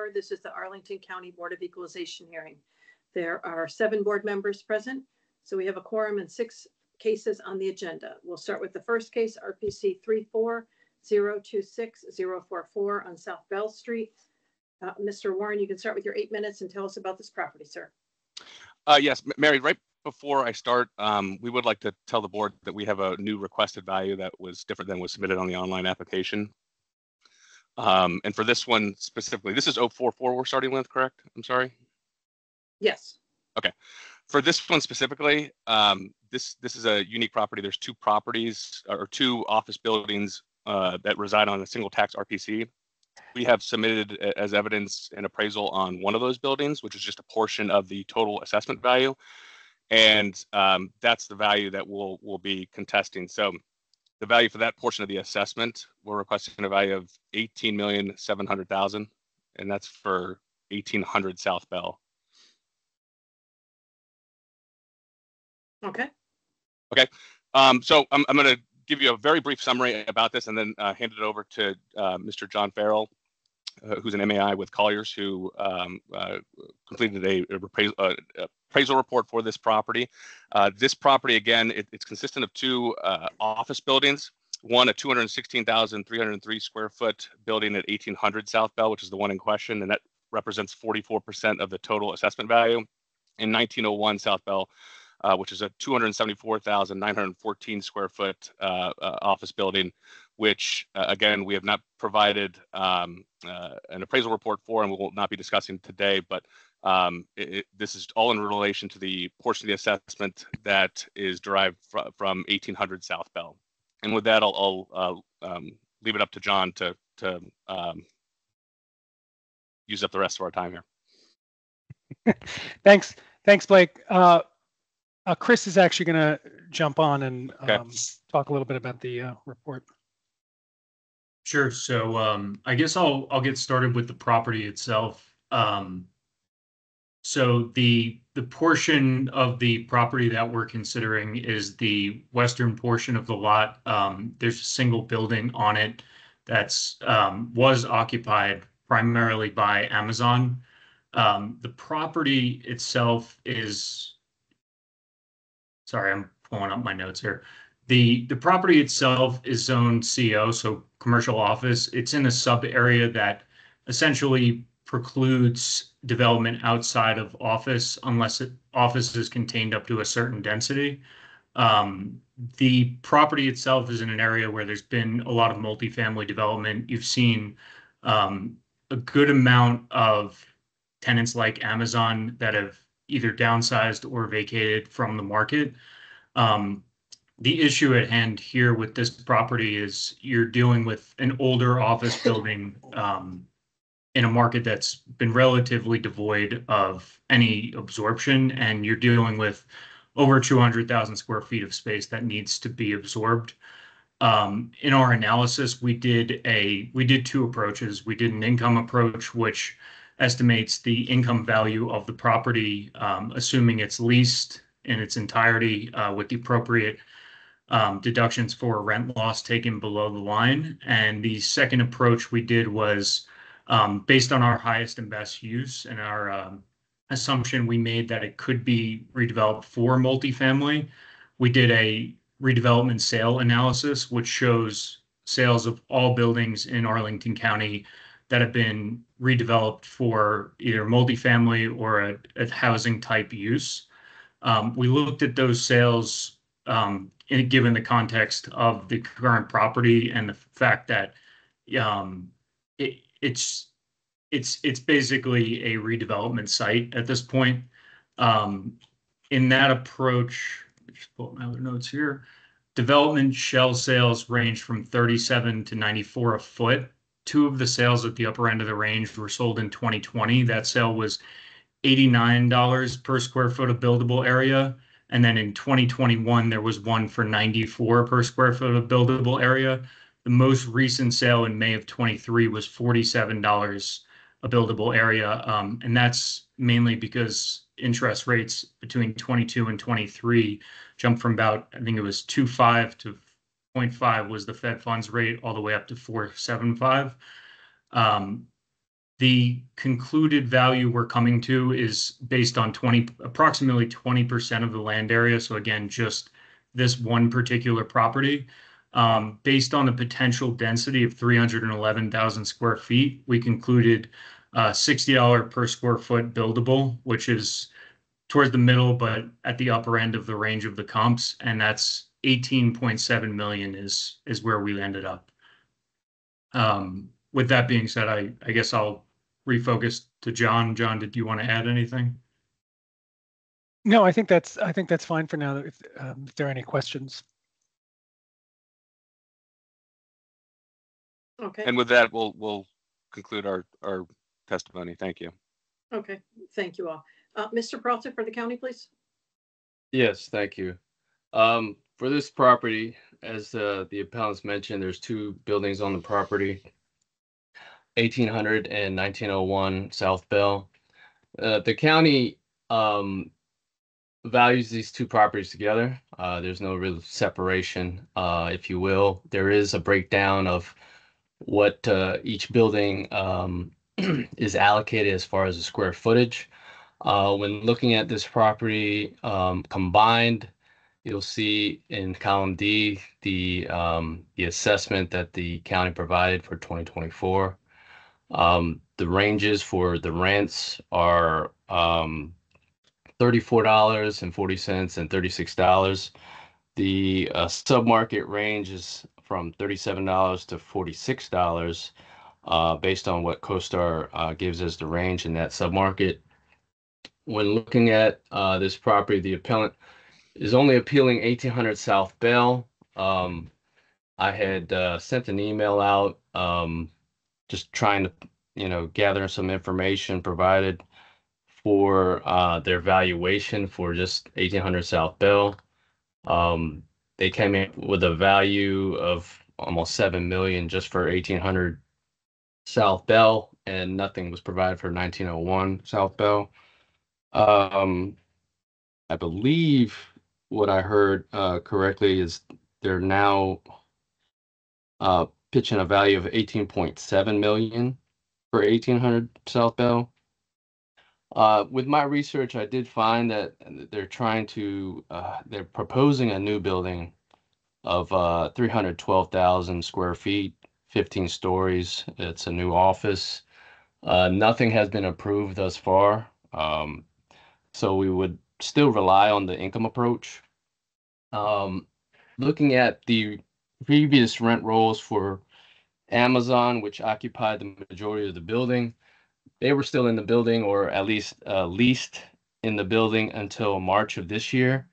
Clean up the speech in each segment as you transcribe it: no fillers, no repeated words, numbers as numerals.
24. This is the Arlington County Board of Equalization hearing. There are 7 board members present, so we have a quorum and 6 cases on the agenda. We'll start with the first case, RPC 34026-044 on South Bell Street. Mr. Warren, you can start with your 8 minutes and tell us about this property, sir. Yes, Mary, right before I start, we would like to tell the board that we have a new requested value that was different than was submitted on the online application. And for this one specifically, this is 044 we're starting with, correct? I'm sorry. Yes. Okay. For this one specifically, this is a unique property. There's 2 properties or 2 office buildings that reside on a single tax RPC. We have submitted as evidence an appraisal on one of those buildings, which is just a portion of the total assessment value. And that's the value that we'll be contesting. So the value for that portion of the assessment, we're requesting a value of $18,700,000, and that's for 1800 South Bell. Okay. Okay. So I'm going to give you a very brief summary about this and then hand it over to Mr. John Farrell, who's an MAI with Colliers, who completed a appraisal report for this property. This property, again, it's consistent of 2 office buildings. One, a 216,303 square foot building at 1800 South Bell, which is the one in question, and that represents 44% of the total assessment value. In 1901 South Bell, which is a 274,914 square foot office building, which again, we have not provided an appraisal report for, and we will not be discussing today, but this is all in relation to the portion of the assessment that is derived from 1800 South Bell. And with that, I'll leave it up to John to use up the rest of our time here. Thanks, Blake. Chris is actually going to jump on and talk a little bit about the report. Sure. So I guess I'll get started with the property itself. So the portion of the property that we're considering is the western portion of the lot. There's a single building on it that's was occupied primarily by Amazon. The property itself is, sorry, I'm pulling up my notes here. The property itself is zone CO, so commercial office. It's in a sub area that essentially precludes development outside of office unless office is contained up to a certain density. The property itself is in an area where there's been a lot of multifamily development. You've seen a good amount of tenants like Amazon that have either downsized or vacated from the market. The issue at hand here with this property is you're dealing with an older office building in a market that's been relatively devoid of any absorption, and you're dealing with over 200,000 square feet of space that needs to be absorbed. In our analysis, we did 2 approaches. We did an income approach, which estimates the income value of the property, assuming it's leased in its entirety with the appropriate deductions for rent loss taken below the line. And the second approach we did was based on our highest and best use and our assumption we made that it could be redeveloped for multifamily. We did a redevelopment sale analysis, which shows sales of all buildings in Arlington County that have been redeveloped for either multifamily or a housing type use. We looked at those sales given the context of the current property and the fact that it's basically a redevelopment site at this point. In that approach, just pull up my other notes here. Development shell sales range from 37 to 94 a foot. 2 of the sales at the upper end of the range were sold in 2020. That sale was $89 per square foot of buildable area. And then in 2021, there was one for $94 per square foot of buildable area. The most recent sale in May of 23 was $47 a buildable area. And that's mainly because interest rates between 22 and 23 jumped from about, I think it was 2.5 to 0.5 was the Fed funds rate, all the way up to 4.75. The concluded value we're coming to is based on approximately 20% of the land area. So again, just this one particular property. Based on the potential density of 311,000 square feet, we concluded $60 per square foot buildable, which is towards the middle, but at the upper end of the range of the comps. And that's 18.7 million is where we ended up. With that being said, I guess I'll refocus to John. John, did you want to add anything? No, I think that's fine for now. If there are any questions. Okay. And with that, we'll conclude our testimony. Thank you. Okay, thank you all. Mr. Peralta for the county, please. Yes, thank you. For this property, as the appellants mentioned, there's two buildings on the property, 1800 and 1901 South Bell. The county values these two properties together. There's no real separation, if you will. There is a breakdown of what each building is allocated as far as the square footage. When looking at this property combined, you'll see in column D the assessment that the county provided for 2024. The ranges for the rents are $34.40 and $36. The submarket range is from $37 to $46, based on what CoStar gives us the range in that submarket. When looking at this property, the appellant is only appealing 1800 South Bell. I had sent an email out just trying to, gather some information provided for their valuation for just 1800 South Bell. They came in with a value of almost 7 million just for 1800 South Bell, and nothing was provided for 1901 South Bell. I believe what I heard correctly is they're now pitching a value of 18.7 million for 1800 South Bell. With my research, I did find that they're proposing a new building of 312,000 square feet, 15 stories. It's a new office. Nothing has been approved thus far. So we would still rely on the income approach. Looking at the previous rent rolls for Amazon, which occupied the majority of the building, they were still in the building, or at least leased in the building until March of this year.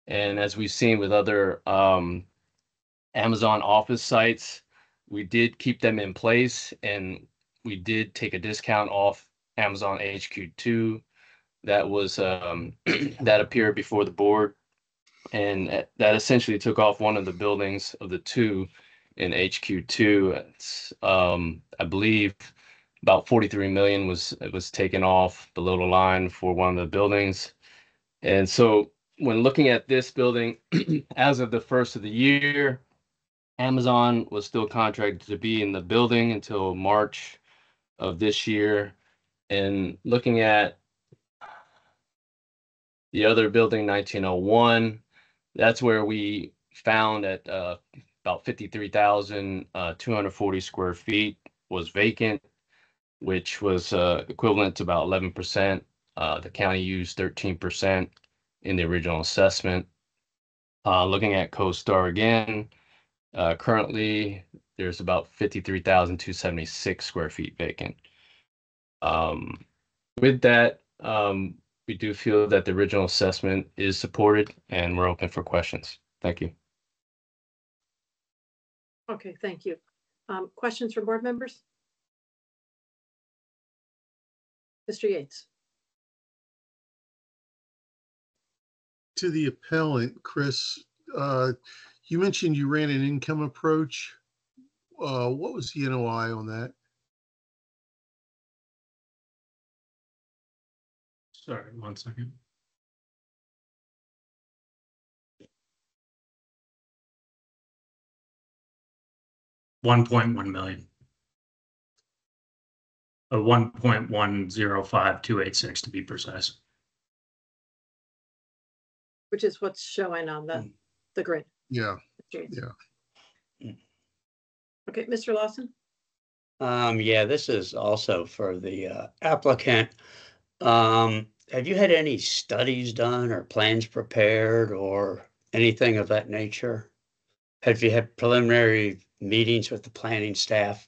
And as we've seen with other Amazon office sites, we did keep them in place, and we did take a discount off Amazon HQ2 that was that appeared before the board, and that essentially took off one of the buildings of the two in HQ2. It's, I believe about 43 million was taken off below the line for one of the buildings. And so when looking at this building, as of the first of the year, Amazon was still contracted to be in the building until March of this year. And looking at the other building, 1901, that's where we found that about 53,240 square feet was vacant, which was equivalent to about 11%. The county used 13% in the original assessment. Looking at CoStar again, currently there's about 53,276 square feet vacant. With that, we do feel that the original assessment is supported, and we're open for questions. Thank you. Okay, thank you. Questions from board members? Mr. Yates. To the appellant, Chris, you mentioned you ran an income approach. What was the NOI on that? Sorry, 1 second. $1.1 million. 1.105286 to be precise. Which is what's showing on the grid. Yeah, yeah. Okay, Mr. Lawson? Yeah, this is also for the applicant. Have you had any studies done or plans prepared or anything of that nature? Have you had preliminary meetings with the planning staff?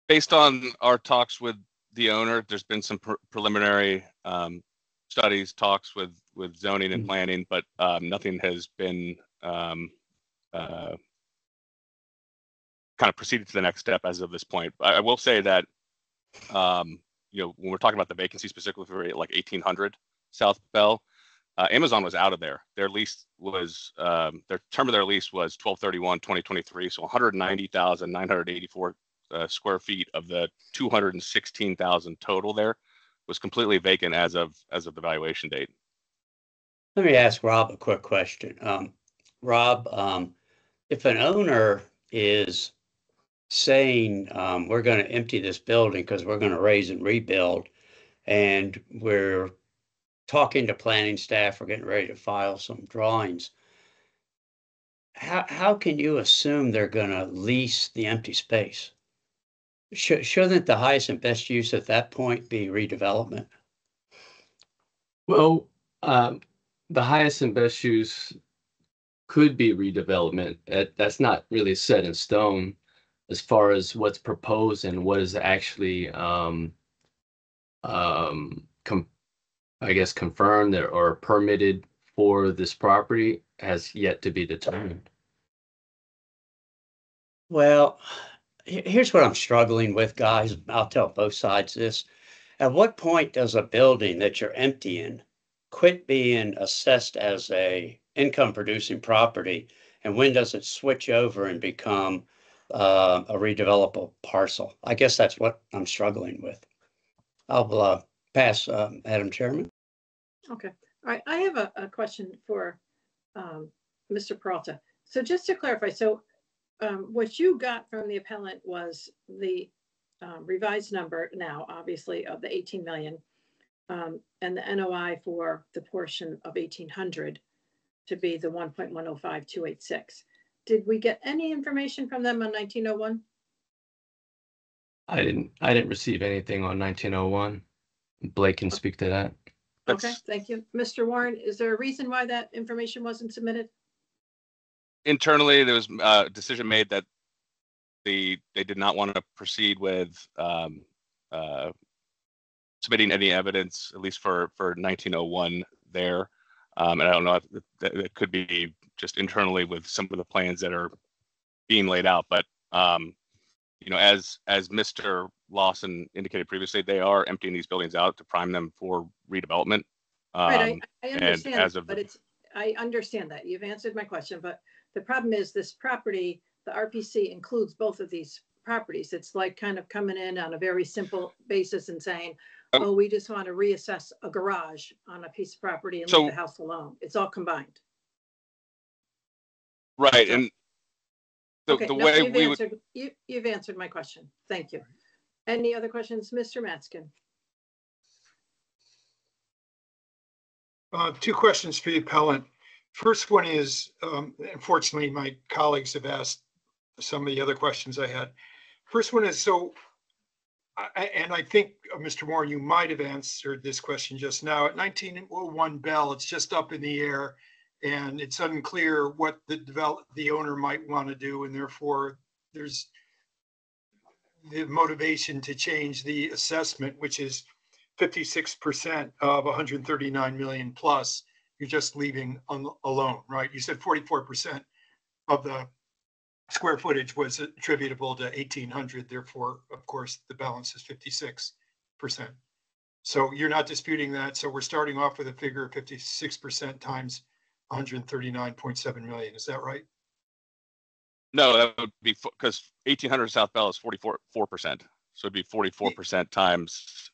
Based on our talks with the owner, there's been some preliminary studies, talks with zoning and planning, but nothing has been kind of proceeded to the next step as of this point. I will say that when we're talking about the vacancy specifically for like 1800 South Bell, Amazon was out of there. Their lease was their term of their lease was 12/31/2023, so 190,984 square feet of the 216,000 total there was completely vacant as of the valuation date. Let me ask Rob a quick question. Rob, if an owner is saying we're going to empty this building because we're going to raise and rebuild, and we're talking to planning staff, we're getting ready to file some drawings, how can you assume they're going to lease the empty space? Shouldn't the highest and best use at that point be redevelopment? Well, the highest and best use could be redevelopment. That's not really set in stone as far as what's proposed and what is actually, I guess, confirmed or permitted for this property has yet to be determined. Well, here's what I'm struggling with, guys. I'll tell both sides this. At what point does a building that you're emptying quit being assessed as a income producing property, and when does it switch over and become a redevelopable parcel? I guess that's what I'm struggling with. I'll pass, Madam Chairman. Okay. All right. I have a question for Mr. Peralta. So just to clarify, so what you got from the appellant was the revised number now, obviously, of the 18 million and the NOI for the portion of 1800 to be the 1.105286. Did we get any information from them on 1901? I didn't receive anything on 1901. Blake can speak to that. Okay, thank you. Mr. Warren, is there a reason why that information wasn't submitted? Internally, there was a decision made that they did not want to proceed with submitting any evidence, at least for 1901 there. And I don't know if it could be just internally with some of the plans that are being laid out. But as Mr. Lawson indicated previously, they are emptying these buildings out to prime them for redevelopment. Right, I understand, I understand that. You've answered my question, but the problem is this property, the RPC includes both of these properties. It's like kind of coming in on a very simple basis and saying, oh, we just want to reassess a garage on a piece of property and leave the house alone. It's all combined. Right, so, and the no, way you've answered my question. Thank you. Any other questions, Mr. Matskin? Two questions for the appellant. First one is, unfortunately, my colleagues have asked some of the other questions I had. First one is, so, and I think, Mr. Warren, you might have answered this question just now. At 1901 Bell, it's just up in the air, and it's unclear what the owner might want to do, and therefore there's the motivation to change the assessment, which is 56% of 139 million plus. You're just leaving alone, right? You said 44% of the square footage was attributable to 1800. Therefore, of course, the balance is 56%. So you're not disputing that. So we're starting off with a figure of 56% times 139.7 million. Is that right? No, that would be because 1800 South Bell is 44%. So it'd be 44% times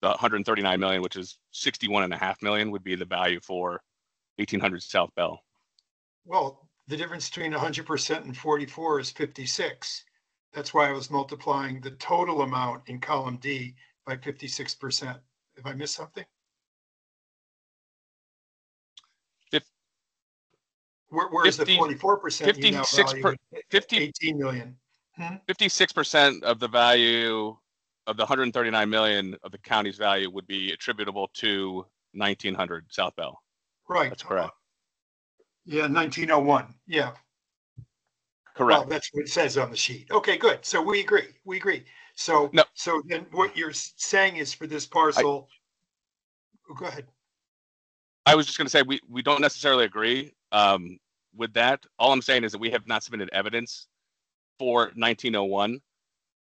the 139 million, which is 61.5 million, would be the value for 1800 South Bell. Well, the difference between 100% and 44 is 56. That's why I was multiplying the total amount in column D by 56%. Have I missed something? Where's the 44% you now value at 18 million? 56% of the value of the 139 million of the county's value would be attributable to 1900 South Bell. Right. That's correct. Yeah, 1901. Yeah. Correct. Well, that's what it says on the sheet. Okay, good. So we agree. We agree. So, no. So then what you're saying is for this parcel, go ahead. I was just going to say we don't necessarily agree with that. All I'm saying is that we have not submitted evidence for 1901.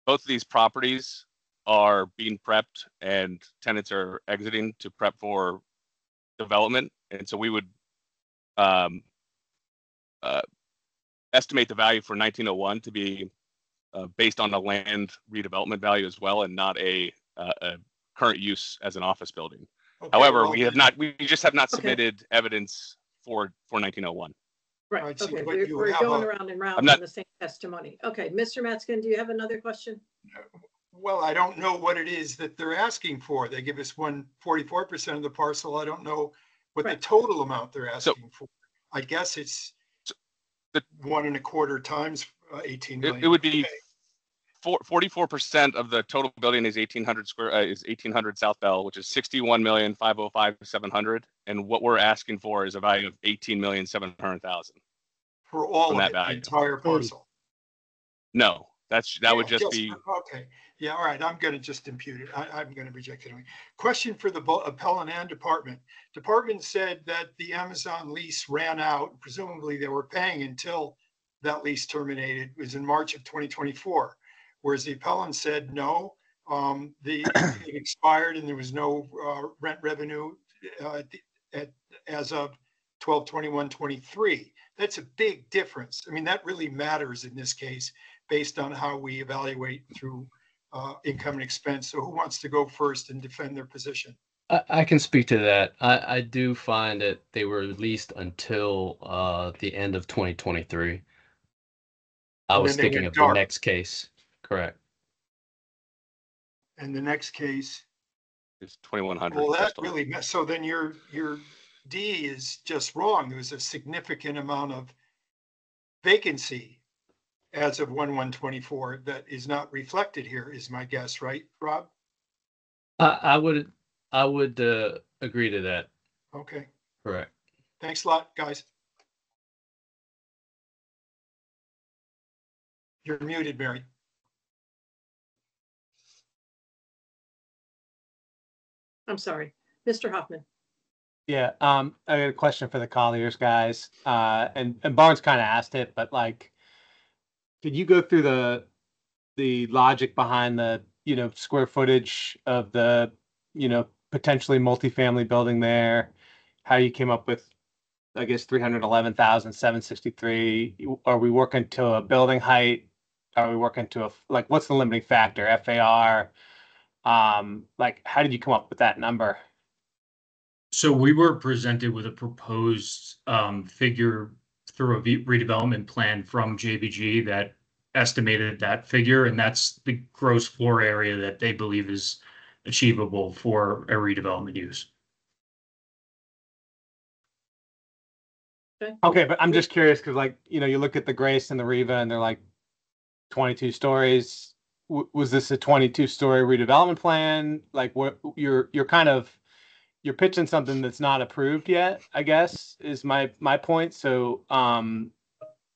Both of these properties are being prepped and tenants are exiting to prep for development. And so we would estimate the value for 1901 to be based on the land redevelopment value as well, and not a current use as an office building. Okay, however, well, we just have not submitted evidence for 1901. Right. Okay. We're going around and round on the same testimony. Okay. Mr. Matskin, do you have another question? Well, I don't know what it is that they're asking for. They give us 44% of the parcel. I don't know what the total amount they're asking for. I guess it's 1.25 times 18 million. It would be 44% of the total building is 1800 South Bell, which is 61,505,700, and what we're asking for is a value of 18,700,000 for all of that it, value. the entire parcel. No, that would just be okay. Yeah, all right. I'm going to just impute it. I'm going to reject it anyway. Question for the appellant and department. Department said that the Amazon lease ran out. Presumably, they were paying until that lease terminated. It was in March of 2024. Whereas the appellant said no, it expired and there was no rent revenue as of 12/21/23. That's a big difference. I mean, that really matters in this case based on how we evaluate through income and expense. So who wants to go first and defend their position? I can speak to that. I do find that they were leased until the end of 2023. I was thinking of the next case. Correct. And the next case is 2100. Well, that really so then your D is just wrong. There was a significant amount of vacancy as of 1/1/24 that is not reflected here, is my guess, right, Rob? I would agree to that. Okay. Correct. Thanks a lot, guys. You're muted, Mary. I'm sorry, Mr. Hoffman. Yeah, I got a question for the Colliers guys, and Barnes kind of asked it, but like, could you go through the logic behind the square footage of the potentially multifamily building there? How you came up with, I guess, 311,763? Are we working to a building height? Are we working to what's the limiting factor? FAR? Like, how did you come up with that number? So we were presented with a proposed figure through a redevelopment plan from JBG that estimated that figure, and that's the gross floor area that they believe is achievable for a redevelopment use. Okay, but I'm just curious because, you look at the Grace and the Riva, and they're like 22 stories. Was this a 22-story redevelopment plan? Like, what you're pitching something that's not approved yet, I guess, is my point. So, I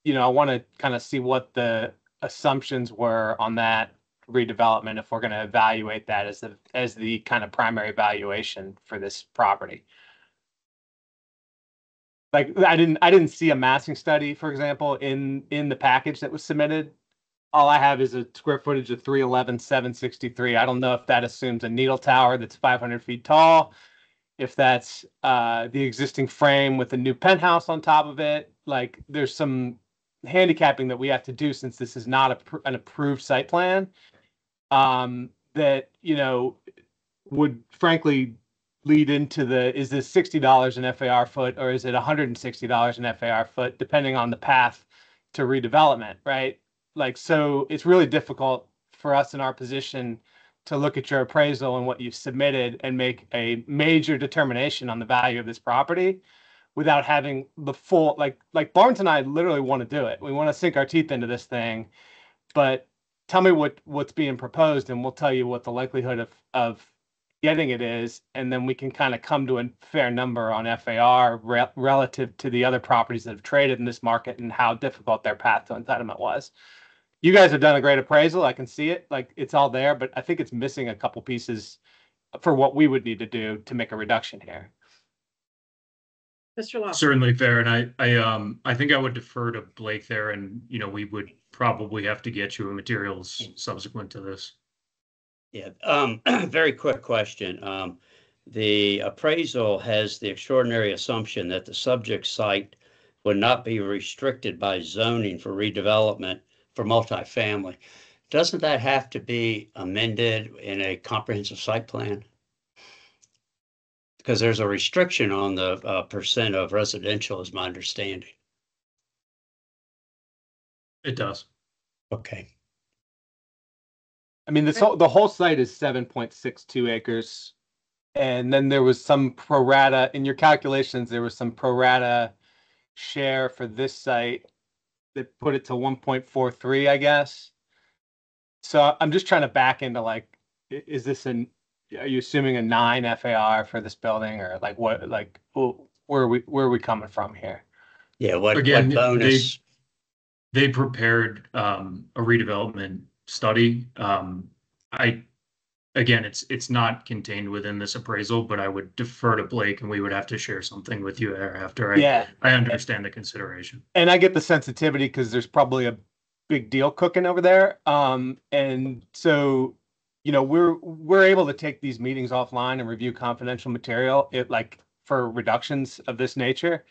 want to kind of see what the assumptions were on that redevelopment if we're going to evaluate that as the kind of primary valuation for this property. Like, I didn't see a massing study, for example, in the package that was submitted. All I have is a square footage of 311,763. I don't know if that assumes a needle tower that's 500 feet tall, if that's the existing frame with a new penthouse on top of it. Like, there's some handicapping that we have to do since this is not an approved site plan, that would frankly lead into is this $60 an FAR foot or is it $160 an FAR foot, depending on the path to redevelopment, right? Like, so it's really difficult for us in our position to look at your appraisal and what you've submitted and make a major determination on the value of this property without having the full, like Barnes and I literally want to do it. We want to sink our teeth into this thing, but tell me what's being proposed and we'll tell you what the likelihood of getting it is, and then we can kind of come to a fair number on FAR relative to the other properties that have traded in this market and how difficult their path to entitlement was. You guys have done a great appraisal. I can see it, like it's all there, but I think it's missing a couple pieces for what we would need to do to make a reduction here. Mr. Lawson. Certainly fair, and I think I would defer to Blake there, and we would probably have to get you materials subsequent to this. Yeah, very quick question. The appraisal has the extraordinary assumption that the subject site would not be restricted by zoning for redevelopment for multifamily. Doesn't that have to be amended in a comprehensive site plan? Because there's a restriction on the percent of residential, is my understanding. It does. Okay. I mean, the whole site is 7.62 acres. And then there was some pro rata, in your calculations, there was some pro rata share for this site that put it to 1.43, I guess. So I'm just trying to back into like, is this are you assuming a 9 FAR for this building, or like what, like where are we coming from here? Yeah, what bonus? They prepared a redevelopment study. Again, it's not contained within this appraisal, but I would defer to Blake, and we would have to share something with you after I understand the consideration. And I get the sensitivity because there's probably a big deal cooking over there. And so, we're able to take these meetings offline and review confidential material. Like for reductions of this nature,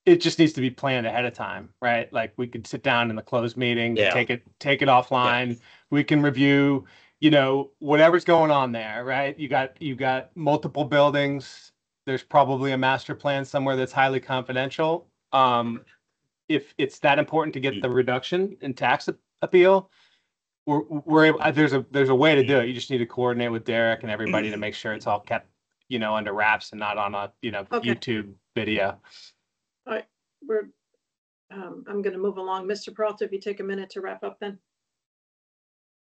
it just needs to be planned ahead of time, right? Like we could sit down in the closed meeting, take it offline. Yeah. We can review, whatever's going on there, right? You got multiple buildings. There's probably a master plan somewhere that's highly confidential. If it's that important to get the reduction in tax appeal, we're able. There's a way to do it. You just need to coordinate with Derek and everybody to make sure it's all kept, under wraps and not on a YouTube video. All right, I'm going to move along. Mr. Peralta, if you take a minute to wrap up then.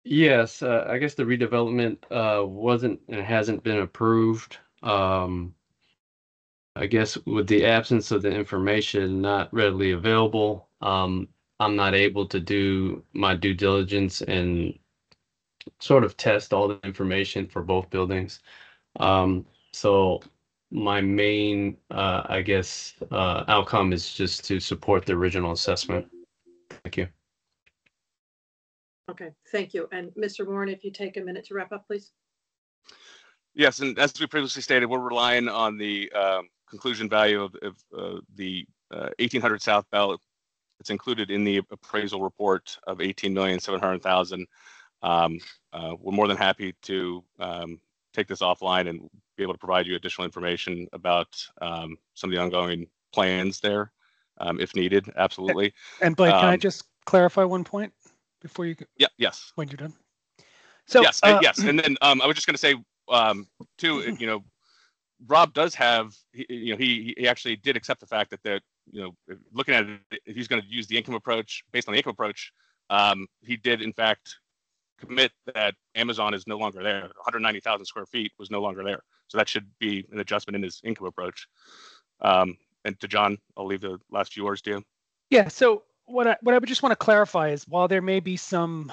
Yes, I guess the redevelopment wasn't and hasn't been approved. I guess with the absence of the information not readily available, I'm not able to do my due diligence and sort of test all the information for both buildings. So my main, I guess, outcome is just to support the original assessment. Thank you. Okay, thank you. And Mr. Warren, if you take a minute to wrap up, please. Yes, and as we previously stated, we're relying on the conclusion value of the 1800 South Bell. It's included in the appraisal report of $18,700,000. We're more than happy to take this offline and be able to provide you additional information about some of the ongoing plans there, if needed. Absolutely. And Blake, can I just clarify one point before you? Yeah. Yes. When you're done. So yes. Yes. And then I was just going to say too. Rob does have. He actually did accept the fact that looking at it, if he's going to use the income approach based on the income approach, he did in fact commit that Amazon is no longer there. 190,000 square feet was no longer there. So that should be an adjustment in his income approach. And to John, I'll leave the last few words to you. Yeah. So what I would just want to clarify is while there may be some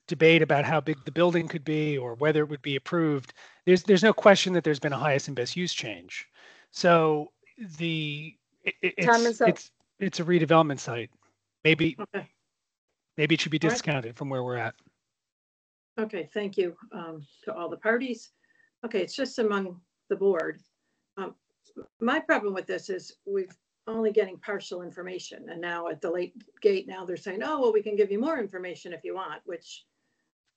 debate about how big the building could be or whether it would be approved, there's no question that there's been a highest and best use change. So it's a redevelopment site. Maybe it should be discounted from where we're at. Okay, thank you to all the parties. Okay, it's just among the board. My problem with this is we've only getting partial information, and now at the late gate, now they're saying, oh, well, we can give you more information if you want, which,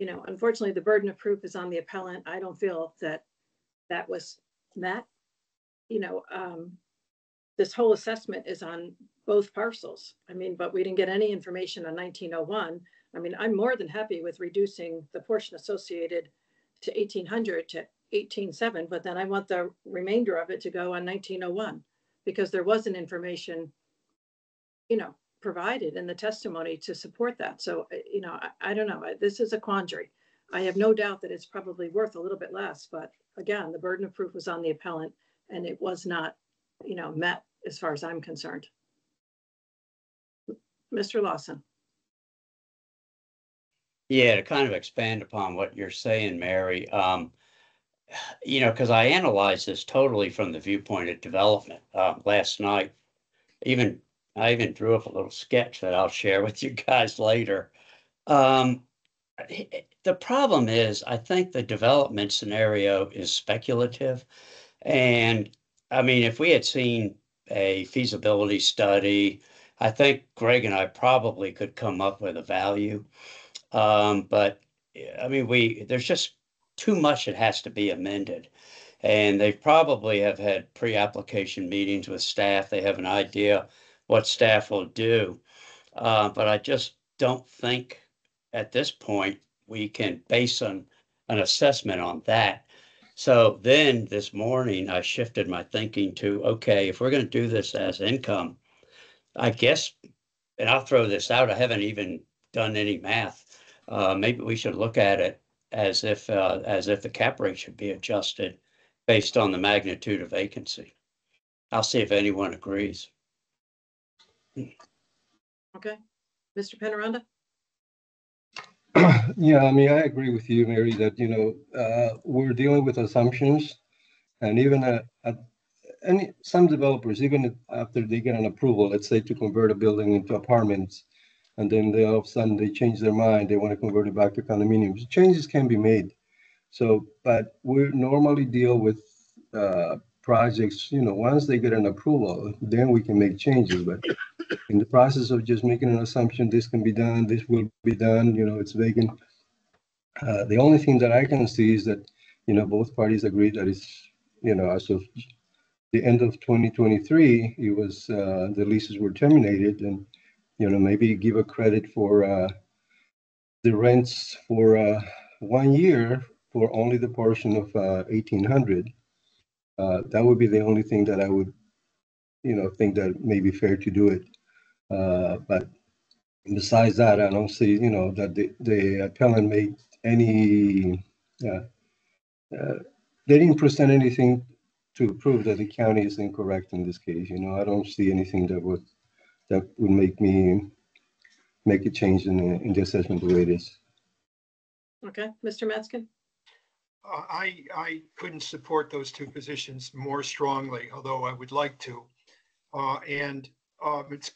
unfortunately, the burden of proof is on the appellant. I don't feel that was met. This whole assessment is on both parcels. I mean, but we didn't get any information on 1901. I mean, I'm more than happy with reducing the portion associated to 1800 to 1807, but then I want the remainder of it to go on 1901 because there wasn't information, provided in the testimony to support that. So, I don't know. This is a quandary. I have no doubt that it's probably worth a little bit less, but again, the burden of proof was on the appellant and it was not, met as far as I'm concerned. Mr. Lawson. Yeah, to kind of expand upon what you're saying, Mary, because I analyzed this totally from the viewpoint of development last night. I even drew up a little sketch that I'll share with you guys later. The problem is, I think the development scenario is speculative. And I mean, if we had seen a feasibility study, I think Greg and I probably could come up with a value. But I mean, there's just too much that has to be amended. And they probably have had pre-application meetings with staff. They have an idea what staff will do. But I just don't think at this point we can base an assessment on that. So then this morning I shifted my thinking to, okay, if we're going to do this as income, I guess, and I'll throw this out, I haven't even done any math. Maybe we should look at it as if the cap rate should be adjusted based on the magnitude of vacancy. I'll see if anyone agrees. Okay, Mr. Penaranda. Yeah, I mean, I agree with you, Mary, that, we're dealing with assumptions, and even some developers, even after they get an approval, let's say to convert a building into apartments, and then all of a sudden they change their mind, they want to convert it back to condominiums. Changes can be made. So, but we normally deal with projects, once they get an approval, then we can make changes. But in the process of just making an assumption, this can be done, this will be done, it's vacant. The only thing that I can see is that, both parties agree that it's, as of the end of 2023, it was the leases were terminated, and maybe give a credit for the rents for 1 year for only the portion of 1800. That would be the only thing that I would, think that may be fair to do it. But besides that, I don't see, that the appellant made any. They didn't present anything to prove that the county is incorrect in this case. I don't see anything that would make me make a change in the assessment the way it is. Okay, Mr. Metzger. I couldn't support those two positions more strongly, although I would like to. It's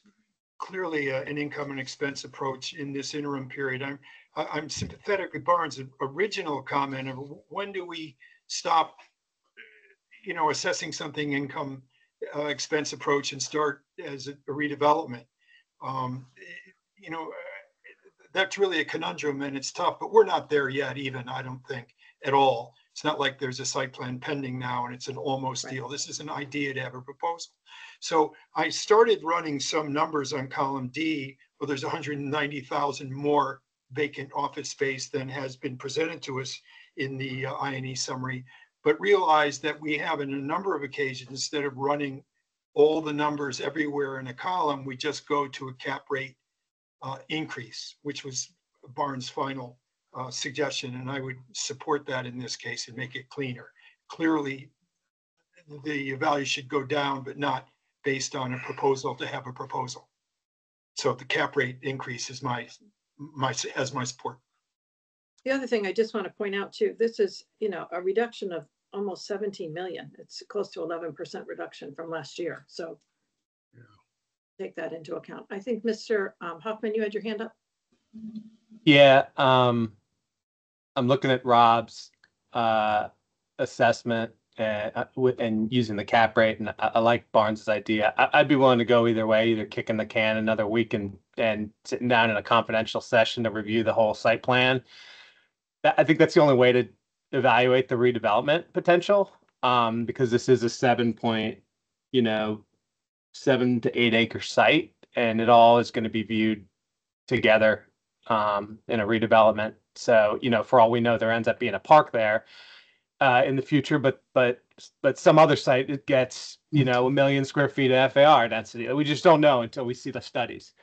clearly an income and expense approach in this interim period. I'm sympathetic with Barnes' original comment of when do we stop, assessing something income expense approach and start as a redevelopment. That's really a conundrum and it's tough, but we're not there yet even, I don't think, at all. It's not like there's a site plan pending now and it's an almost deal. This is an idea to have a proposal. So I started running some numbers on column D, where there's 190,000 more vacant office space than has been presented to us in the I&E summary, but realized that we have in a number of occasions, instead of running all the numbers everywhere in a column, we just go to a cap rate increase, which was Barnes' final suggestion, and I would support that in this case and make it cleaner. Clearly, the value should go down, but not based on a proposal to have a proposal. So the cap rate increase is my support. The other thing I just want to point out too, this is, a reduction of almost 17 million. It's close to 11% reduction from last year. So take that into account. I think Mr. Hoffman, you had your hand up. Yeah, I'm looking at Rob's assessment and using the cap rate, and I like Barnes's idea. I'd be willing to go either way, either kicking the can another week and sitting down in a confidential session to review the whole site plan. I think that's the only way to evaluate the redevelopment potential, because this is a 7 to 8 acre site, and it all is going to be viewed together in a redevelopment. So, for all we know, there ends up being a park there in the future, but some other site, it gets, 1 million square feet of FAR density. We just don't know until we see the studies.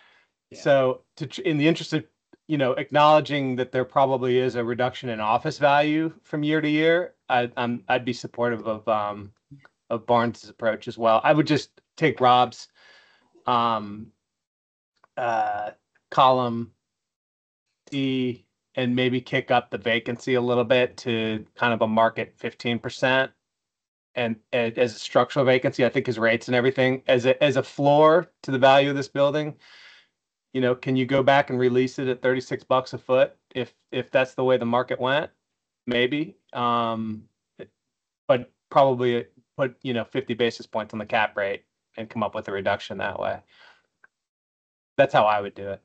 Yeah. So in the interest of, acknowledging that there probably is a reduction in office value from year to year, I'd be supportive of Barnes' approach as well. I would just take Rob's column D and maybe kick up the vacancy a little bit to kind of a market 15%. And as a structural vacancy, I think his rates and everything as a floor to the value of this building, can you go back and release it at $36 a foot if that's the way the market went? Maybe. But probably put 50 basis points on the cap rate and come up with a reduction that way. That's how I would do it.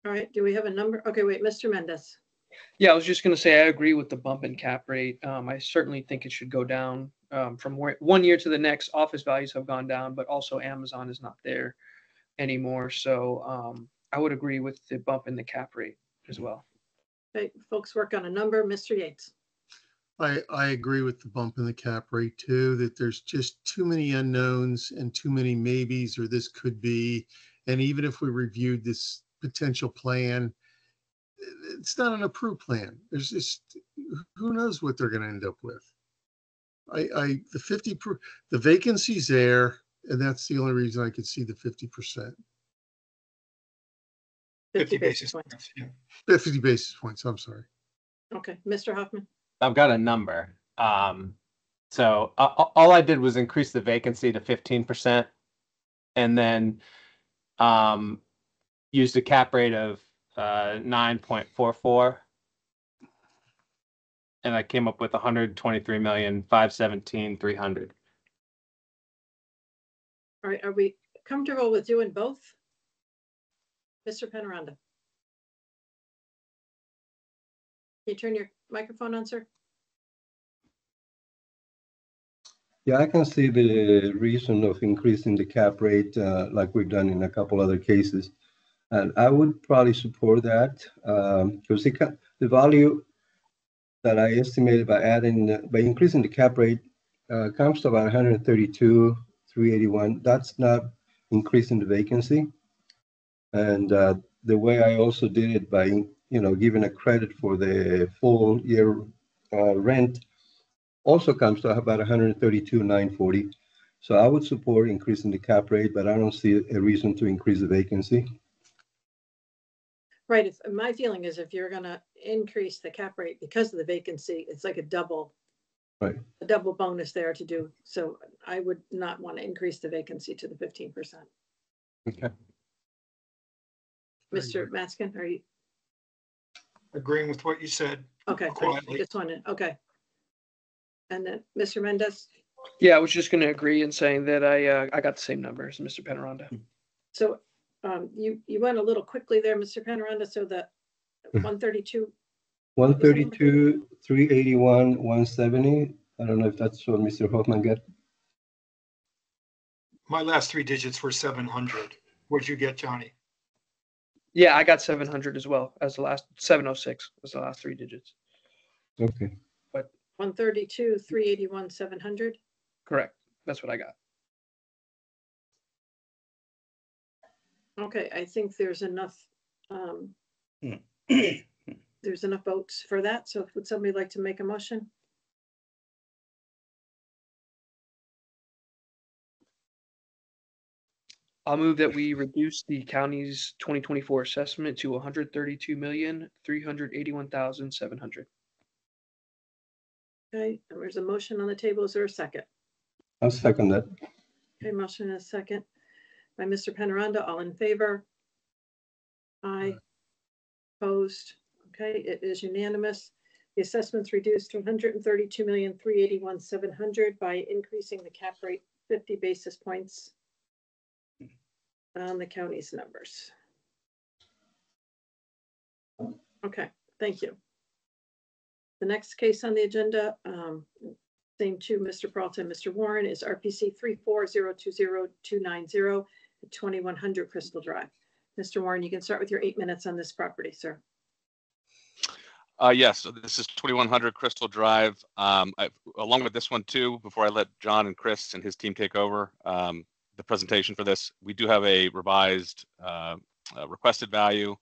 All right, do we have a number? Okay, wait, Mr. Mendez. Yeah, I was just going to say I agree with the bump in cap rate. I certainly think it should go down from one year to the next. Office values have gone down, but also Amazon is not there anymore. So I would agree with the bump in the cap rate as well. Okay, folks work on a number. Mr. Yates. I agree with the bump in the cap rate too, that there's just too many unknowns and too many maybes, or this could be. And even if we reviewed this potential plan, it's not an approved plan. There's just, who knows what they're going to end up with. The vacancy's there, and that's the only reason I could see the 50%. 50 basis points. Yeah. 50 basis points, I'm sorry. Okay, Mr. Hoffman. I've got a number. So all I did was increase the vacancy to 15%, and then used a cap rate of 9.44, and I came up with 123,517,300. All right, are we comfortable with doing both? Mr. Penaranda. Can you turn your microphone on, sir? Yeah, I can see the reason of increasing the cap rate like we've done in a couple other cases. And I would probably support that because the value that I estimated by increasing the cap rate comes to about 132,381. That's not increasing the vacancy. And the way I also did it by, giving a credit for the full year rent also comes to about 132,940. So I would support increasing the cap rate, but I don't see a reason to increase the vacancy. Right. My feeling is if you're going to increase the cap rate because of the vacancy, it's like a double bonus there to do. So I would not want to increase the vacancy to the 15%. Okay. Mr. Matskin, are you agreeing with what you said? Okay. Quietly. Just wanted, okay. And then Mr. Mendez. Yeah, I was just going to agree in saying that I got the same numbers, Mr. Penaranda. So you went a little quickly there, Mr. Penaranda. So the 132. 132, 381, 170. I don't know if that's what Mr. Hoffman got. My last three digits were 700. What'd you get, Johnny? Yeah, I got 700 as well as the last 706 was the last three digits. Okay. But 132, 381, 700. Correct. That's what I got. Okay, I think there's enough. There's enough votes for that. So would somebody like to make a motion? I'll move that we reduce the county's 2024 assessment to 132,381,700. Okay, and there's a motion on the table. Is there a second? I'll second that. Okay, motion and a second by Mr. Penaranda. All in favor? Aye. Opposed? Okay, it is unanimous. The assessment's reduced to 132,381,700 by increasing the cap rate 50 basis points on the county's numbers. Okay, thank you. The next case on the agenda, same to Mr. Peralta and Mr. Warren, is RPC 34020-290 at 2100 Crystal Drive. Mr. Warren, you can start with your 8 minutes on this property, sir. Yes, so this is 2100 Crystal Drive. Along with this one too, before I let John and Chris and his team take over the presentation for this, we do have a revised requested value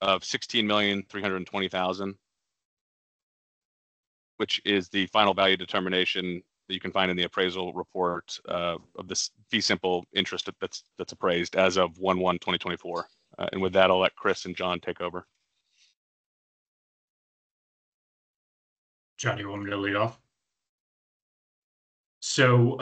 of $16,320,000, which is the final value determination that you can find in the appraisal report of this fee simple interest that's appraised as of 1/1/2024. And with that, I'll let Chris and John take over. John, you want me to lead off? So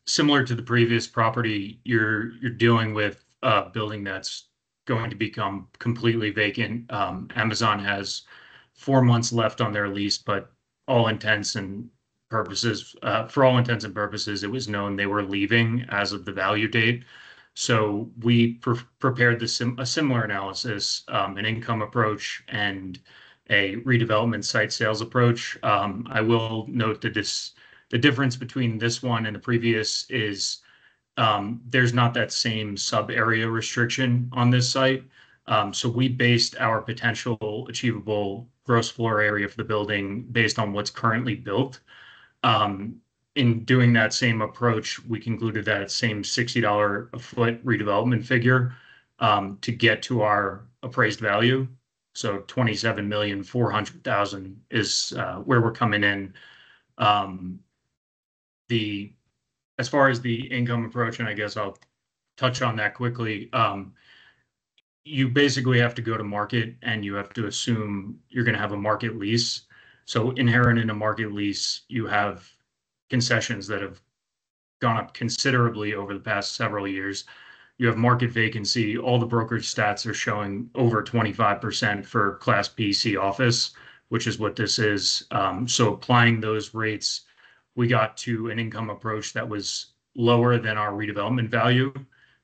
similar to the previous property, you're dealing with a building that's going to become completely vacant. Amazon has 4 months left on their lease, but all intents and purposes, for all intents and purposes, it was known they were leaving as of the value date. So we prepared a similar analysis, an income approach and a redevelopment site sales approach. I will note that the difference between this one and the previous is there's not that same sub area restriction on this site. So we based our potential achievable gross floor area for the building based on what's currently built. In doing that same approach, we concluded that same $60 a foot redevelopment figure to get to our appraised value. So 27,400,000 is where we're coming in. As far as the income approach, and I guess I'll touch on that quickly. You basically have to go to market and you have to assume you're going to have a market lease. So inherent in a market lease, you have concessions that have gone up considerably over the past several years. You have market vacancy. All the brokerage stats are showing over 25% for Class B, C office, which is what this is. So applying those rates, we got to an income approach that was lower than our redevelopment value.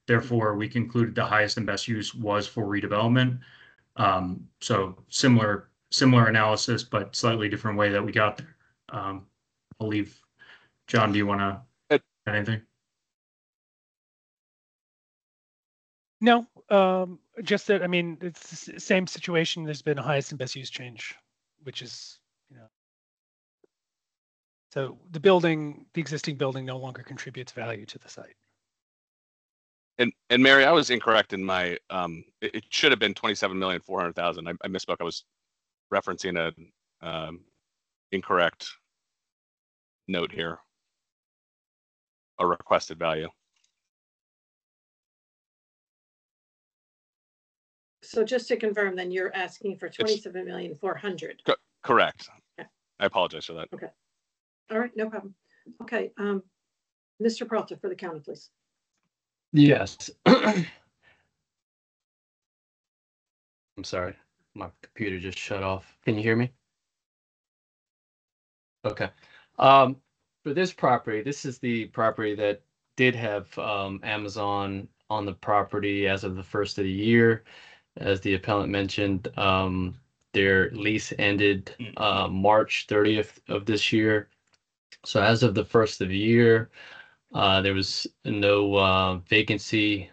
Therefore, we concluded the highest and best use was for redevelopment. So similar analysis, but slightly different way that we got there. I'll leave. John, do you want to add anything? No, just that, I mean, it's the same situation. There's been a highest and best use change, which is, so the existing building no longer contributes value to the site. And Mary, I was incorrect in my, it should have been 27,400,000. I misspoke. I was referencing a incorrect note here, a requested value. So just to confirm, then you're asking for 27,400,000. Correct. Okay. I apologize for that. Okay. All right, no problem. Okay, Mr. Peralta for the county, please. Yes. I'm sorry, my computer just shut off. Can you hear me? Okay. For this property, this is the property that did have Amazon on the property as of the first of the year. As the appellant mentioned, their lease ended March 30th of this year. So as of the first of the year, there was no vacancy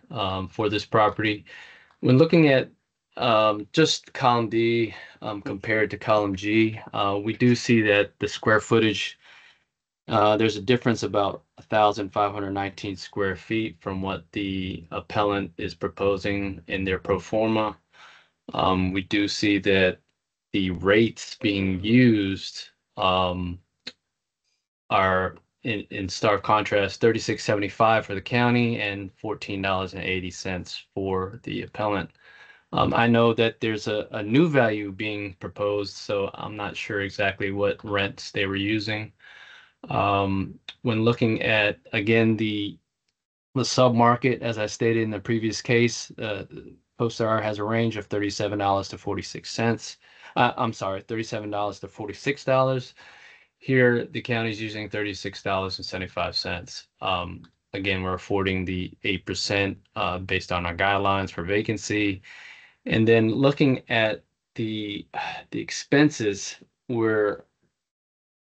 for this property. When looking at just column D compared to column G, we do see that the square footage, there's a difference about 1,519 square feet from what the appellant is proposing in their pro forma. We do see that the rates being used are in stark contrast, $36.75 for the county and $14.80 for the appellant. I know that there's a new value being proposed, so I'm not sure exactly what rents they were using. When looking at, again, the sub-market, as I stated in the previous case, CoStar has a range of $37 to 46 cents. I'm sorry, $37 to $46. Here, the county is using $36.75. Again, we're affording the 8% based on our guidelines for vacancy. And then looking at the expenses, we're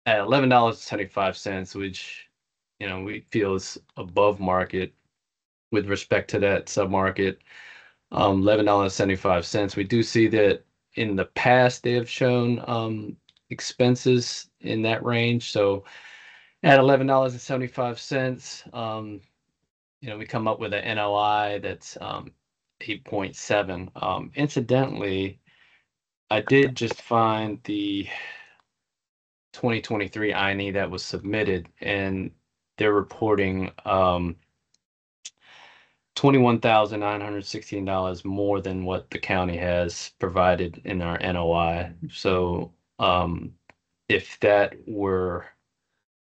at $11.75, which we feel is above market with respect to that submarket. $11.75. We do see that in the past they have shown expenses in that range. So at $11.75, we come up with an NOI that's 8.7. Incidentally, I did just find the 2023 INE that was submitted, and they're reporting $21,916 more than what the county has provided in our NOI. So if that were,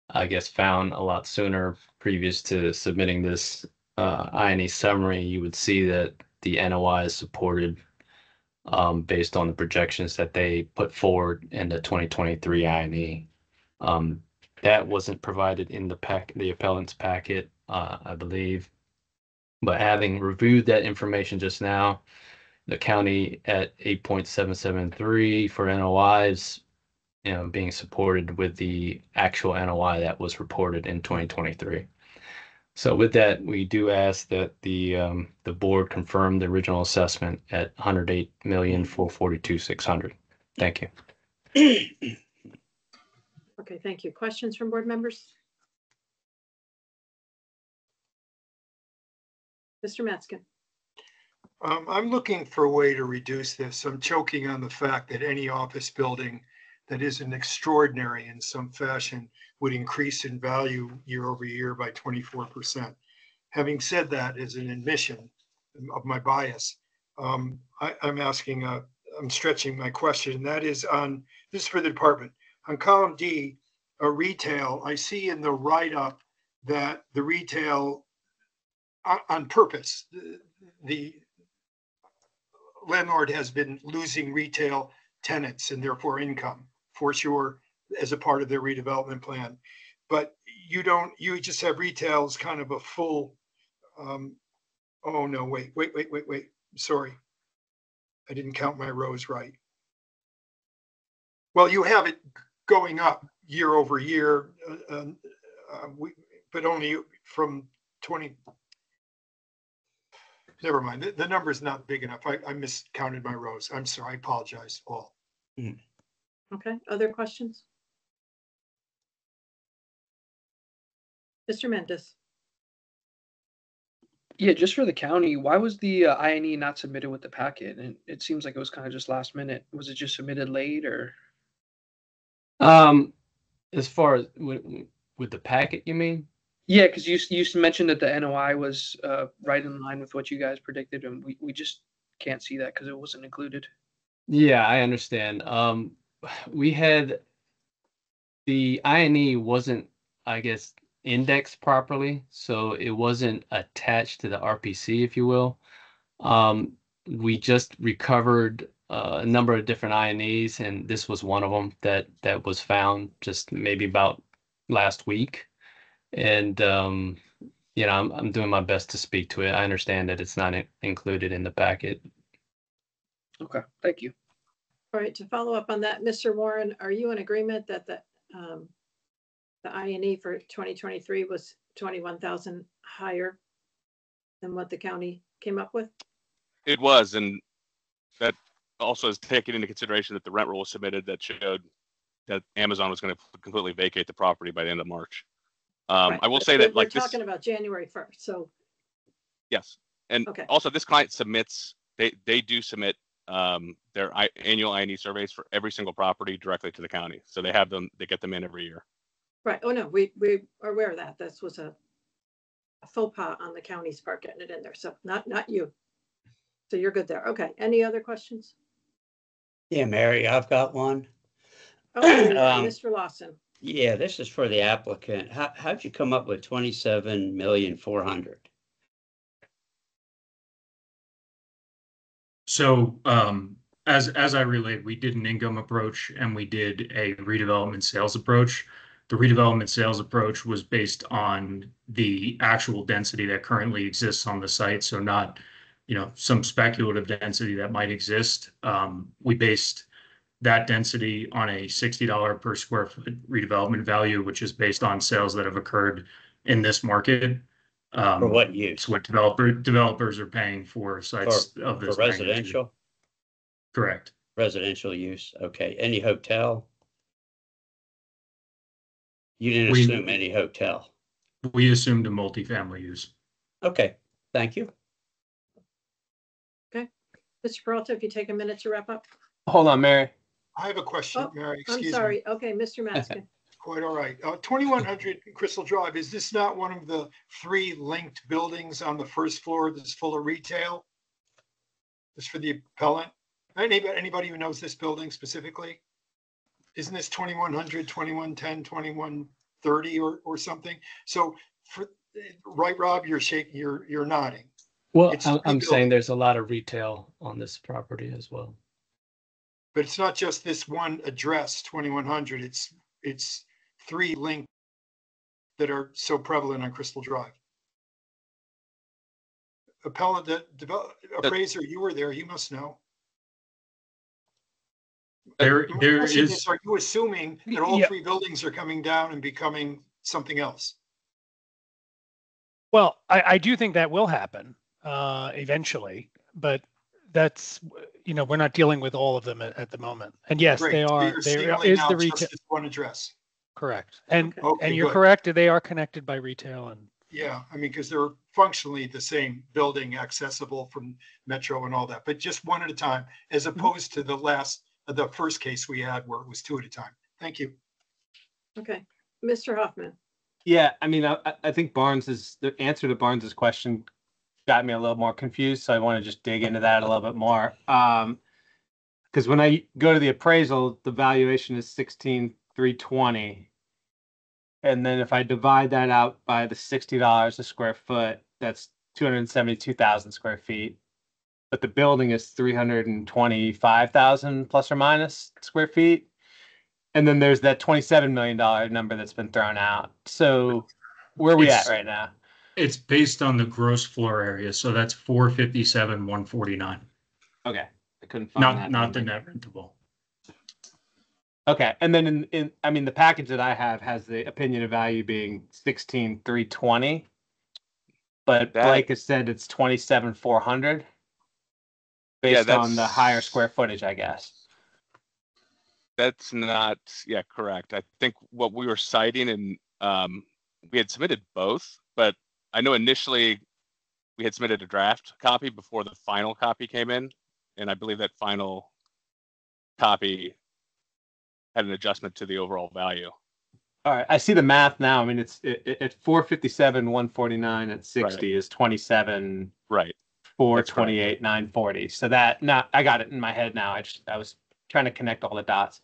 I guess, found a lot sooner previous to submitting this INE summary, you would see that the NOI is supported based on the projections that they put forward in the 2023 INE. That wasn't provided in the appellant's packet, I believe. But having reviewed that information just now, the county at 8.773 for NOIs, being supported with the actual NOI that was reported in 2023. So with that, we do ask that the board confirm the original assessment at $108,442,600. Thank you. Okay, thank you. Questions from board members? Mr. Metzger. I'm looking for a way to reduce this. I'm choking on the fact that any office building that isn't extraordinary in some fashion would increase in value year over year by 24%. Having said that, as an admission of my bias, I'm stretching my question. And that is this is for the department. On column D, retail, I see in the write-up that the retail, on purpose, the landlord has been losing retail tenants and therefore income for sure as a part of their redevelopment plan. But you just have retail as kind of a full, oh no, wait. Sorry. I didn't count my rows right. Well, you have it going up year over year, but only from 20. Never mind. The number is not big enough. I miscounted my rows. I'm sorry. I apologize all. Okay. Other questions? Mr. Mendez. Yeah, just for the county, why was the INE not submitted with the packet? And it seems like it was kind of just last minute. Was it just submitted late or? As far as with the packet, you mean? Yeah, because you mentioned that the NOI was right in line with what you guys predicted, and we just can't see that because it wasn't included. Yeah, I understand. We had the INE wasn't, I guess, indexed properly, so it wasn't attached to the RPC, if you will. We just recovered a number of different INEs, and this was one of them that was found just maybe about last week. And I'm doing my best to speak to it. I understand that it's not included in the packet. Okay, thank you. All right, to follow up on that, Mr. Warren, are you in agreement that the INE for 2023 was 21,000 higher than what the county came up with? It was, and that also is taking into consideration that the rent roll was submitted that showed that Amazon was going to completely vacate the property by the end of March. Right. I will say that we're talking about January 1st. So yes, and okay. Also this client submits. They do submit their annual INE surveys for every single property directly to the county. So they have them. They get them in every year. Right. Oh no, we are aware of that. This was a faux pas on the county's part getting it in there. So not you. So you're good there. Okay. Any other questions? Yeah, Mary, I've got one. Oh, Mr. Lawson. Yeah, this is for the applicant. How'd you come up with 27,400,000? So as I relayed, we did an income approach and we did a redevelopment sales approach. The redevelopment sales approach was based on the actual density that currently exists on the site. So not, some speculative density that might exist. We based that density on a $60 per square foot redevelopment value, which is based on sales that have occurred in this market. For what use? It's what developers are paying for sites of For this magnitude. residential? Correct. Residential use, okay. Any hotel? You didn't We- assume any hotel. We assumed a multifamily use. Okay, thank you. Mr. Peralta, if you take a minute to wrap up. Hold on, Mary. I have a question, Oh, Mary, I'm excuse me. sorry. Okay, Mr. Maskin. Quite all right. 2100 Crystal Drive, is this not one of the 3 linked buildings on the first floor that's full of retail? This for the appellant? Anybody who knows this building specifically? Isn't this 2100, 2110, 2130 or something? So right, Rob, you're nodding. Well, It's I'm three saying buildings. there's a lot of retail on this property as well. But it's not just this one address, 2100. It's 3 linked that are so prevalent on Crystal Drive. Appellant, appraiser, you were there, you must know. There My question is, Are you assuming that all Yeah. 3 buildings are coming down and becoming something else? Well, I do think that will happen eventually, but that's, we're not dealing with all of them at the moment. And yes, Great. they So are, you're there singling is out the just retail, this one address. correct. And Okay, you're good. correct, they are connected by retail and Yeah, I mean, because they're functionally the same building, accessible from Metro and all that, but just one at a time, as opposed to the first case we had where it was 2 at a time. Thank you. Okay, Mr. Hoffman. Yeah, I mean, I think the answer to Barnes's question got me a little more confused, so I want to just dig into that a little bit more. Because when I go to the appraisal, the valuation is 16,320, and then if I divide that out by the $60 a square foot, that's 272,000 square feet. But the building is 325,000 plus or minus square feet. And then there's that $27 million number that's been thrown out. So where are we at right now? it's based on the gross floor area, so that's 457, 149. Okay. I couldn't find that. Not the net rentable. Okay. And then I mean, the package that I have has the opinion of value being 16,320. But Blake has said it's 27,400 based on the higher square footage, I guess. That's not, correct. I think what we were citing, and we had submitted both, but I know initially we had submitted a draft copy before the final copy came in, and I believe that final copy had an adjustment to the overall value. All right, I see the math now. I mean, it's at 457, 149 at 60 is 27, right? 428, 940. So that I got it in my head now. I was trying to connect all the dots.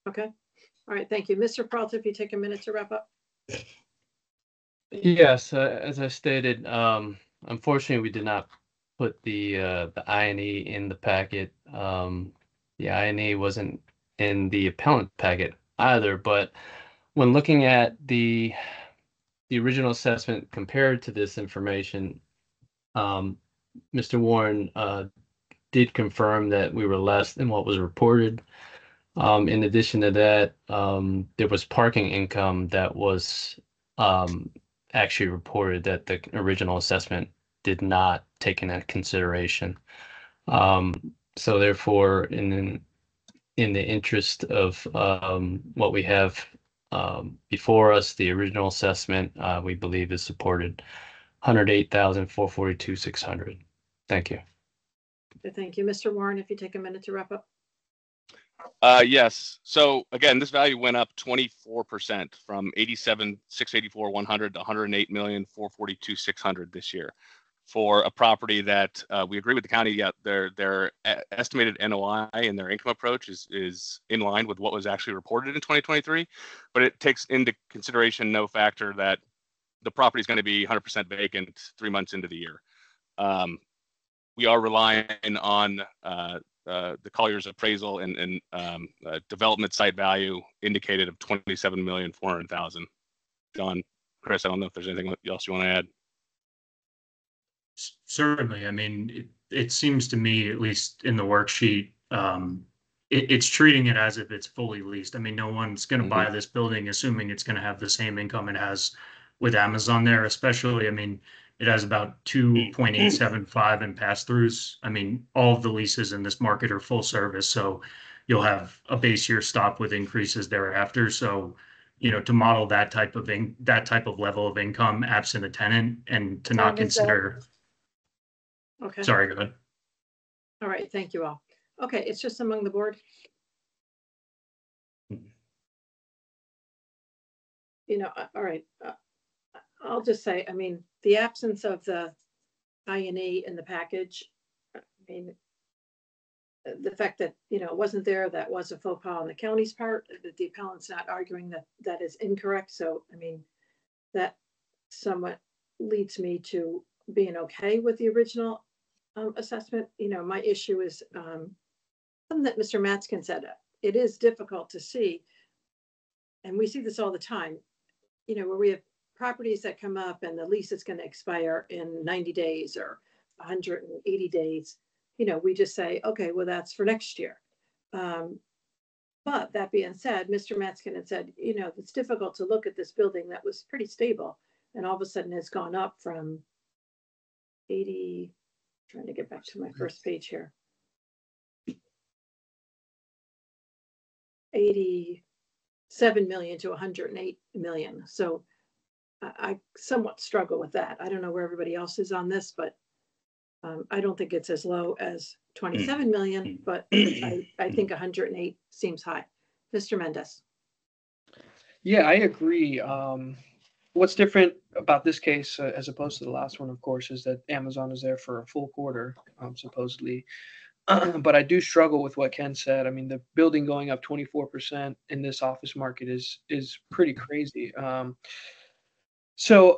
Okay. All right. Thank you. Mr. Peralta, if you take a minute to wrap up. Yes, as I stated, unfortunately, we did not put the I&E in the packet. The I&E wasn't in the appellant packet either, but when looking at the original assessment compared to this information, Mr. Warren did confirm that we were less than what was reported. In addition to that, there was parking income that was actually reported that the original assessment did not take into consideration. So therefore, in the interest of what we have before us, the original assessment we believe is supported, 108,442,600. Thank you. Thank you. Mr. Warren, if you take a minute to wrap up. Yes. So again, this value went up 24% from 87,684,100 to 108,442,600 this year for a property that we agree with the county. Yeah, their estimated NOI and their income approach is in line with what was actually reported in 2023, but it takes into consideration no factor that the property is going to be 100% vacant 3 months into the year. We are relying on the Collier's appraisal and development site value indicated of 27,400,000. John, Chris, I don't know if there's anything else you want to add. Certainly. I mean, it seems to me, at least in the worksheet, it's treating it as if it's fully leased. I mean, no one's going to buy this building assuming it's going to have the same income it has with Amazon there, especially, I mean, it has about 2.875 in pass-throughs. I mean, all of the leases in this market are full service, so you'll have a base year stop with increases thereafter. So, to model that type of level of income absent a tenant and to not consider. Okay. Sorry, go ahead. All right. Thank you all. Okay. It's just among the board. All right. I'll just say, I mean, the absence of the I&E in the package, I mean, the fact that, it wasn't there, that was a faux pas on the county's part, that the appellant's not arguing that that is incorrect. So, I mean, that somewhat leads me to being okay with the original assessment. My issue is something that Mr. Matskin said. It is difficult to see, and we see this all the time, where we have properties that come up and the lease is going to expire in 90 days or 180 days. We just say, okay, well, that's for next year. But that being said, Mr. Matskin had said, it's difficult to look at this building that was pretty stable and all of a sudden has gone up from 80, trying to get back to my first page here, 87 million to 108 million. So I somewhat struggle with that. I don't know where everybody else is on this, but I don't think it's as low as 27 million, but I think 108 seems high. Mr. Mendez. Yeah, I agree. What's different about this case as opposed to the last one, of course, is that Amazon is there for a full quarter, supposedly. But I do struggle with what Ken said. I mean, the building going up 24% in this office market is pretty crazy. So,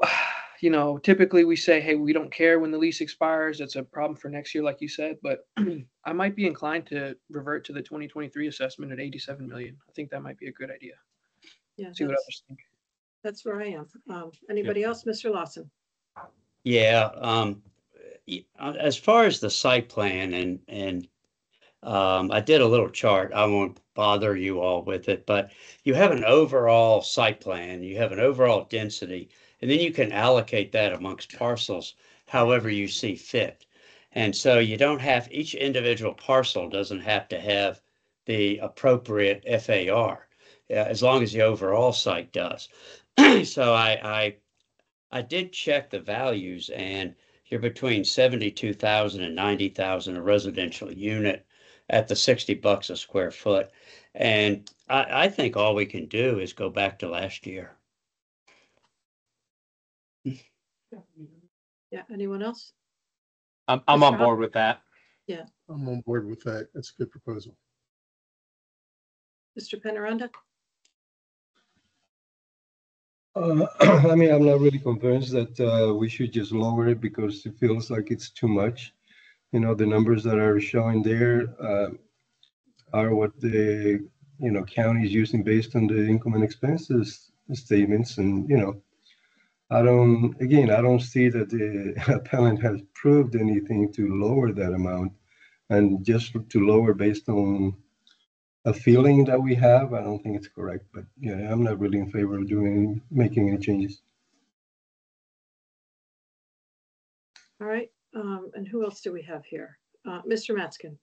typically we say, hey, we don't care when the lease expires. It's a problem for next year, like you said. But I might be inclined to revert to the 2023 assessment at 87 million. I think that might be a good idea. Yeah. See what others think. That's where I am. Anybody else? Mr. Lawson? Yeah. As far as the site plan and I did a little chart. I won't bother you all with it, but you have an overall site plan, you have an overall density, and then you can allocate that amongst parcels however you see fit. And so you don't have, each individual parcel doesn't have to have the appropriate FAR, as long as the overall site does. So I did check the values, and you're between 72,000 and 90,000 a residential unit at the $60 a square foot. And I think all we can do is go back to last year. Yeah. Anyone else? I'm on board with that. Yeah. I'm on board with that. That's a good proposal. Mr. Penaranda? I mean, I'm not really convinced that we should just lower it because it feels like it's too much. The numbers that are showing there are what the county is using based on the income and expenses statements, and I don't see that the appellant has proved anything to lower that amount, and just to lower based on a feeling that we have, I don't think it's correct. But yeah, I'm not really in favor of making any changes. All right. And who else do we have here? Mr. Matskin.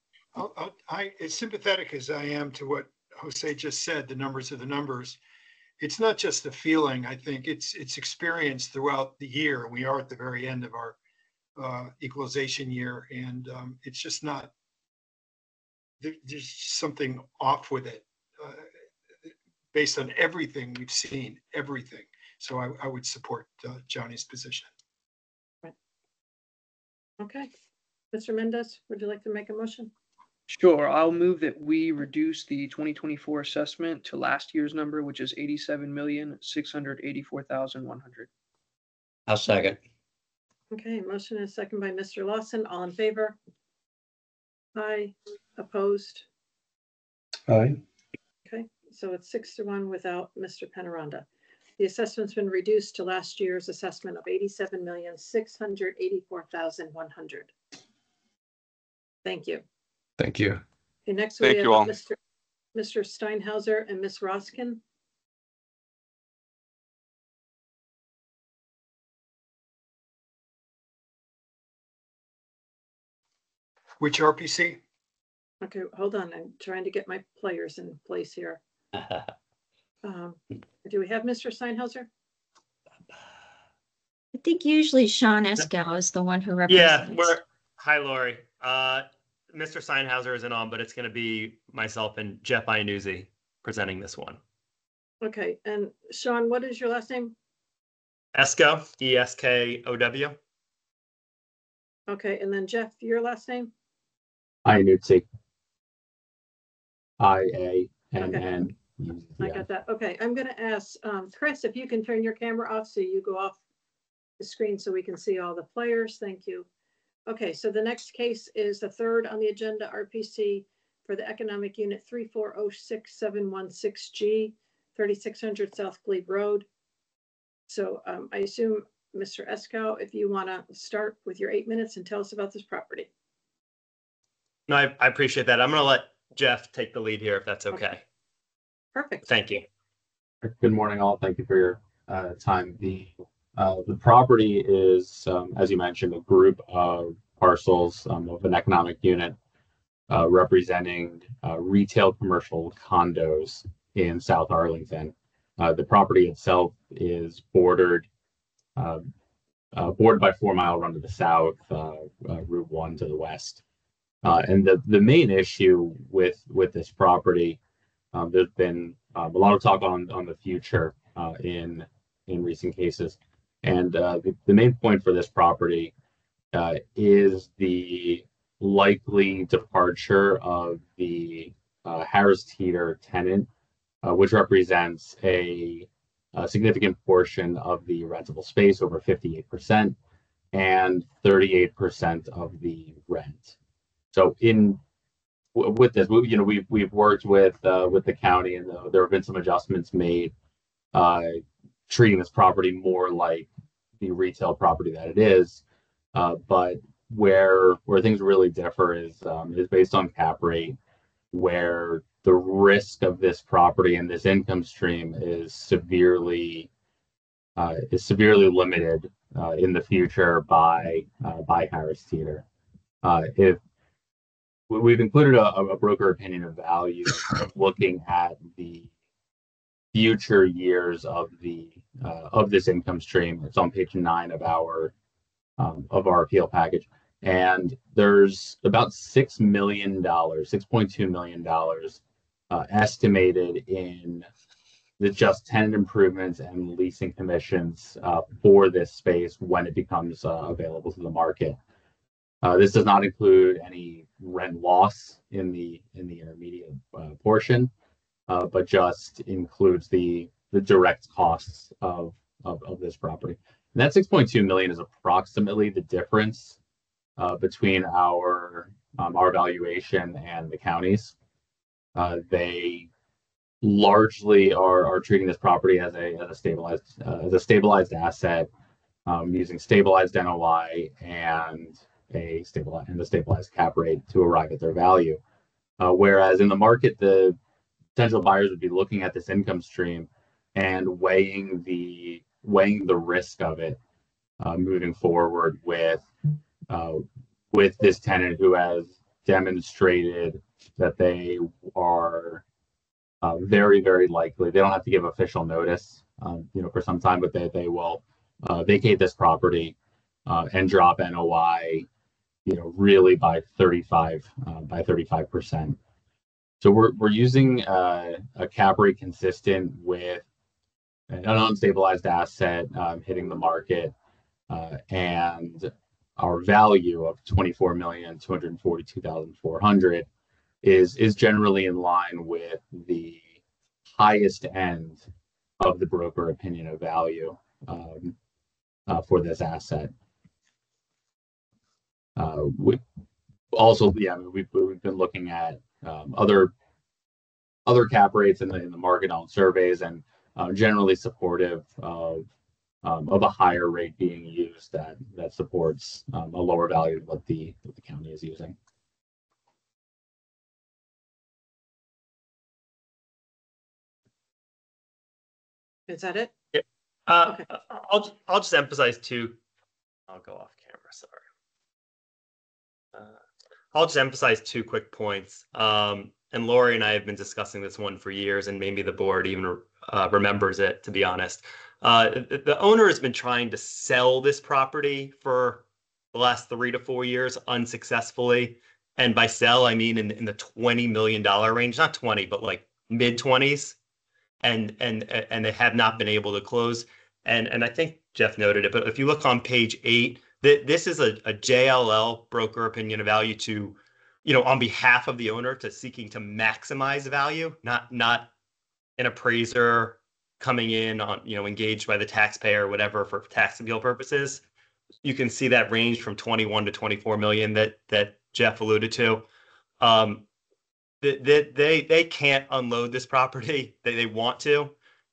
As sympathetic as I am to what Jose just said, the numbers are the numbers. It's not just a feeling. I think it's experience throughout the year. We are at the very end of our equalization year, and it's just not. There's something off with it based on everything we've seen, everything. So I would support Johnny's position. Right. Okay. Mr. Mendez, would you like to make a motion? Sure. I'll move that we reduce the 2024 assessment to last year's number, which is 87,684,100. I'll second. Okay. Motion is second by Mr. Lawson. All in favor? Aye. Opposed? Aye. Okay. So it's 6-1 without Mr. Penaranda. The assessment's been reduced to last year's assessment of 87,684,100. Thank you. Thank you. Okay, next Thank we have you all. Mr. Steinhauser and Ms. Roskin. Which RPC? Okay, hold on. I'm trying to get my players in place here. Do we have Mr. Steinhauser? I think usually Sean Escal is the one who Yeah, represents. hi, Lori. Mr. Steinhauser isn't on, but it's going to be myself and Jeff Iannuzzi presenting this one. Okay, and Sean, what is your last name? Esko, E-S-K-O-W. Okay, and then Jeff, your last name? Iannuzzi. I-A-N-N. I got that. Okay, I'm going to ask Chris if you can turn your camera off so you go off the screen so we can see all the players. Thank you. Okay, so the next case is the third on the agenda, RPC for the Economic Unit 3406716G, 3600 South Glebe Road. So I assume, Mr. Eskow, if you want to start with your 8 minutes and tell us about this property. No, I appreciate that. I'm going to let Jeff take the lead here if that's okay. Perfect. Thank you. Good morning, all. Thank you for your time. The property is, as you mentioned, a group of parcels of an economic unit representing retail commercial condos in South Arlington. The property itself is bordered by 4 Mile Run to the south, Route 1 to the west. And the main issue with this property, there's been a lot of talk on the future in recent cases, and the main point for this property is the likely departure of the Harris Teeter tenant, which represents a significant portion of the rentable space, over 58%, and 38% of the rent. So with this, we've worked with the county, and there have been some adjustments made, treating this property more like the retail property that it is. But where things really differ is based on cap rate, where the risk of this property and this income stream is severely limited in the future by Harris Teeter. If we've included a broker opinion of value looking at the future years of this income stream. It's on page 9 of our appeal package, and there's about $6 million, $6.2 million estimated in the just tenant improvements and leasing commissions for this space when it becomes available to the market. This does not include any rent loss in the intermediate portion, but just includes the direct costs of this property. And that 6.2 million is approximately the difference between our valuation and the county's. They largely are treating this property as a stabilized asset, using stabilized NOI and a stabilized cap rate to arrive at their value. Whereas in the market, the potential buyers would be looking at this income stream and weighing the risk of it moving forward with this tenant who has demonstrated that they are very, very likely. They don't have to give official notice, for some time, but they will vacate this property and drop NOI, really by 35%. So we're using a cap rate consistent with an unstabilized asset hitting the market, and our value of $24,242,400 is generally in line with the highest end of the broker opinion of value for this asset. We've been looking at other cap rates in the market on surveys, and generally supportive of a higher rate being used that supports a lower value than what the county is using. Is that it? Yeah. Okay. I'll just emphasize too. I'll go off camera. Sorry. I'll just emphasize 2 quick points. And Lori and I have been discussing this one for years, and maybe the board even remembers it, to be honest. The owner has been trying to sell this property for the last 3 to 4 years unsuccessfully. And by sell, I mean in the $20 million range, not 20, but like mid 20s. And they have not been able to close. And I think Jeff noted it, but if you look on page 8, this is a JLL broker opinion of value to, on behalf of the owner, to seeking to maximize value, not an appraiser coming in on, engaged by the taxpayer or whatever for tax appeal purposes. You can see that range from 21 to 24 million that Jeff alluded to. They can't unload this property. They want to.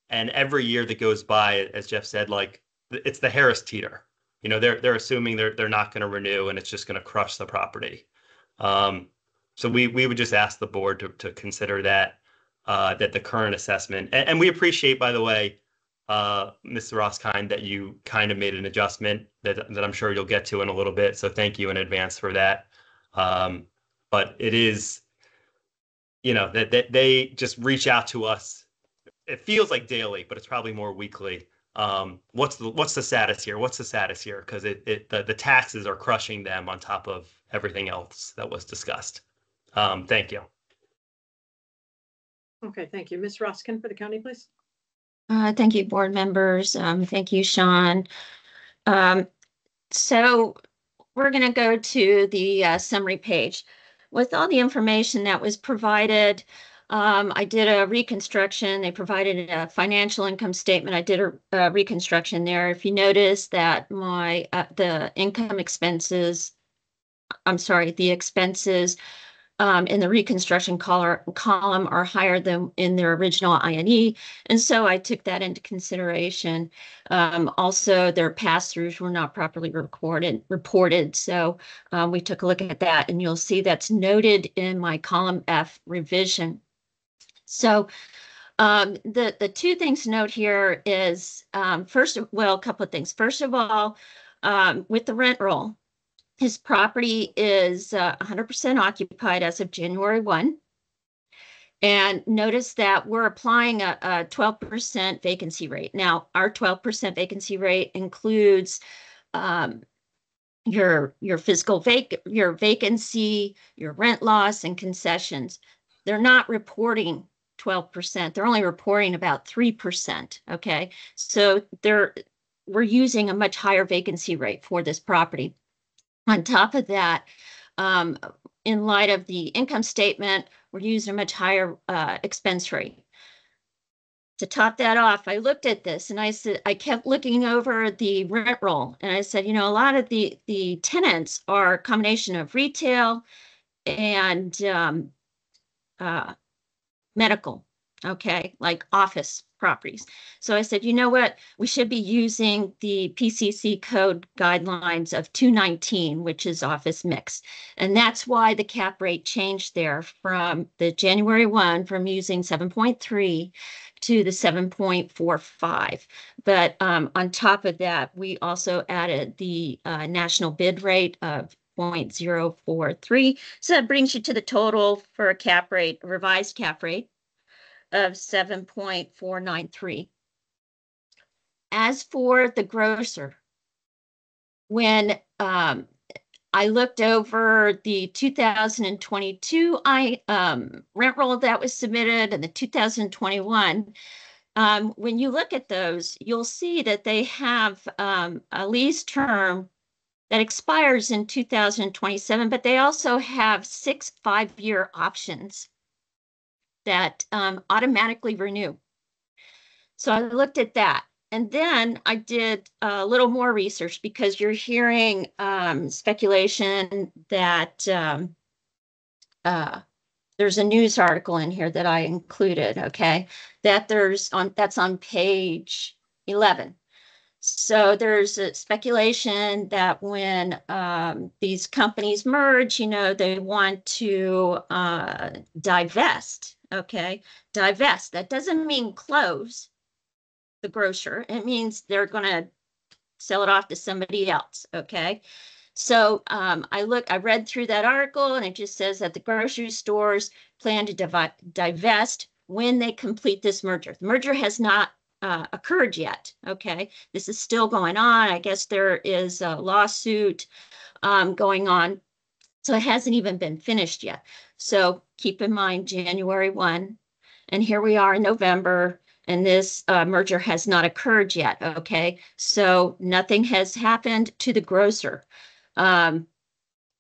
And every year that goes by, as Jeff said, like it's the Harris teeter. They're assuming they're not going to renew, and it's just going to crush the property. So we would just ask the board to consider that the current assessment, and we appreciate, by the way, Mr. Roskind, that you kind of made an adjustment that I'm sure you'll get to in a little bit. So thank you in advance for that. But it is, that they just reach out to us. It feels like daily, but it's probably more weekly. What's the status here? What's the status here? Because the taxes are crushing them on top of everything else that was discussed. Thank you. Okay, thank you. Ms. Roskin for the county, please. Thank you, board members. Thank you, Sean. So we're going to go to the summary page. With all the information that was provided, I did a reconstruction. They provided a financial income statement. I did a reconstruction there. If you notice that the expenses in the reconstruction column are higher than in their original INE. And so I took that into consideration. Also, their pass-throughs were not properly reported. So we took a look at that, and you'll see that's noted in my column F revision. So the 2 things to note here is, a couple of things. First of all, with the rent roll, his property is 100% occupied as of January 1. And notice that we're applying a 12% vacancy rate. Now, our 12% vacancy rate includes your vacancy, your rent loss, and concessions. They're not reporting 12%. They're only reporting about 3%. Okay, so we're using a much higher vacancy rate for this property. On top of that, in light of the income statement, we're using a much higher expense rate. To top that off, I looked at this and I kept looking over the rent roll, and I said, a lot of the tenants are a combination of retail and medical, okay, like office properties. So I said, you know what, we should be using the PCC code guidelines of 219, which is office mix. And that's why the cap rate changed there from the January 1, from using 7.3 to the 7.45. But on top of that, we also added the national bid rate of 0.043. So that brings you to the total for a revised cap rate of 7.493. As for the grocer, when I looked over the 2022 rent roll that was submitted and the 2021, when you look at those, you'll see that they have a lease term that expires in 2027, but they also have 6 5-year options that automatically renew. So I looked at that. And then I did a little more research, because you're hearing speculation that there's a news article in here that I included, okay, that's on page 11. So there's a speculation that when these companies merge, they want to divest, okay? Divest. That doesn't mean close the grocer. It means they're going to sell it off to somebody else, okay? So I read through that article, and it just says that the grocery stores plan to divest when they complete this merger. The merger has not occurred yet. Okay, this is still going on. I guess there is a lawsuit going on, so it hasn't even been finished yet. So keep in mind January 1, and here we are in November, and this merger has not occurred yet. Okay, so nothing has happened to the grocer. And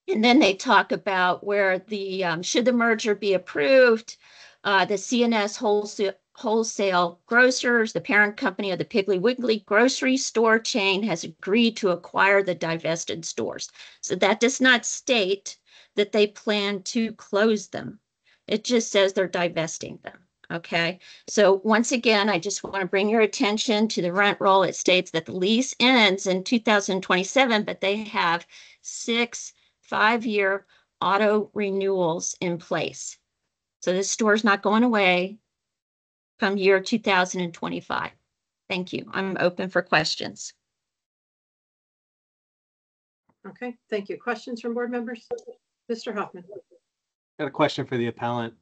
then they talk about where the should the merger be approved, the C&S wholesale grocers, the parent company of the Piggly Wiggly grocery store chain, has agreed to acquire the divested stores. So that does not state that they plan to close them. It just says they're divesting them. Okay, so once again, I just want to bring your attention to the rent roll. It states that the lease ends in 2027, but they have 6 5-year auto renewals in place. So this store is not going away from year 2025. Thank you. I'm open for questions. Okay, thank you. Questions from board members? Mr. Hoffman. Got a question for the appellant.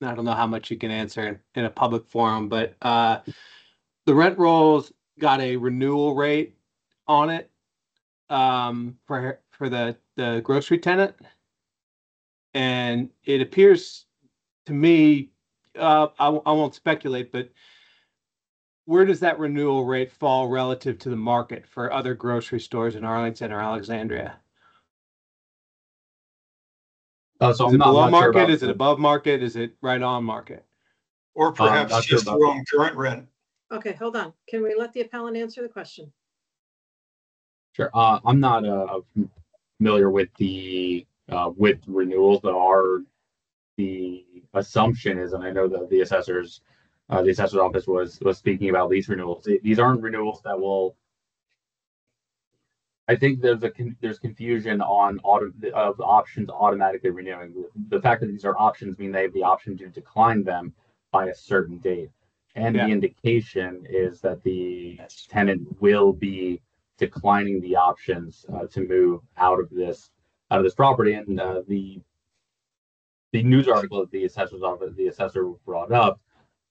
I don't know how much you can answer in a public forum, but the rent rolls got a renewal rate on it for the grocery tenant, and it appears to me, I won't speculate, but where does that renewal rate fall relative to the market for other grocery stores in Arlington or Alexandria? So Is I'm it below not market? sure Is it above market? Is it right on market? Or perhaps not sure just about their own current rent. Okay, hold on. Can we let the appellant answer the question? Sure. I'm not familiar with the with renewals. The assumption is, and I know that the assessor's office was speaking about lease renewals. These aren't renewals that will. I think there's confusion on of options automatically renewing. The fact that these are options mean they have the option to decline them by a certain date, and the indication is that the tenant will be declining the options to move out of this property. And the news article that the assessor brought up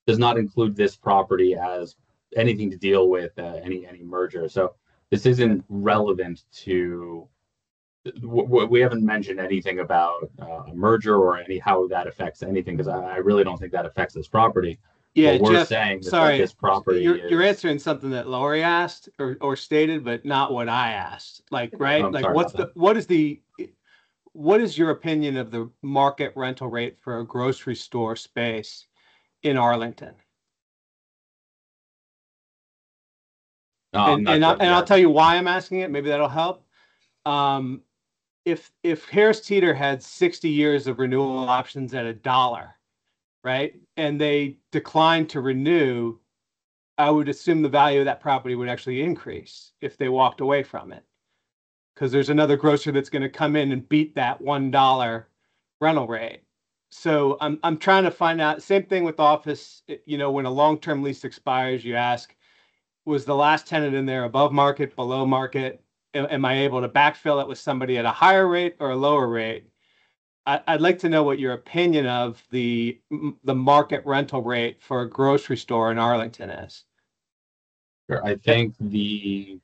does not include this property as anything to deal with any merger. So this isn't relevant to. We haven't mentioned anything about a merger or how that affects anything, because I really don't think that affects this property. Yeah, what we're Jeff, saying is sorry, that this property you're answering something that Lori asked or stated, but not what I asked. Like, right? I'm like, sorry what is your opinion of the market rental rate for a grocery store space in Arlington? I'll tell you why I'm asking it. Maybe that'll help. If Harris Teeter had 60 years of renewal options at $1, right, and they declined to renew, I would assume the value of that property would actually increase if they walked away from it, because there's another grocer that's going to come in and beat that $1 rental rate. So I'm trying to find out. Same thing with office. You know, when a long-term lease expires, you ask, was the last tenant in there above market, below market? Am I able to backfill it with somebody at a higher rate or a lower rate? I'd like to know what your opinion of the market rental rate for a grocery store in Arlington is. Sure. I think the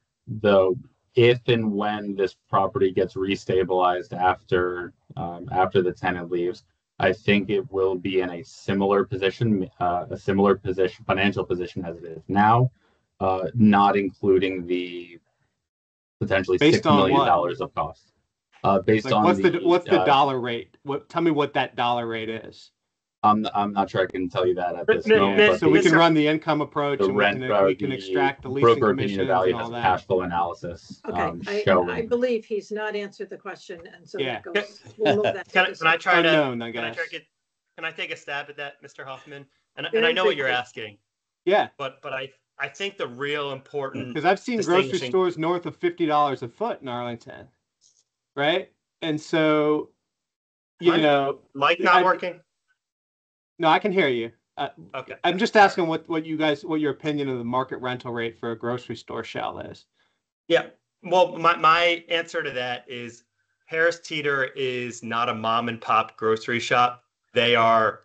if and when this property gets restabilized after the tenant leaves, I think it will be in a similar position, financial position as it is now, not including the potentially $6 million of cost. Based on what's the dollar rate? Tell me what that dollar rate is. I'm not sure I can tell you that at this moment. But so we can run the income approach, and we can extract the leasing broker opinion commissions of value and all has that. cash flow analysis. Okay, showing. I believe he's not answered the question, and so Yeah. that goes. We'll move that. Can I try to? Unknown, I Can I guess. try to get? Can I take a stab at that, Mr. Hoffman? And Very I know what you're briefly. asking. Yeah. But I think the real important, Because I've seen grocery distinguishing- stores north of $50 a foot in Arlington, right? And so, you know, Mike not working. No, I can hear you. Okay. I'm just asking what your opinion of the market rental rate for a grocery store shell is. Yeah. Well, my answer to that is Harris Teeter is not a mom and pop grocery shop. They are,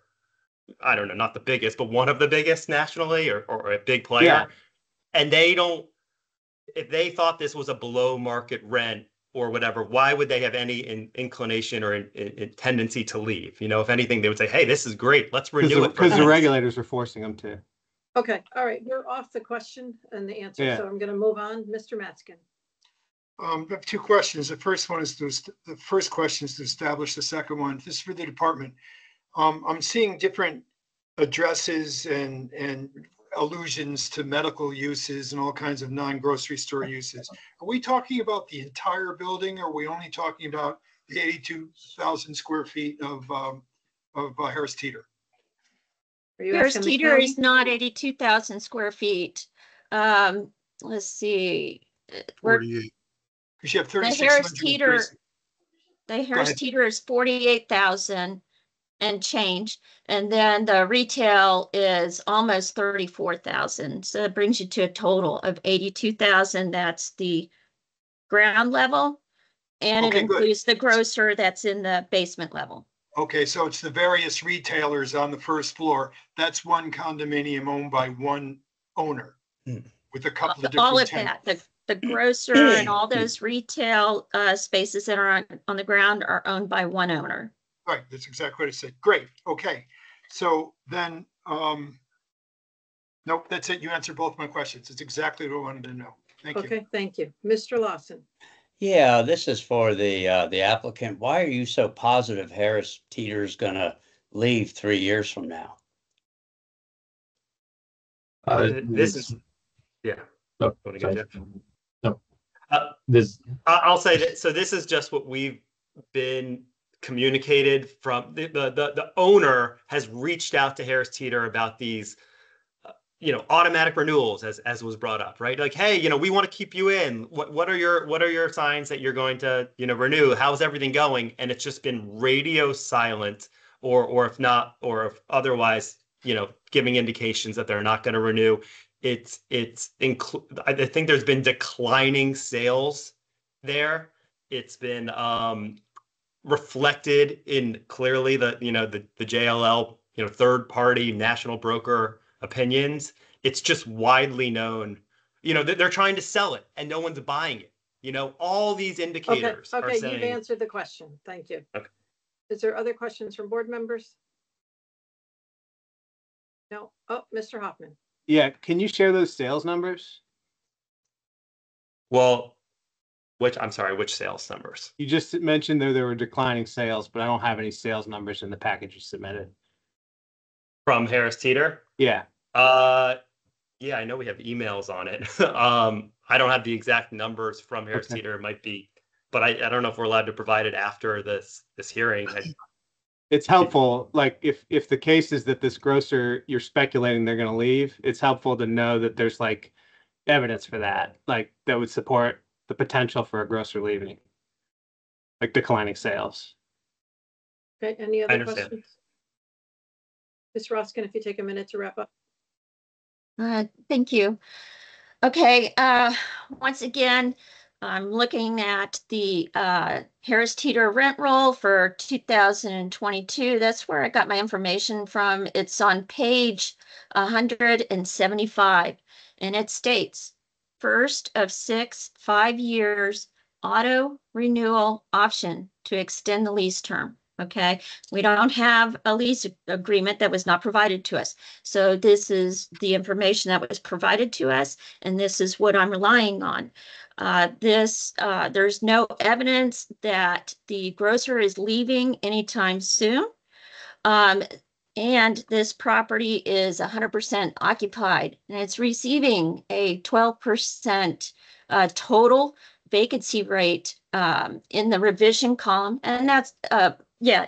I don't know, not the biggest, but one of the biggest nationally, or a big player. Yeah. And they don't, if they thought this was a below market rent or whatever, why would they have any inclination or in tendency to leave? You know, if anything, they would say, hey, this is great. Let's renew it. Because the regulators are forcing them to. Okay, all right, we're off the question and the answer, Yeah. so I'm going to move on. Mr. Matzkin. I have two questions. The first question is to establish the second one. This is for the department. I'm seeing different addresses and allusions to medical uses and all kinds of non-grocery store uses. Are we talking about the entire building, or are we only talking about the 82,000 square feet of Harris Teeter? Harris Teeter is not 82,000 square feet. Let's see. 48. Because you have 3,600. The Harris Teeter is 48,000 and change, and then the retail is almost 34,000. So it brings you to a total of 82,000. That's the ground level, and it includes the grocer that's in the basement level. Okay, so it's the various retailers on the first floor. That's one condominium owned by one owner with a couple of different all of tenants. that. The grocer and all those retail spaces that are on the ground are owned by one owner. Right, that's exactly what I said. Great. Okay, so then, nope, that's it. You answered both my questions. It's exactly what I wanted to know. Thank you. Okay, thank you. Mr. Lawson. Yeah, this is for the applicant. Why are you so positive Harris Teeter's gonna leave 3 years from now? This is, yeah. Oh, no. I'll say that. So this is just what we've been communicated from the owner has reached out to Harris Teeter about these, automatic renewals, as was brought up, right? Like, hey, we want to keep you in. What are your signs that you're going to, renew? How's everything going? And it's just been radio silent, or if not, or if otherwise, giving indications that they're not going to renew. I think there's been declining sales there. It's been reflected in clearly the JLL, third party national broker opinions. It's just widely known, they're trying to sell it and no one's buying it. All these indicators are saying. You've answered the question. Thank you. Okay. Is there other questions from board members? No. Oh, Mr. Hoffman. Yeah, can you share those sales numbers? Well, which sales numbers? You just mentioned there were declining sales, but I don't have any sales numbers in the package you submitted. From Harris Teeter? Yeah. Yeah, I know we have emails on it. I don't have the exact numbers from Harris Teeter. It might be, but I don't know if we're allowed to provide it after this hearing. It's helpful, like if the case is that this grocer, you're speculating they're going to leave, it's helpful to know that there's like evidence for that, like that would support the potential for a grocer leaving, like declining sales. Okay, any other questions? Ms. Roskin, if you take a minute to wrap up. Thank you. Okay, once again, I'm looking at the Harris Teeter rent roll for 2022. That's where I got my information from. It's on page 175, and it states, first of 6 5 years auto renewal option to extend the lease term. Okay, we don't have a lease agreement that was not provided to us. So this is the information that was provided to us, and this is what I'm relying on. There's no evidence that the grocer is leaving anytime soon. And this property is 100% occupied, and it's receiving a 12% total vacancy rate in the revision column. And that's,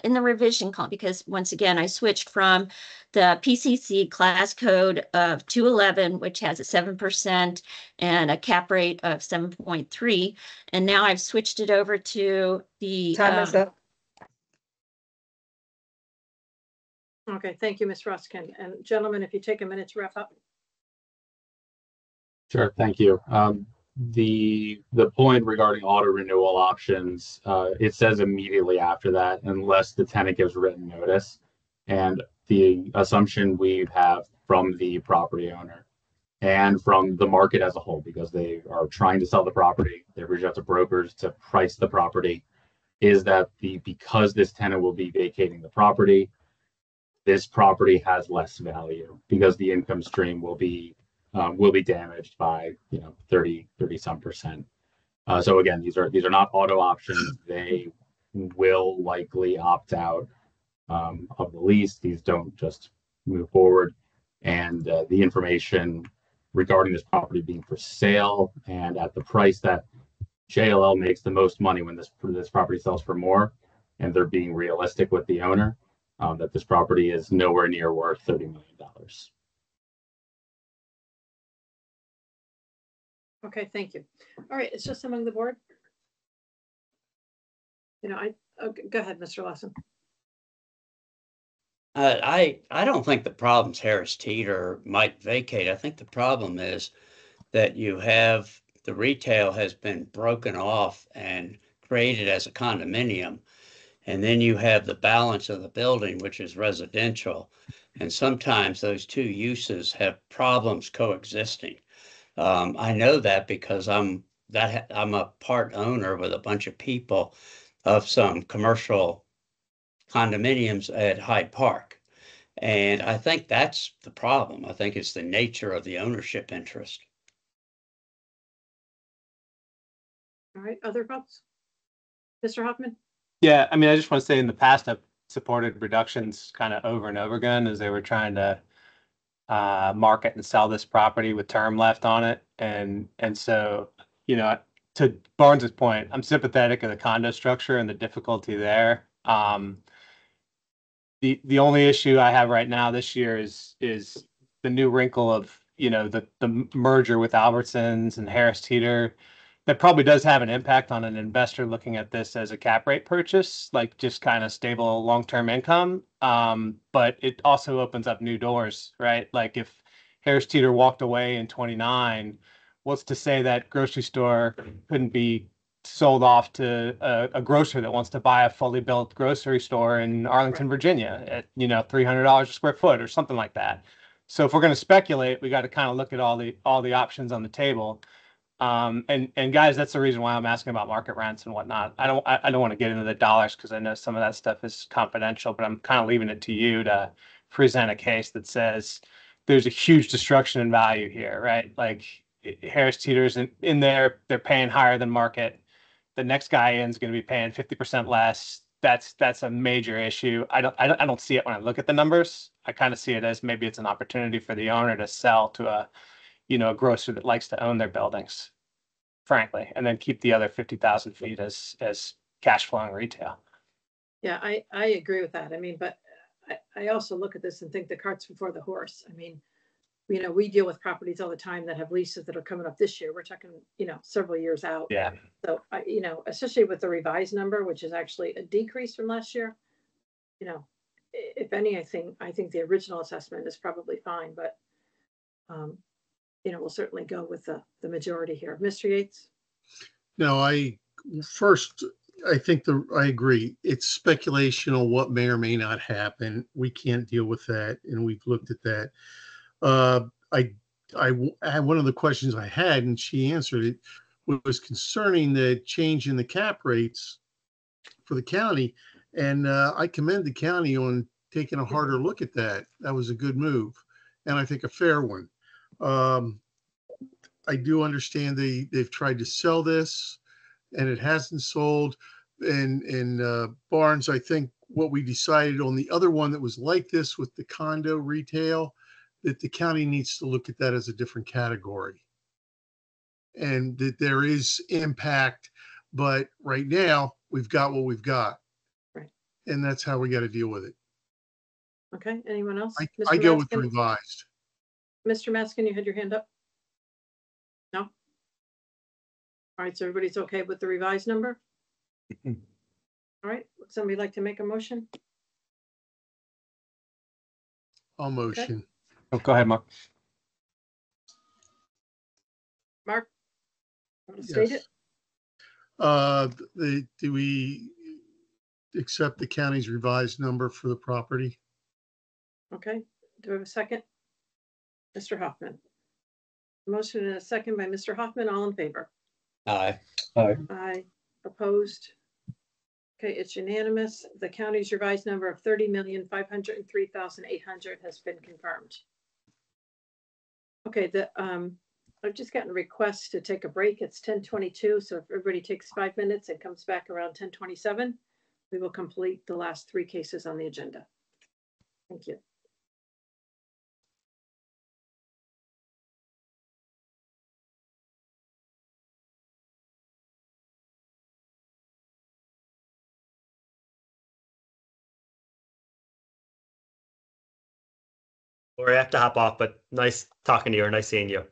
in the revision column, because once again, I switched from the PCC class code of 211, which has a 7% and a cap rate of 7.3. And now I've switched it over to the time is up. Okay, thank you, Ms. Ruskin. And gentlemen, if you take a minute to wrap up. Sure, thank you. the point regarding auto renewal options, it says immediately after that, unless the tenant gives written notice. And the assumption we have from the property owner and from the market as a whole, because they are trying to sell the property, they reach out to brokers to price the property, is that because this tenant will be vacating the property, this property has less value because the income stream will be damaged by 30 some percent. So again, these are not auto options. They will likely opt out of the lease. These don't just move forward. And the information regarding this property being for sale and at the price that JLL makes the most money when this property sells for more, and they're being realistic with the owner, that this property is nowhere near worth $30 million. Okay, thank you. All right, it's just among the board. Okay, go ahead, Mr. Lawson. I don't think the problem's Harris Teeter might vacate. I think the problem is that you have the retail has been broken off and created as a condominium. And then you have the balance of the building, which is residential. And sometimes those two uses have problems coexisting. I know that because I'm a part owner with a bunch of people of some commercial condominiums at Hyde Park. And I think that's the problem. I think it's the nature of the ownership interest. All right, other votes? Mr. Hoffman? Yeah, I mean, I just want to say in the past, I've supported reductions kind of over and over again as they were trying to market and sell this property with term left on it. And so, to Barnes's point, I'm sympathetic of the condo structure and the difficulty there. The only issue I have right now this year is the new wrinkle of, the merger with Albertsons and Harris Teeter. That probably does have an impact on an investor looking at this as a cap rate purchase, like just kind of stable long-term income. But it also opens up new doors, right? Like if Harris Teeter walked away in 29, what's to say that grocery store couldn't be sold off to a grocer that wants to buy a fully built grocery store in Arlington, Virginia at, $300 a square foot or something like that. So if we're going to speculate, we got to kind of look at all the options on the table. And guys, that's the reason why I'm asking about market rents and whatnot. I don't want to get into the dollars because I know some of that stuff is confidential, but I'm kind of leaving it to you to present a case that says there's a huge destruction in value here, right? Like Harris Teeter's in there, they're paying higher than market. The next guy in is going to be paying 50% less. That's a major issue. I don't see it when I look at the numbers. I kind of see it as maybe it's an opportunity for the owner to sell to a grocer that likes to own their buildings, frankly, and then keep the other 50,000 feet as cash flowing retail. Yeah, I agree with that. I mean, but I also look at this and think the cart's before the horse. I mean, we deal with properties all the time that have leases that are coming up this year. We're talking, several years out. Yeah. So, especially with the revised number, which is actually a decrease from last year, if anything, I think the original assessment is probably fine, but, we'll certainly go with the majority here. Mr. Yates? No, I think I agree. It's speculation on what may or may not happen. We can't deal with that, and we've looked at that. One of the questions I had, and she answered it, was concerning the change in the cap rates for the county. And I commend the county on taking a harder look at that. That was a good move, and I think a fair one. I do understand they've tried to sell this, and it hasn't sold. And Barnes, I think what we decided on the other one that was like this with the condo retail, that the county needs to look at that as a different category, and that there is impact, but right now we've got what we've got. Right. And that's how we got to deal with it. Okay, anyone else? I go with revised. Mr. Maskin, you had your hand up? No? All right, so everybody's okay with the revised number? All right, would somebody like to make a motion? I'll motion. Okay. Oh, go ahead, Mark. Mark? Want to state it? Yes. Do we accept the county's revised number for the property? Okay, do I have a second? Mr. Hoffman. Motion and a second by Mr. Hoffman, all in favor? Aye. Aye. Aye. Opposed? Okay, it's unanimous. The county's revised number of 30,503,800 has been confirmed. Okay, I've just gotten a request to take a break. It's 10:22, so if everybody takes 5 minutes and comes back around 10:27, we will complete the last 3 cases on the agenda. Thank you. Lori, I have to hop off, but nice talking to you or nice seeing you.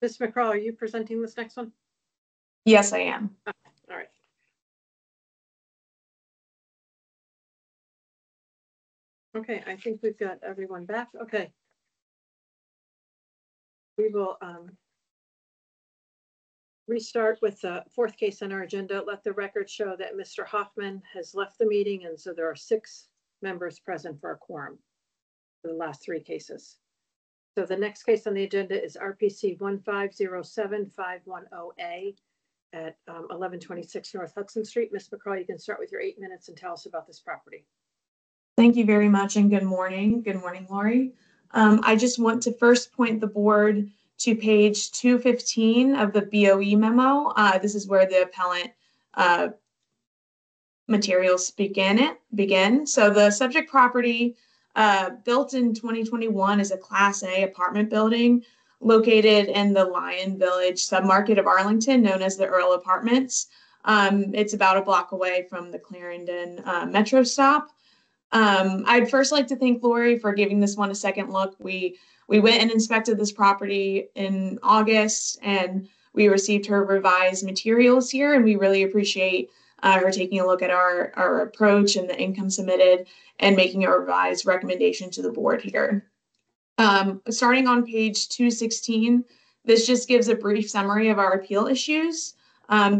Ms. McCraw, are you presenting this next one? Yes, I am. All right. Okay, I think we've got everyone back. Okay. We will restart with the fourth case on our agenda. Let the record show that Mr. Hoffman has left the meeting, and so there are 6 members present for a quorum for the last 3 cases. So the next case on the agenda is RPC 1507510A at 1126 North Hudson Street. Ms. McCraw, you can start with your 8 minutes and tell us about this property. Thank you very much, and good morning. Good morning, Lori. I just want to first point the board to page 215 of the BOE memo. This is where the appellant materials begin. So the subject property built in 2021 is a Class A apartment building located in the Lion Village submarket of Arlington, known as the Earl Apartments. It's about a block away from the Clarendon Metro stop. I'd first like to thank Lori for giving this one a second look. We went and inspected this property in August, and we received her revised materials here, and we really appreciate her taking a look at our approach and the income submitted and making a revised recommendation to the board here. Starting on page 216, this just gives a brief summary of our appeal issues.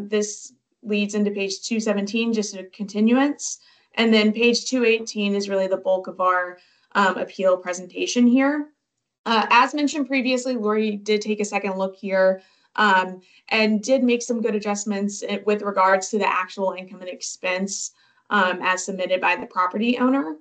This leads into page 217, just a continuance. And then page 218 is really the bulk of our appeal presentation here. As mentioned previously, Lori did take a second look here and did make some good adjustments with regards to the actual income and expense as submitted by the property owner.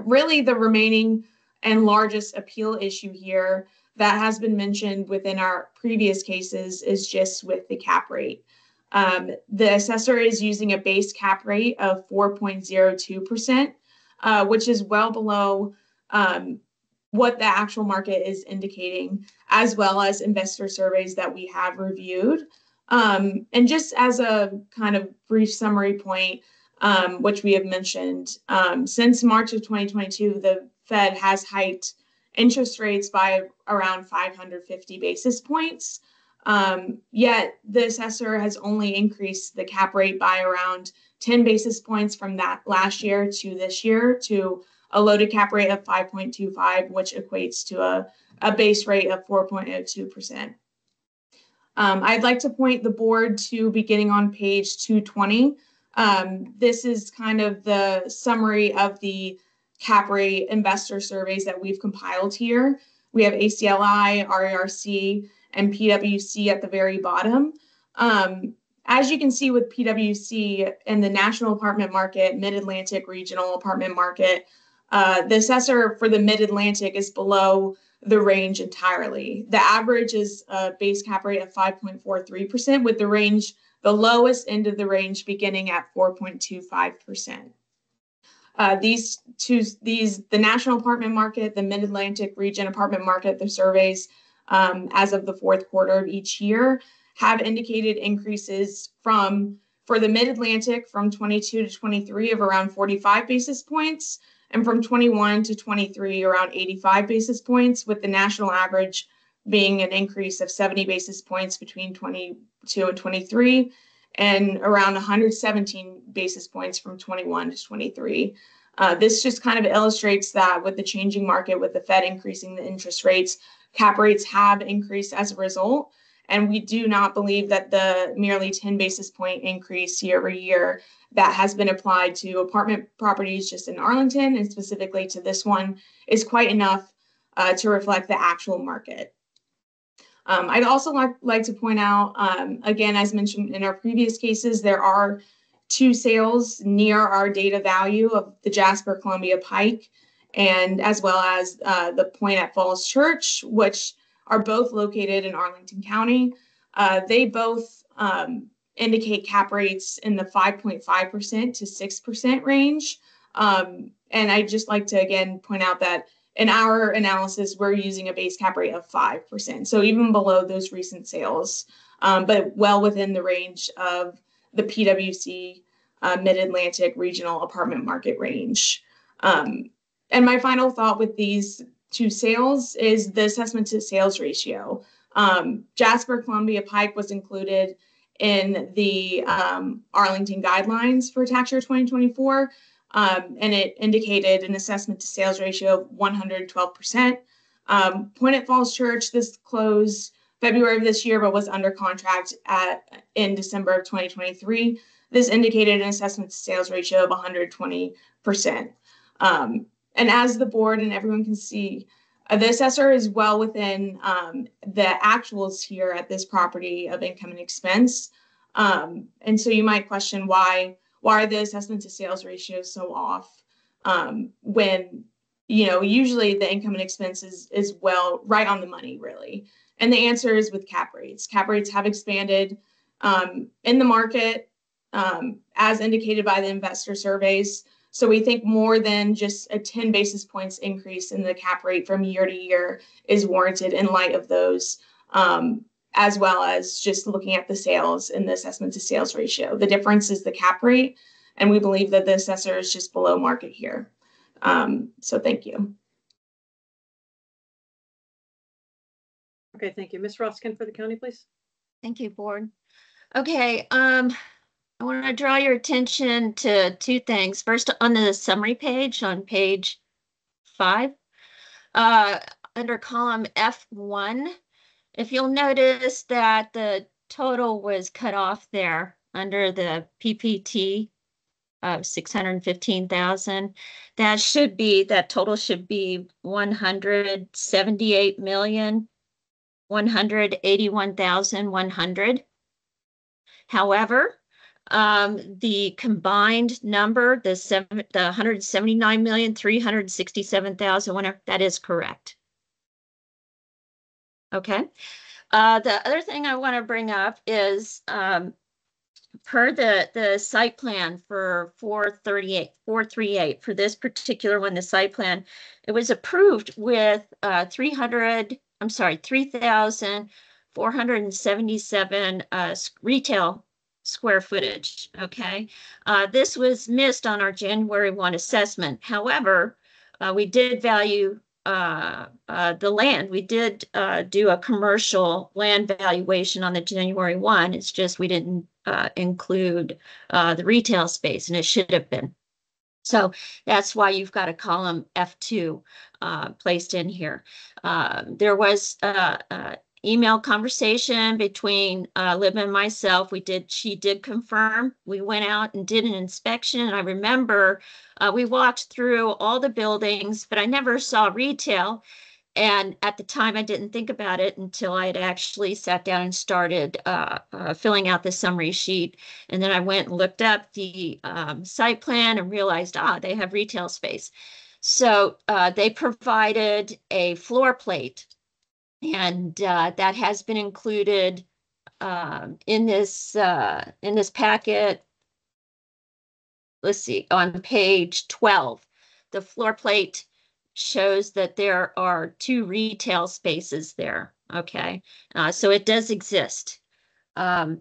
Really, the remaining and largest appeal issue here that has been mentioned within our previous cases is just with the cap rate. The assessor is using a base cap rate of 4.02%, which is well below what the actual market is indicating, as well as investor surveys that we have reviewed. And just as a kind of brief summary point, which we have mentioned, since March of 2022, the Fed has hiked interest rates by around 550 basis points. Yet the assessor has only increased the cap rate by around 10 basis points from that last year to this year to a loaded cap rate of 5.25, which equates to a base rate of 4.02%. I'd like to point the board to beginning on page 220. This is kind of the summary of the cap rate investor surveys that we've compiled here. We have ACLI, RARC, and PwC at the very bottom. As you can see with PwC in the national apartment market, mid-Atlantic regional apartment market, the assessor for the mid-Atlantic is below the range entirely. The average is a base cap rate of 5.43%, with the range, the lowest end of the range beginning at 4.25%. The national apartment market, the mid-Atlantic region apartment market, the surveys as of the fourth quarter of each year have indicated increases for the mid-Atlantic from 22 to 23 of around 45 basis points, and from 21 to 23 around 85 basis points, with the national average being an increase of 70 basis points between 22 and 23, and around 117 basis points from 21 to 23. This just kind of illustrates that with the changing market, with the Fed increasing the interest rates, cap rates have increased as a result. And we do not believe that the merely 10 basis point increase year over year that has been applied to apartment properties just in Arlington, and specifically to this one, is quite enough to reflect the actual market. I'd also like to point out, again, as mentioned in our previous cases, there are 2 sales near our data value of the Jasper Columbia Pike, and as well as the Point at Falls Church, which are both located in Arlington County. They both indicate cap rates in the 5.5% to 6% range. And I'd just like to again point out that in our analysis, we're using a base cap rate of 5%. So even below those recent sales, but well within the range of the PwC Mid-Atlantic regional apartment market range. And my final thought with these 2 sales is the assessment to sales ratio. Jasper Columbia Pike was included in the Arlington guidelines for tax year 2024, and it indicated an assessment to sales ratio of 112%. Pointed Falls Church, this closed February of this year, but was under contract in December of 2023. This indicated an assessment to sales ratio of 120%. And as the board and everyone can see, the assessor is well within the actuals here at this property of income and expense. And so you might question why are the assessment to sales ratios so off when, you know, usually the income and expenses is well right on the money, really. And the answer is with cap rates. Cap rates have expanded in the market as indicated by the investor surveys. So we think more than just a 10 basis points increase in the cap rate from year to year is warranted in light of those, as well as just looking at the sales and the assessment to sales ratio. The difference is the cap rate, and we believe that the assessor is just below market here. So thank you. Okay, thank you. Ms. Roskin for the county, please. Thank you, board. Okay, I want to draw your attention to two things. First, on the summary page, on page 5, under column F1, if you'll notice that the total was cut off there under the PPT of 615,000, that total should be 178,181,100. However, the combined number, the 179,367,000, that is correct. Okay. The other thing I want to bring up is per the site plan for 438 for this particular one, the site plan, it was approved with 3,477 retail square footage. Okay. This was missed on our January 1 assessment. However, we did value the land. We did do a commercial land valuation on the January 1. It's just we didn't include the retail space, and it should have been. So that's why you've got a column F2 placed in here. There was email conversation between Lib and myself. She did confirm. We went out and did an inspection. And I remember we walked through all the buildings, but I never saw retail. And at the time, I didn't think about it until I had actually sat down and started filling out the summary sheet. And then I went and looked up the site plan and realized, they have retail space. So they provided a floor plate, and that has been included in this packet. Let's see, on page 12, the floor plate shows that there are 2 retail spaces there. Okay, so it does exist. Back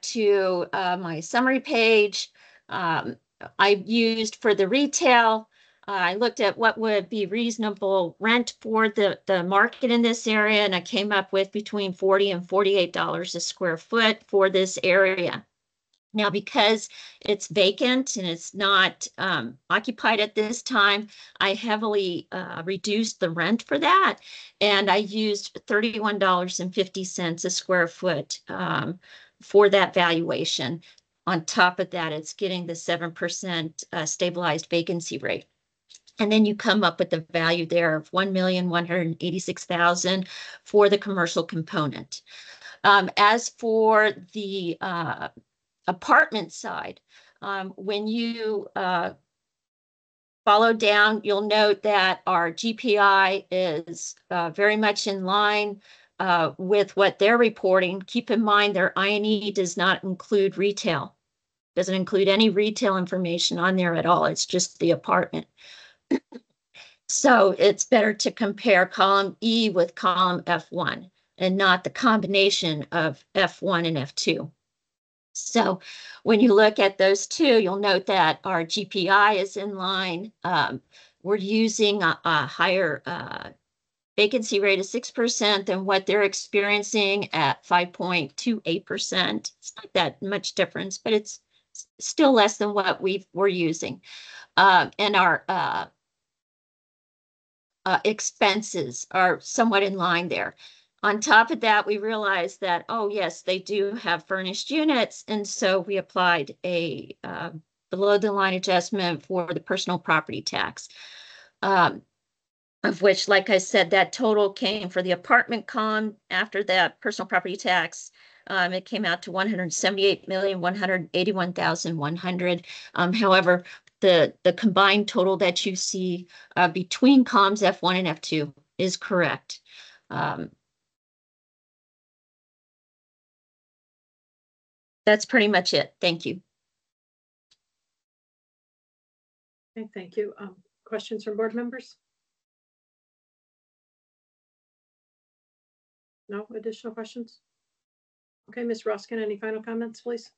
to my summary page, I used for the retail, I looked at what would be reasonable rent for the market in this area, and I came up with between $40 and $48 a square foot for this area. Now, because it's vacant and it's not occupied at this time, I heavily reduced the rent for that, and I used $31.50 a square foot for that valuation. On top of that, it's getting the 7% stabilized vacancy rate. And then you come up with the value there of $1,186,000 for the commercial component. As for the apartment side, when you follow down, you'll note that our GPI is very much in line with what they're reporting. Keep in mind their INE does not include retail. Doesn't include any retail information on there at all. It's just the apartment. So it's better to compare column E with column F1 and not the combination of F1 and F2. So when you look at those two, you'll note that our GPI is in line. We're using a higher vacancy rate is 6% than what they're experiencing at 5.28%. It's not that much difference, but it's still less than what we're using. And our expenses are somewhat in line there. On top of that, we realized that, oh, yes, they do have furnished units. And so we applied a below the line adjustment for the personal property tax, of which, like I said, that total came for the apartment column after that personal property tax. It came out to 178,181,100. However, the combined total that you see between columns F1 and F2 is correct. That's pretty much it. Thank you. Okay, thank you. Questions from board members? No additional questions? Okay, Ms. Roskin, any final comments, please?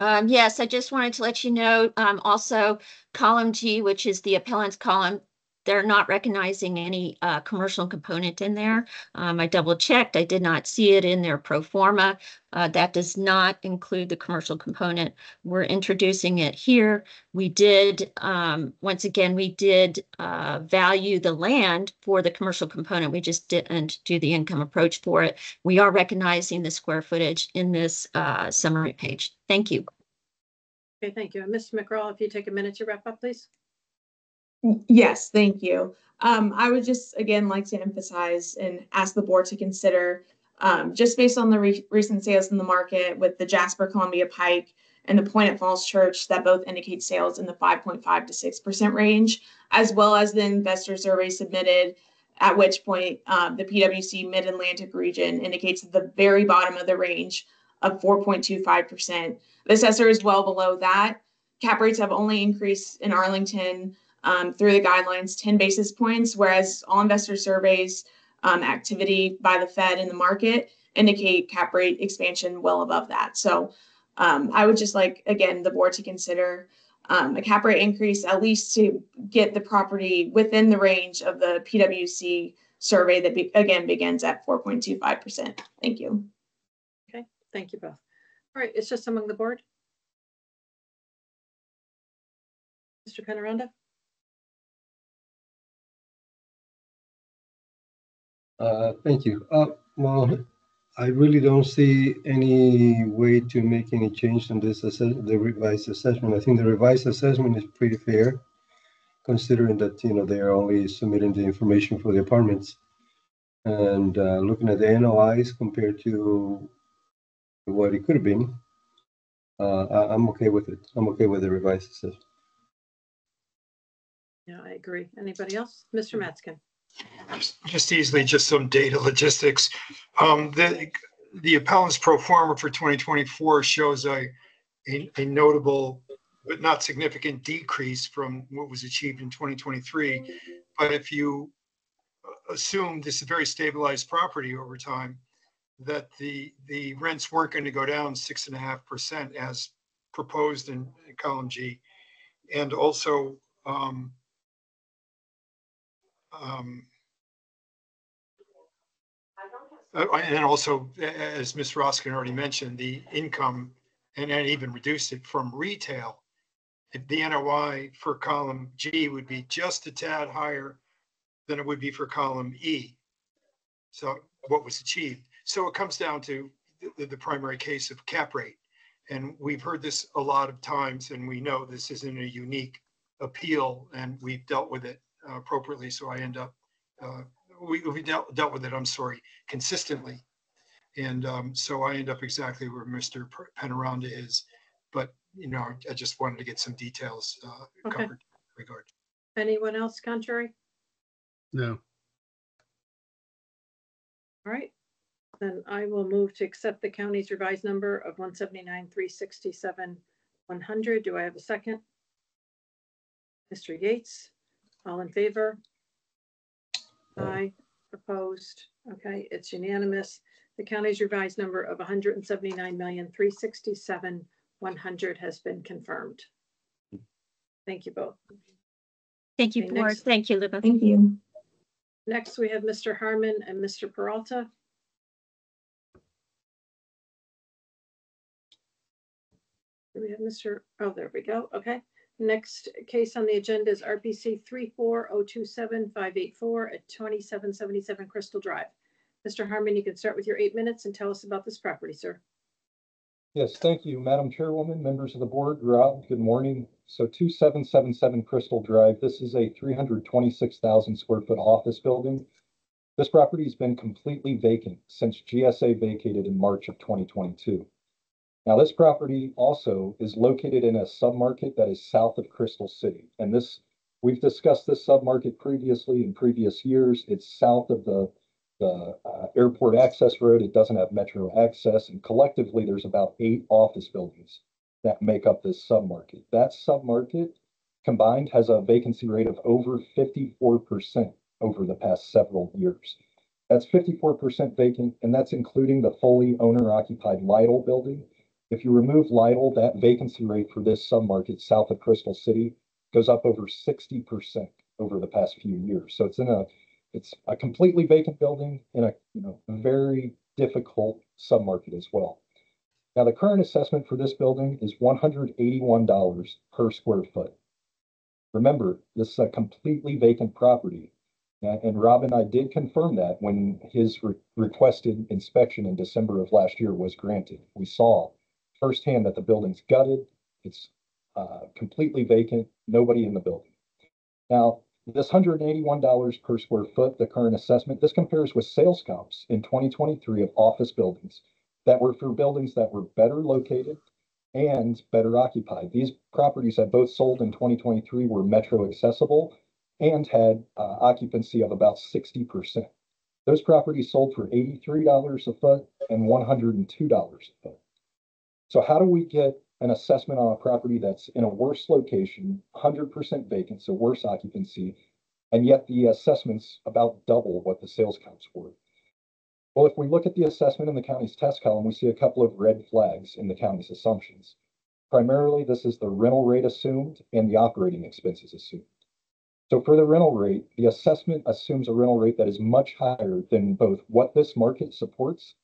Yes, I just wanted to let you know, also column G, which is the appellant's column, they're not recognizing any commercial component in there. I double checked. I did not see it in their pro forma. That does not include the commercial component. We're introducing it here. We did, once again, we did value the land for the commercial component. We just didn't do the income approach for it. We are recognizing the square footage in this summary page. Thank you. Okay, thank you. And Mr. McGraw, if you take a minute to wrap up, please. Yes, thank you. I would just again like to emphasize and ask the board to consider, just based on the recent sales in the market with the Jasper Columbia Pike and the Point at Falls Church, that both indicate sales in the 5.5 to 6% range, as well as the investor survey submitted, at which point the PwC Mid-Atlantic region indicates at the very bottom of the range of 4.25%. The assessor is well below that. Cap rates have only increased in Arlington through the guidelines 10 basis points, whereas all investor surveys, activity by the Fed in the market indicate cap rate expansion well above that. So I would just like, again, the board to consider a cap rate increase, at least to get the property within the range of the PwC survey that again begins at 4.25%. Thank you. Okay, thank you both. All right, it's just among the board. Mr. Penaranda? Thank you. Well, I really don't see any way to make any change on this the revised assessment. I think the revised assessment is pretty fair, considering that they are only submitting the information for the apartments, and looking at the NOIs compared to what it could have been. I'm okay with it. I'm okay with the revised assessment. Yeah, I agree. Anybody else? Mr. Matzkin. Just easily, just some data logistics. The appellant's pro forma for 2024 shows a notable but not significant decrease from what was achieved in 2023. But if you assume this is a very stabilized property over time, that the rents weren't going to go down 6.5% as proposed in column G, and also and also, as Ms. Roskin already mentioned, the income and even reduced it from retail. The NOI for column G would be just a tad higher than it would be for column E. So what was achieved. So it comes down to the primary case of cap rate. And we've heard this a lot of times, and we know this isn't a unique appeal, and we've dealt with it appropriately. So I end up, we dealt with it, I'm sorry, consistently. And so I end up exactly where Mr. Penaranda is. But, I just wanted to get some details covered in regard. Anyone else contrary? No. All right, then I will move to accept the county's revised number of 179,367,100. Do I have a second? Mr. Yates, all in favor? Aye. Opposed? Okay, it's unanimous. The county's revised number of 179,367,100 has been confirmed. Thank you both. Thank you, Okay, board. next. Thank you, Libba. Thank you. Next, we have Mr. Harmon and Mr. Peralta. Do we have Mr. Oh, there we go. Okay. Next case on the agenda is RPC 34027-584 at 2777 Crystal Drive. Mr. Harmon, you can start with your 8 minutes and tell us about this property, sir. Yes, thank you, Madam Chairwoman, members of the board. Rob, good morning. So 2777 Crystal Drive, this is a 326,000 square foot office building. This property has been completely vacant since GSA vacated in March of 2022. Now, this property also is located in a submarket that is south of Crystal City. And we've discussed this submarket previously in previous years. It's south of the airport access road. It doesn't have metro access. And collectively, there's about 8 office buildings that make up this submarket. That submarket combined has a vacancy rate of over 54% over the past several years. That's 54% vacant, and that's including the fully owner-occupied Lytle building. If you remove Lytle, that vacancy rate for this submarket south of Crystal City goes up over 60% over the past few years. So it's a completely vacant building in a very difficult submarket as well. Now, the current assessment for this building is $181 per square foot. Remember, this is a completely vacant property. And Rob and I did confirm that when his requested inspection in December of last year was granted. We saw firsthand that the building's gutted. It's completely vacant, nobody in the building. Now, this $181 per square foot, the current assessment, this compares with sales comps in 2023 of office buildings that were for buildings that were better located and better occupied. These properties that both sold in 2023 were metro accessible and had occupancy of about 60%. Those properties sold for $83 a foot and $102 a foot. So how do we get an assessment on a property that's in a worse location, 100% vacant, so worse occupancy, and yet the assessment's about double what the sales comps were? Well, if we look at the assessment in the county's test column, we see a couple of red flags in the county's assumptions. Primarily, this is the rental rate assumed and the operating expenses assumed. So for the rental rate, the assessment assumes a rental rate that is much higher than both what this market supports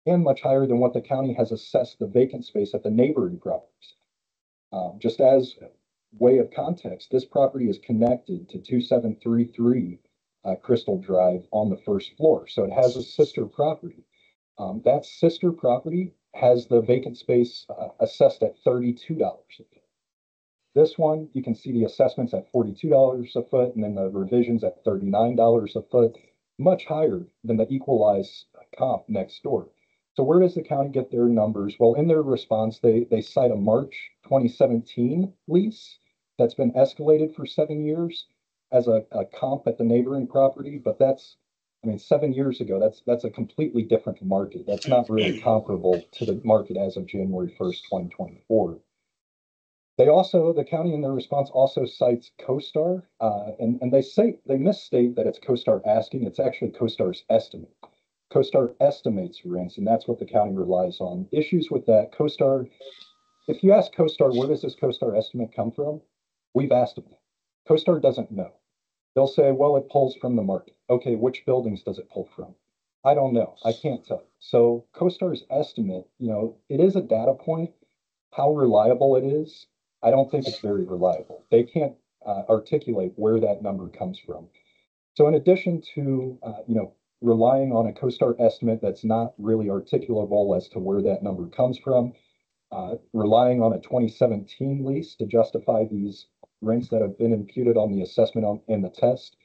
and much higher than what the county has assessed the vacant space at the neighboring properties. Just as way of context, this property is connected to 2733 Crystal Drive on the first floor. So it has a sister property. That sister property has the vacant space assessed at $32 a foot. This one, you can see the assessments at $42 a foot, and then the revisions at $39 a foot, much higher than the equalized comp next door. So where does the county get their numbers? Well, in their response, they cite a March 2017 lease that's been escalated for 7 years as a comp at the neighboring property, but that's, 7 years ago, that's a completely different market. That's not really comparable to the market as of January 1st, 2024. The county in their response also cites CoStar, and they misstate that it's CoStar asking, it's actually CoStar's estimate. CoStar estimates rents, and that's what the county relies on. Issues with that, CoStar, if you ask CoStar, where does this CoStar estimate come from? We've asked them. CoStar doesn't know. They'll say, well, it pulls from the market. Okay, which buildings does it pull from? I don't know. I can't tell. So CoStar's estimate, it is a data point. How reliable it is, I don't think it's very reliable. They can't articulate where that number comes from. So in addition to, relying on a CoStar estimate that's not really articulable as to where that number comes from, relying on a 2017 lease to justify these rents that have been imputed on the assessment and the test.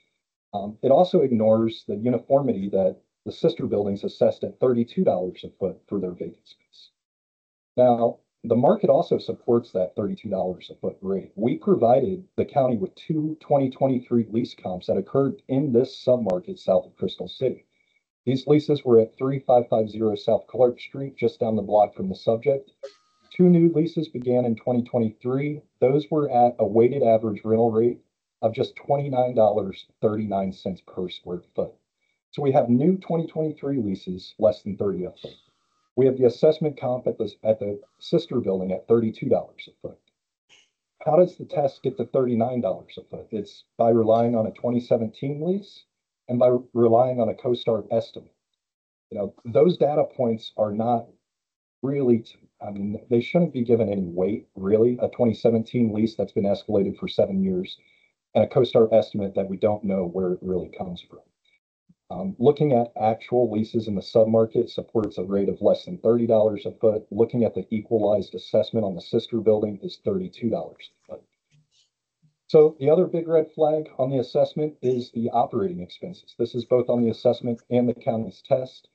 It also ignores the uniformity that the sister buildings assessed at $32 a foot for their vacant space. Now, the market also supports that $32 a foot rate. We provided the county with 2 2023 lease comps that occurred in this submarket south of Crystal City. These leases were at 3550 South Clark Street, just down the block from the subject. 2 new leases began in 2023. Those were at a weighted average rental rate of just $29.39 per square foot. So we have new 2023 leases, less than 30 a foot. We have the assessment comp at the sister building at $32 a foot. How does the test get to $39 a foot? It's by relying on a 2017 lease and by relying on a CoStar estimate. Those data points are not really, they shouldn't be given any weight, really. A 2017 lease that's been escalated for 7 years and a CoStar estimate that we don't know where it really comes from. Looking at actual leases in the submarket supports a rate of less than $30 a foot. Looking at the equalized assessment on the sister building is $32 a foot. So the other big red flag on the assessment is the operating expenses. This is both on the assessment and the county's test.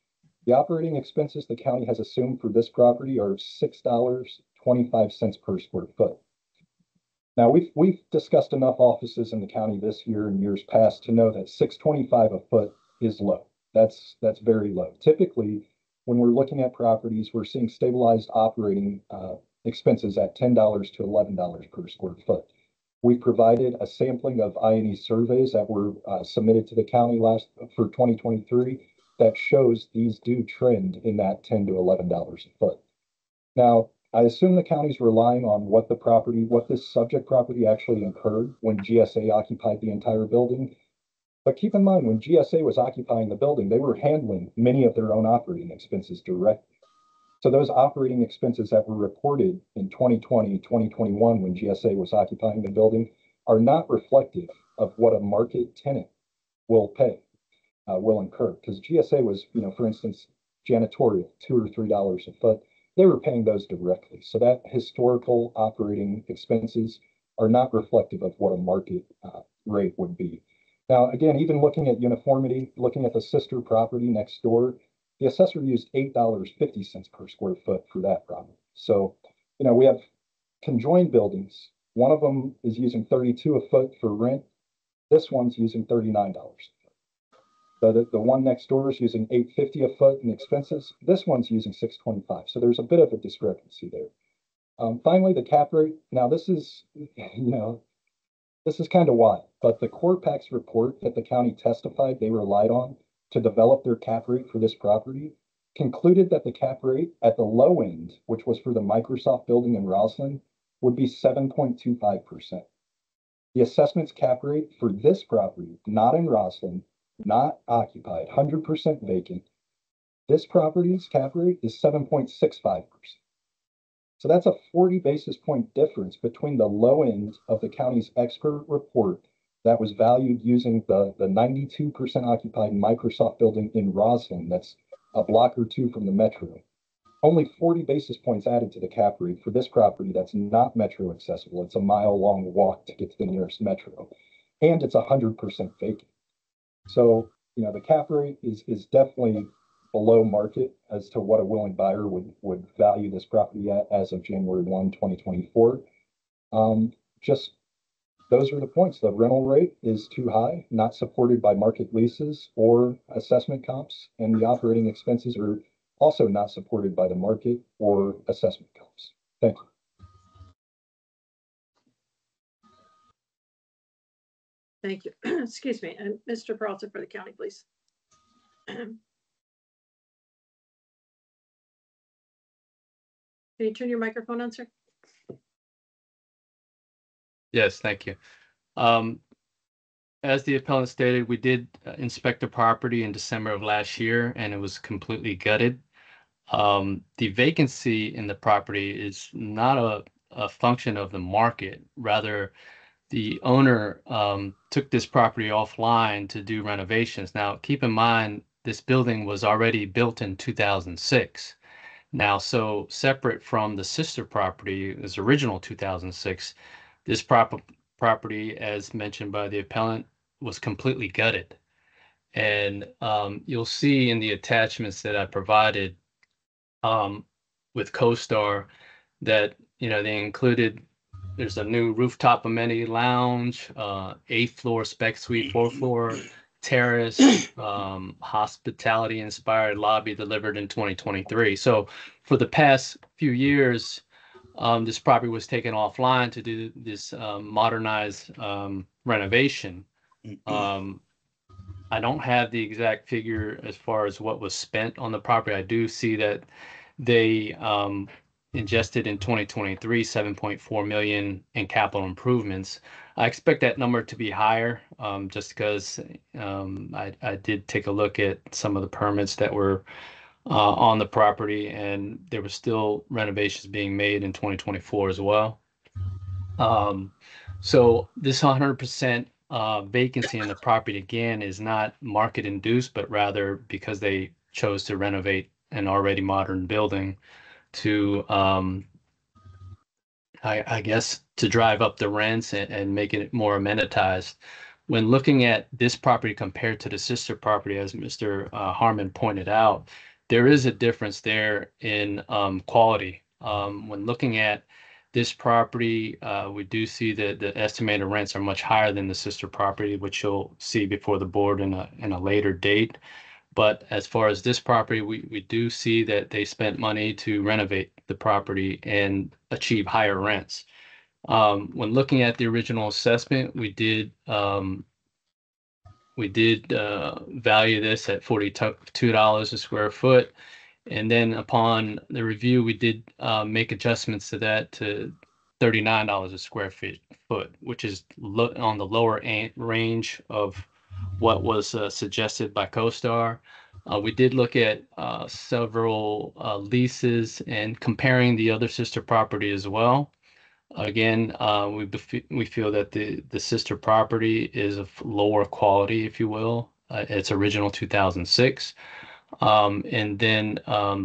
The operating expenses the county has assumed for this property are $6.25 per square foot. Now we've discussed enough offices in the county this year and years past to know that $6.25 a foot is low. That's very low. Typically, when we're looking at properties, we're seeing stabilized operating expenses at $10 to $11 per square foot. We provided a sampling of I&E surveys that were submitted to the county for 2023 that shows these do trend in that $10 to $11 a foot. Now, I assume the county's relying on what this subject property actually incurred when GSA occupied the entire building. But keep in mind, when GSA was occupying the building, they were handling many of their own operating expenses directly. So those operating expenses that were reported in 2020, 2021, when GSA was occupying the building, are not reflective of what a market tenant will pay, will incur. Because GSA was, for instance, janitorial, $2 or $3 a foot. They were paying those directly. So that historical operating expenses are not reflective of what a market rate would be. Now, again, even looking at uniformity, looking at the sister property next door, the assessor used $8.50 per square foot for that property. So, we have conjoined buildings. One of them is using $32 a foot for rent. This one's using $39 a foot. The one next door is using $8.50 a foot in expenses. This one's using $6.25. So there's a bit of a discrepancy there. Finally, the cap rate. Now, this is, this is kind of wild, but the CorePax report that the county testified they relied on to develop their cap rate for this property concluded that the cap rate at the low end, which was for the Microsoft building in Roslyn, would be 7.25%. The assessment's cap rate for this property, not in Roslyn, not occupied, 100% vacant, this property's cap rate is 7.65%. So that's a 40 basis point difference between the low end of the county's expert report that was valued using the 92% occupied Microsoft building in Roslyn, that's a block or two from the metro. Only 40 basis points added to the cap rate for this property that's not metro accessible. It's a mile-long walk to get to the nearest metro, and it's 100% vacant. So, the cap rate is definitely below market as to what a willing buyer would value this property at as of January 1, 2024. Just those are the points. The rental rate is too high, not supported by market leases or assessment comps, and the operating expenses are also not supported by the market or assessment comps. Thank you. Thank you. Excuse me. And Mr. Peralta for the county, please. Can you turn your microphone on, sir? Yes, thank you. As the appellant stated, we did inspect the property in December of last year, and it was completely gutted. The vacancy in the property is not a function of the market. Rather, the owner took this property offline to do renovations. Now, keep in mind, this building was already built in 2006. Now, so separate from the sister property, this original 2006, this property, as mentioned by the appellant, was completely gutted. And you'll see in the attachments that I provided with CoStar that, they included, there's a new rooftop amenity lounge, 8th floor spec suite, 4th floor terrace, hospitality inspired lobby delivered in 2023. So for the past few years, this property was taken offline to do this modernized renovation. I don't have the exact figure as far as what was spent on the property. I do see that they ingested in 2023 7.4 million in capital improvements. I expect that number to be higher, just because I did take a look at some of the permits that were on the property, and there were still renovations being made in 2024 as well. So this 100% vacancy in the property, again, is not market induced, but rather because they chose to renovate an already modern building to, I guess, to drive up the rents and make it more amenitized. When looking at this property compared to the sister property, as Mr. Harmon pointed out, there is a difference there in quality. When looking at this property, we do see that the estimated rents are much higher than the sister property, which you'll see before the board in a later date. But as far as this property, we do see that they spent money to renovate the property and achieve higher rents. When looking at the original assessment, we did value this at $42 a square foot. And then upon the review, we did make adjustments to that to $39 a square foot, which is on the lower range of what was suggested by CoStar. We did look at several leases and comparing the other sister property as well. Again, we feel that the sister property is of lower quality, if you will. It's original 2006. And then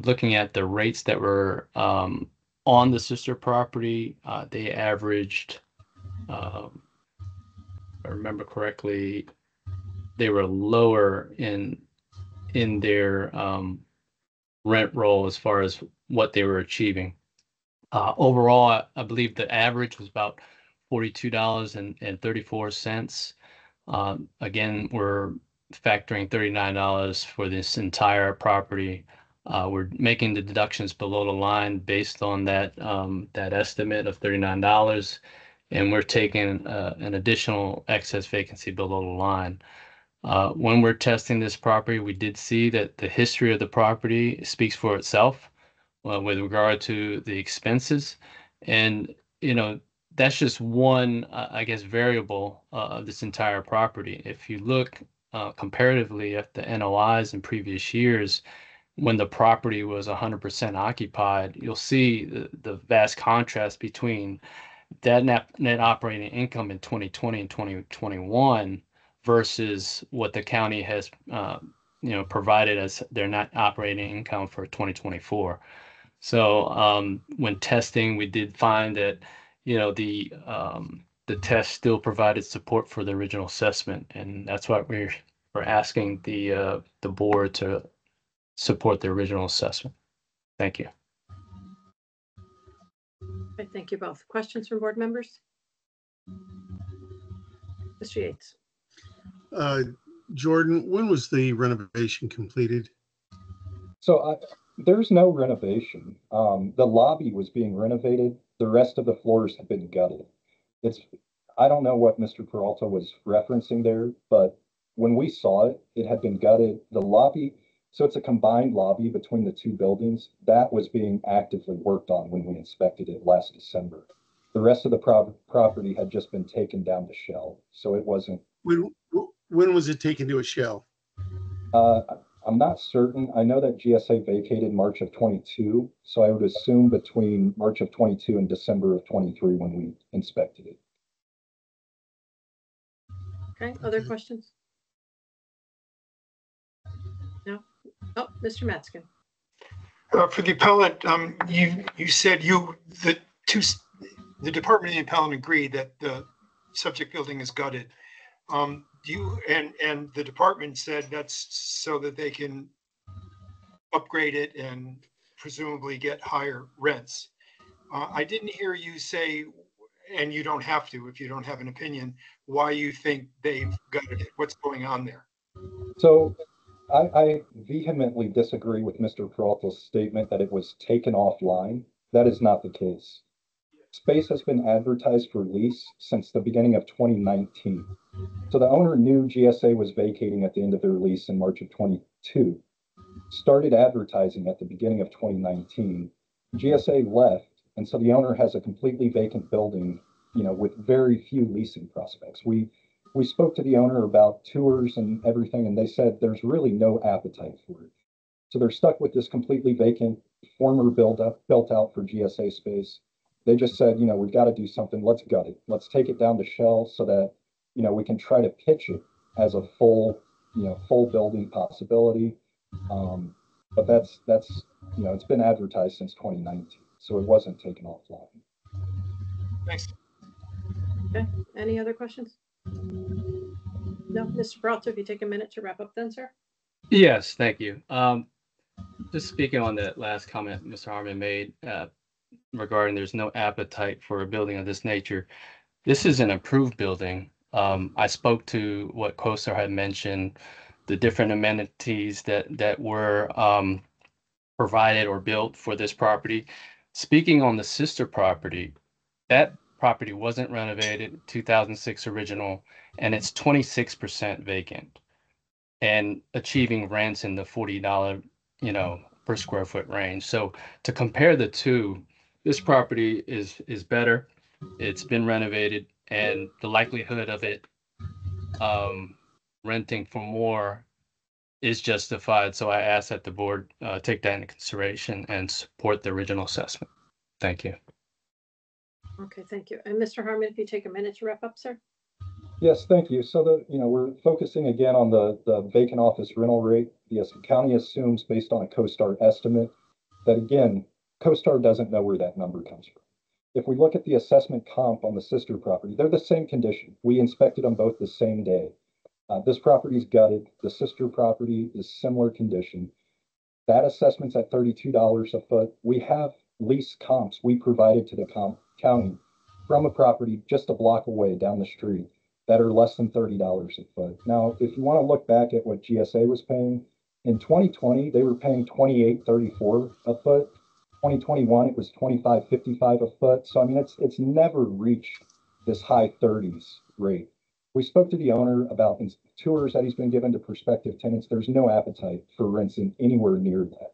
looking at the rates that were on the sister property, they averaged, if I remember correctly, they were lower in their rent roll as far as what they were achieving. Overall, I believe the average was about $42.34. Again, we're factoring $39 for this entire property. We're making the deductions below the line based on that estimate of $39, and we're taking an additional excess vacancy below the line. When we're testing this property, we did see that the history of the property speaks for itself with regard to the expenses. And, that's just one, I guess, variable of this entire property. If you look comparatively at the NOIs in previous years, when the property was 100% occupied, you'll see the vast contrast between that net operating income in 2020 and 2021 versus what the county has provided as their net operating income for 2024. So when testing, we did find that the test still provided support for the original assessment, and that's what we're asking the board to support the original assessment. Thank you. Okay, thank you both. Questions from board members? Mr. Yates. Jordan, when was the renovation completed? So there's no renovation. The lobby was being renovated. The rest of the floors have been gutted. I don't know what Mr. Peralta was referencing there, but when we saw it, it had been gutted. The lobby, so it's a combined lobby between the two buildings, that was being actively worked on when we inspected it last December. The rest of the property had just been taken down to shell, so it wasn't. When was it taken to a shell? I'm not certain. I know that GSA vacated March of 22, so I would assume between March of 22 and December of 23 when we inspected it. Okay, other questions? No? Oh, Mr. Metzgen. For the appellant, you said the department and the appellant agreed that the subject building is gutted. And the department said that's so that they can upgrade it and presumably get higher rents. I didn't hear you say, and you don't have to if you don't have an opinion, why you think they've gutted it. What's going on there? So I vehemently disagree with Mr. Peralta's statement that it was taken offline. That is not the case. Space has been advertised for lease since the beginning of 2019. So the owner knew GSA was vacating at the end of their lease in March of 22, started advertising at the beginning of 2019. GSA left, and so the owner has a completely vacant building, with very few leasing prospects. We spoke to the owner about tours and everything, and they said there's really no appetite for it. So they're stuck with this completely vacant, former built out for GSA space. They just said, we've got to do something. Let's gut it. Let's take it down to shell so that, we can try to pitch it as a full building possibility. But that's it's been advertised since 2019, so it wasn't taken offline. Thanks. Okay, any other questions? No, Mr. Peralta, if you take a minute to wrap up then, sir. Yes, thank you. Just speaking on that last comment Mr. Harmon made regarding there's no appetite for a building of this nature. This is an approved building. I spoke to what CoStar had mentioned, the different amenities that were provided or built for this property. Speaking on the sister property, that property wasn't renovated, 2006 original, and it's 26% vacant and achieving rents in the $40, per square foot range. So to compare the two, this property is better. It's been renovated, and the likelihood of it renting for more is justified. So I ask that the board take that into consideration and support the original assessment. Thank you. Okay, thank you. And Mr. Harmon, if you take a minute to wrap up, sir. Yes, thank you. So we're focusing again on the vacant office rental rate. Yes, the county assumes based on a CoStar estimate that, again, CoStar doesn't know where that number comes from. If we look at the assessment comp on the sister property, they're the same condition. We inspected them both the same day. This property is gutted. The sister property is similar condition. That assessment's at $32 a foot. We have lease comps we provided to the county from a property just a block away down the street that are less than $30 a foot. Now, if you want to look back at what GSA was paying, in 2020, they were paying $28.34 a foot. 2021, it was $25.55 a foot. So, I mean, it's never reached this high 30s rate. We spoke to the owner about tours that he's been given to prospective tenants. There's no appetite for rents in anywhere near that.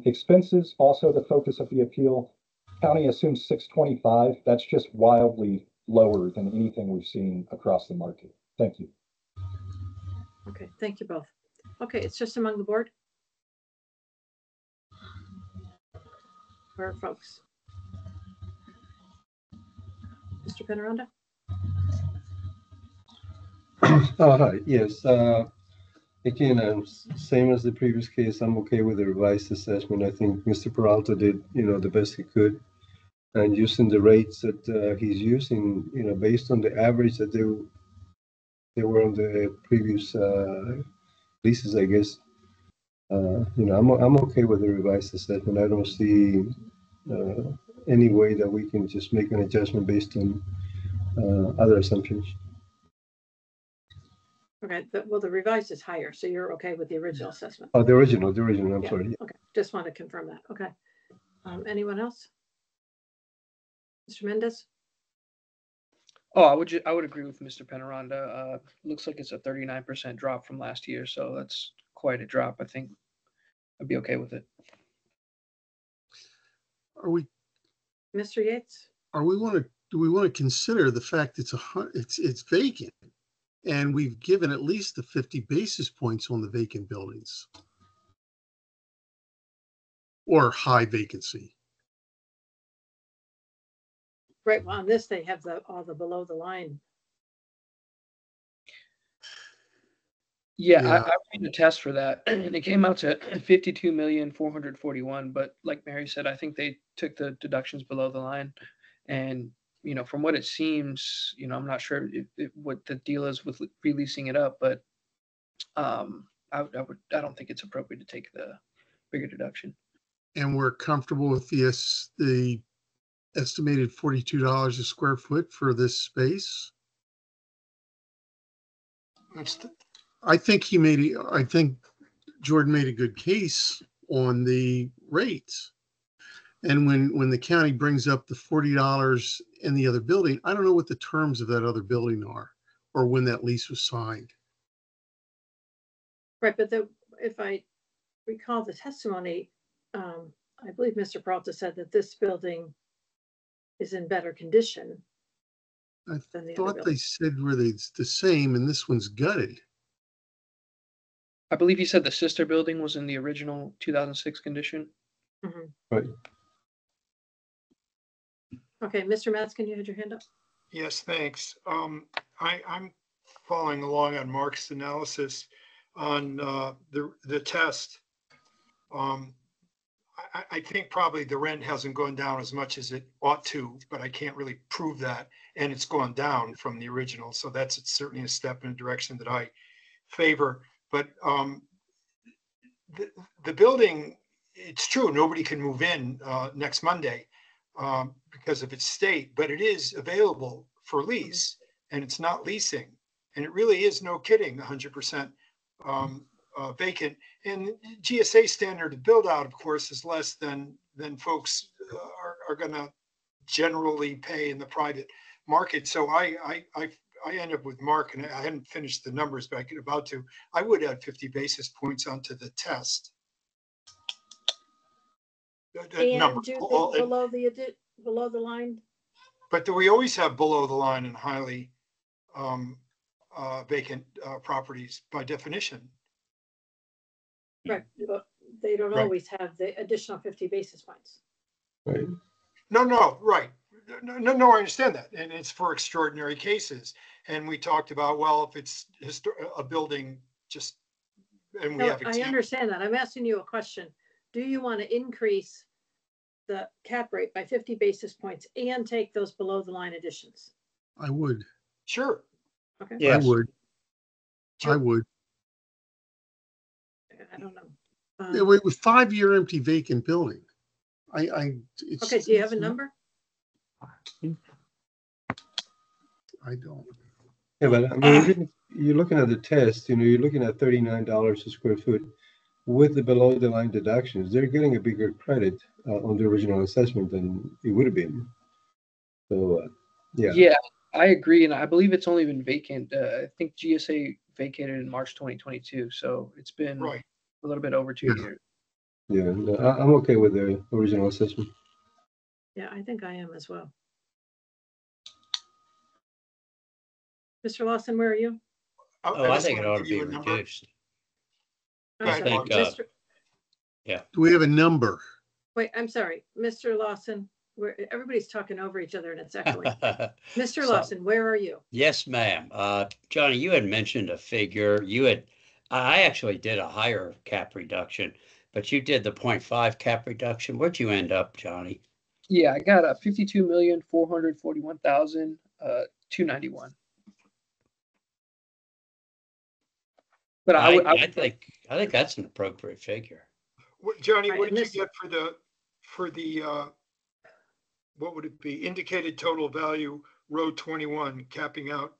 Expenses, also the focus of the appeal. County assumes $625. That's just wildly lower than anything we've seen across the market. Thank you. Okay, thank you both. Okay, it's just among the board. For folks. Mr. Penaranda? Oh, hi. Yes. Again, same as the previous case, I'm okay with the revised assessment. I think Mr. Peralta did, the best he could. And using the rates that he's using, based on the average that they were on the previous leases, I guess. I'm okay with the revised assessment. I don't see any way that we can just make an adjustment based on other assumptions. Okay, well, the revised is higher, so you're okay with the original assessment? Oh, the original, I'm sorry. Okay, just want to confirm that. Okay. Anyone else? Mr. Mendez? Oh, I would agree with Mr. Penaranda. Looks like it's a 39% drop from last year, so that's quite a drop. I think I'd be okay with it. Mr. Yates? Do we want to consider the fact it's vacant, and we've given at least the 50 basis points on the vacant buildings or high vacancy? Right, well, on this, they have all the below the line. Yeah. I ran a test for that, and it came out to 52,441,000. But like Mary said, I think they took the deductions below the line, and from what it seems, I'm not sure what the deal is with releasing it up, but I don't think it's appropriate to take the bigger deduction. And we're comfortable with the estimated $42 a square foot for this space. I think Jordan made a good case on the rates. And when the county brings up the $40 in the other building, I don't know what the terms of that other building are or when that lease was signed. Right, but if I recall the testimony, I believe Mr. Peralta said that this building is in better condition I than the other thought they building. said were they the same and this one's gutted. I believe you said the sister building was in the original 2006 condition. Mhm. Right. Okay, Mr. Matzkin, you had your hand up? Yes, thanks. I'm following along on Mark's analysis on the test. I think probably the rent hasn't gone down as much as it ought to, but I can't really prove that. And it's gone down from the original. So that's certainly a step in a direction that I favor. But the building, it's true, nobody can move in next Monday because of its state, but it is available for lease and it's not leasing. And it really is, no kidding, 100% vacant. And GSA standard of build out, of course, is less than folks are going to generally pay in the private market. So I end up with Mark, and I hadn't finished the numbers, but I could about to. I would add 50 basis points onto the test. And number. do below the line. But we always have below the line and highly vacant properties by definition. Right, but they don't Right. always have the additional 50 basis points. Right. No, right. No, I understand that. And it's for extraordinary cases. And we talked about, well, if it's a building, just, and we No, have I examples. understand that. I'm asking you a question. Do you want to increase the cap rate by 50 basis points and take those below the line additions? I would. Sure. Okay. I Yes. would. Sure. I would. I don't know. It was 5-year empty vacant building. It's, Okay, do you have a number? I don't. Yeah, but I mean, you're looking at the test, you're looking at $39 a square foot with the below the line deductions. They're getting a bigger credit on the original assessment than it would have been. So, yeah. Yeah, I agree. And I believe it's only been vacant. I think GSA vacated in March 2022. So it's been Right. a little bit over 2 Yeah. years. Yeah, no, I'm okay with the original assessment. Yeah, I think I am as well. Mr. Lawson, where are you? I just think it wanna ought to give you be a number. reduced. I'm I sorry, think, Mr. Do we have a number? Wait, I'm sorry, Mr. Lawson, where everybody's talking over each other and it's echoing. Mr. So- Lawson, where are you? Yes, ma'am. Johnny, you had mentioned a figure. I actually did a higher cap reduction, but you did the 0.5 cap reduction. Where'd you end up, Johnny? Yeah, I got a 52,441,291. But I think that's an appropriate figure. Johnny, Right, what and did this- you get for the what would it be? Indicated total value, row 21, capping out.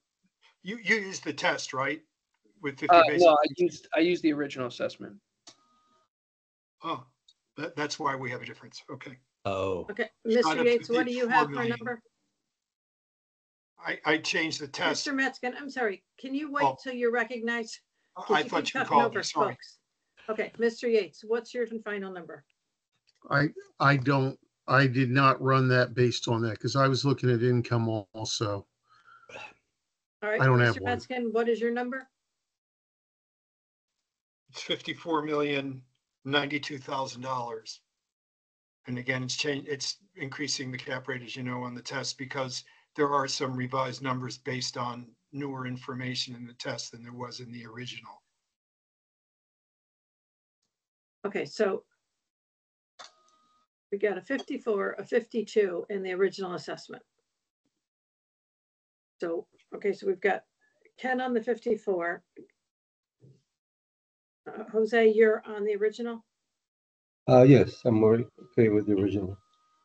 You used the test, right? With 50 basis. no, I used the original assessment. Oh, that's why we have a difference. Okay. Oh, Okay, Shot Mr. of Yates, what do you 54 have for a million. number? I changed the test. Mr. Metzger, I'm sorry, can you wait Oh. till you're recognized? 'Cause I keep thought you talking called over me. Sorry. folks. Okay, Mr. Yates, what's your final number? I did not run that based on that because I was looking at income also. All right, I don't have Mr. one. Metzger, what is your number? It's $54,092,000. And again, it's increasing the cap rate, as you know, on the test because there are some revised numbers based on newer information in the test than there was in the original. Okay, so we got a 54, a 52 in the original assessment. So, okay, so we've got Ken on the 54. Jose, you're on the original? Yes, I'm okay with the original.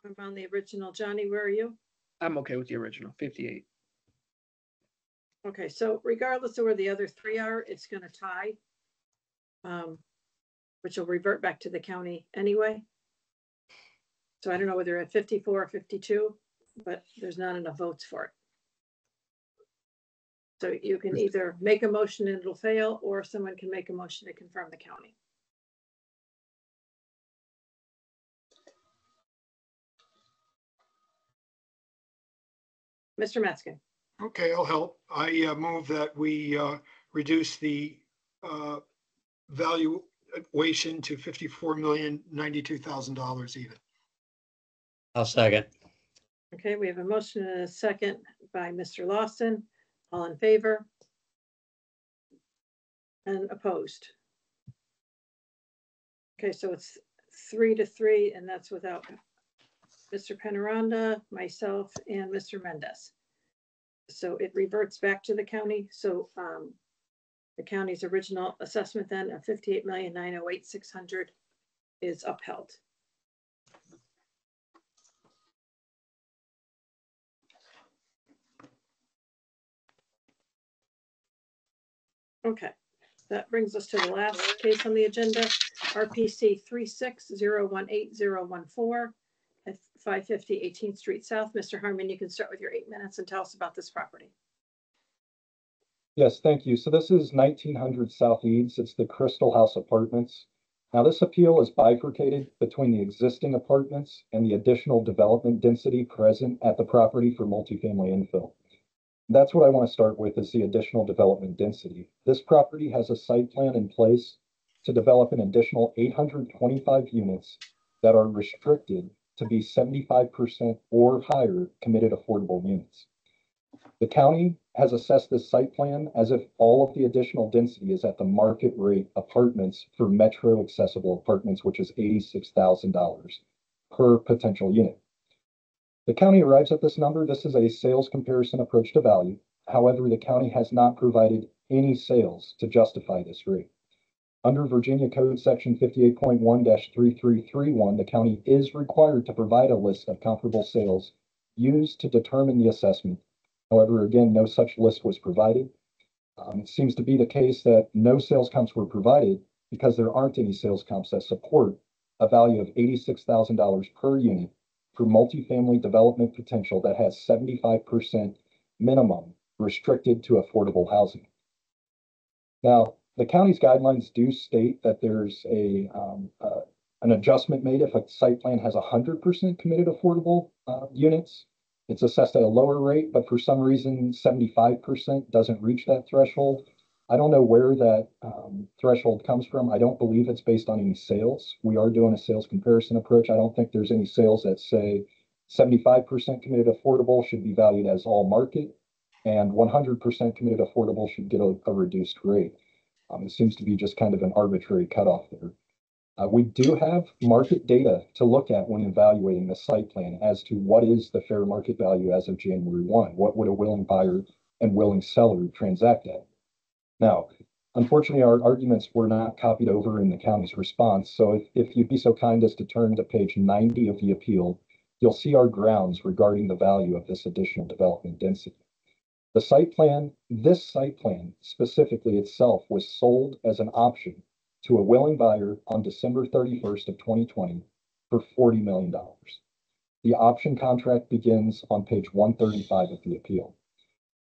I'm on the original. Johnny, where are you? I'm okay with the original, 58. Okay, so regardless of where the other three are, it's going to tie, which will revert back to the county anyway. So I don't know whether at 54 or 52, but there's not enough votes for it. So you can either make a motion and it'll fail, or someone can make a motion to confirm the county. Mr. Metzger. Okay, I'll help. I move that we reduce the valuation to $54,092,000 even. I'll second. Okay, we have a motion and a second by Mr. Lawson. All in favor? And opposed? Okay, so it's 3-3, and that's without Mr. Penaranda, myself, and Mr. Mendez. So it reverts back to the county. So the county's original assessment then of $58,908,600 is upheld. Okay, that brings us to the last case on the agenda, RPC 36018014 at 550 18th Street South. Mr. Harmon, you can start with your 8 minutes and tell us about this property. Yes, thank you. So this is 1900 South Eads. It's the Crystal House Apartments. Now this appeal is bifurcated between the existing apartments and the additional development density present at the property for multifamily infill. That's what I want to start with, is the additional development density. This property has a site plan in place to develop an additional 825 units that are restricted to be 75% or higher committed affordable units. The county has assessed this site plan as if all of the additional density is at the market rate apartments for metro accessible apartments, which is $86,000 per potential unit. The county arrives at this number. This is a sales comparison approach to value. However, the county has not provided any sales to justify this rate. Under Virginia Code Section 58.1-3331, the county is required to provide a list of comparable sales used to determine the assessment. However, again, no such list was provided. It seems to be the case that no sales comps were provided because there aren't any sales comps that support a value of $86,000 per unit for multifamily development potential that has 75% minimum restricted to affordable housing. Now, the county's guidelines do state that there's an adjustment made if a site plan has 100% committed affordable units. It's assessed at a lower rate, but for some reason, 75% doesn't reach that threshold. I don't know where that threshold comes from. I don't believe it's based on any sales. We are doing a sales comparison approach. I don't think there's any sales that say 75% committed affordable should be valued as all market, and 100% committed affordable should get a reduced rate. It seems to be just kind of an arbitrary cutoff there. We do have market data to look at when evaluating the site plan as to what is the fair market value as of January 1. What would a willing buyer and willing seller transact at? Now, unfortunately, our arguments were not copied over in the county's response. So if you'd be so kind as to turn to page 90 of the appeal, you'll see our grounds regarding the value of this additional development density. The site plan, this site plan specifically itself, was sold as an option to a willing buyer on December 31st of 2020 for $40 million. The option contract begins on page 135 of the appeal.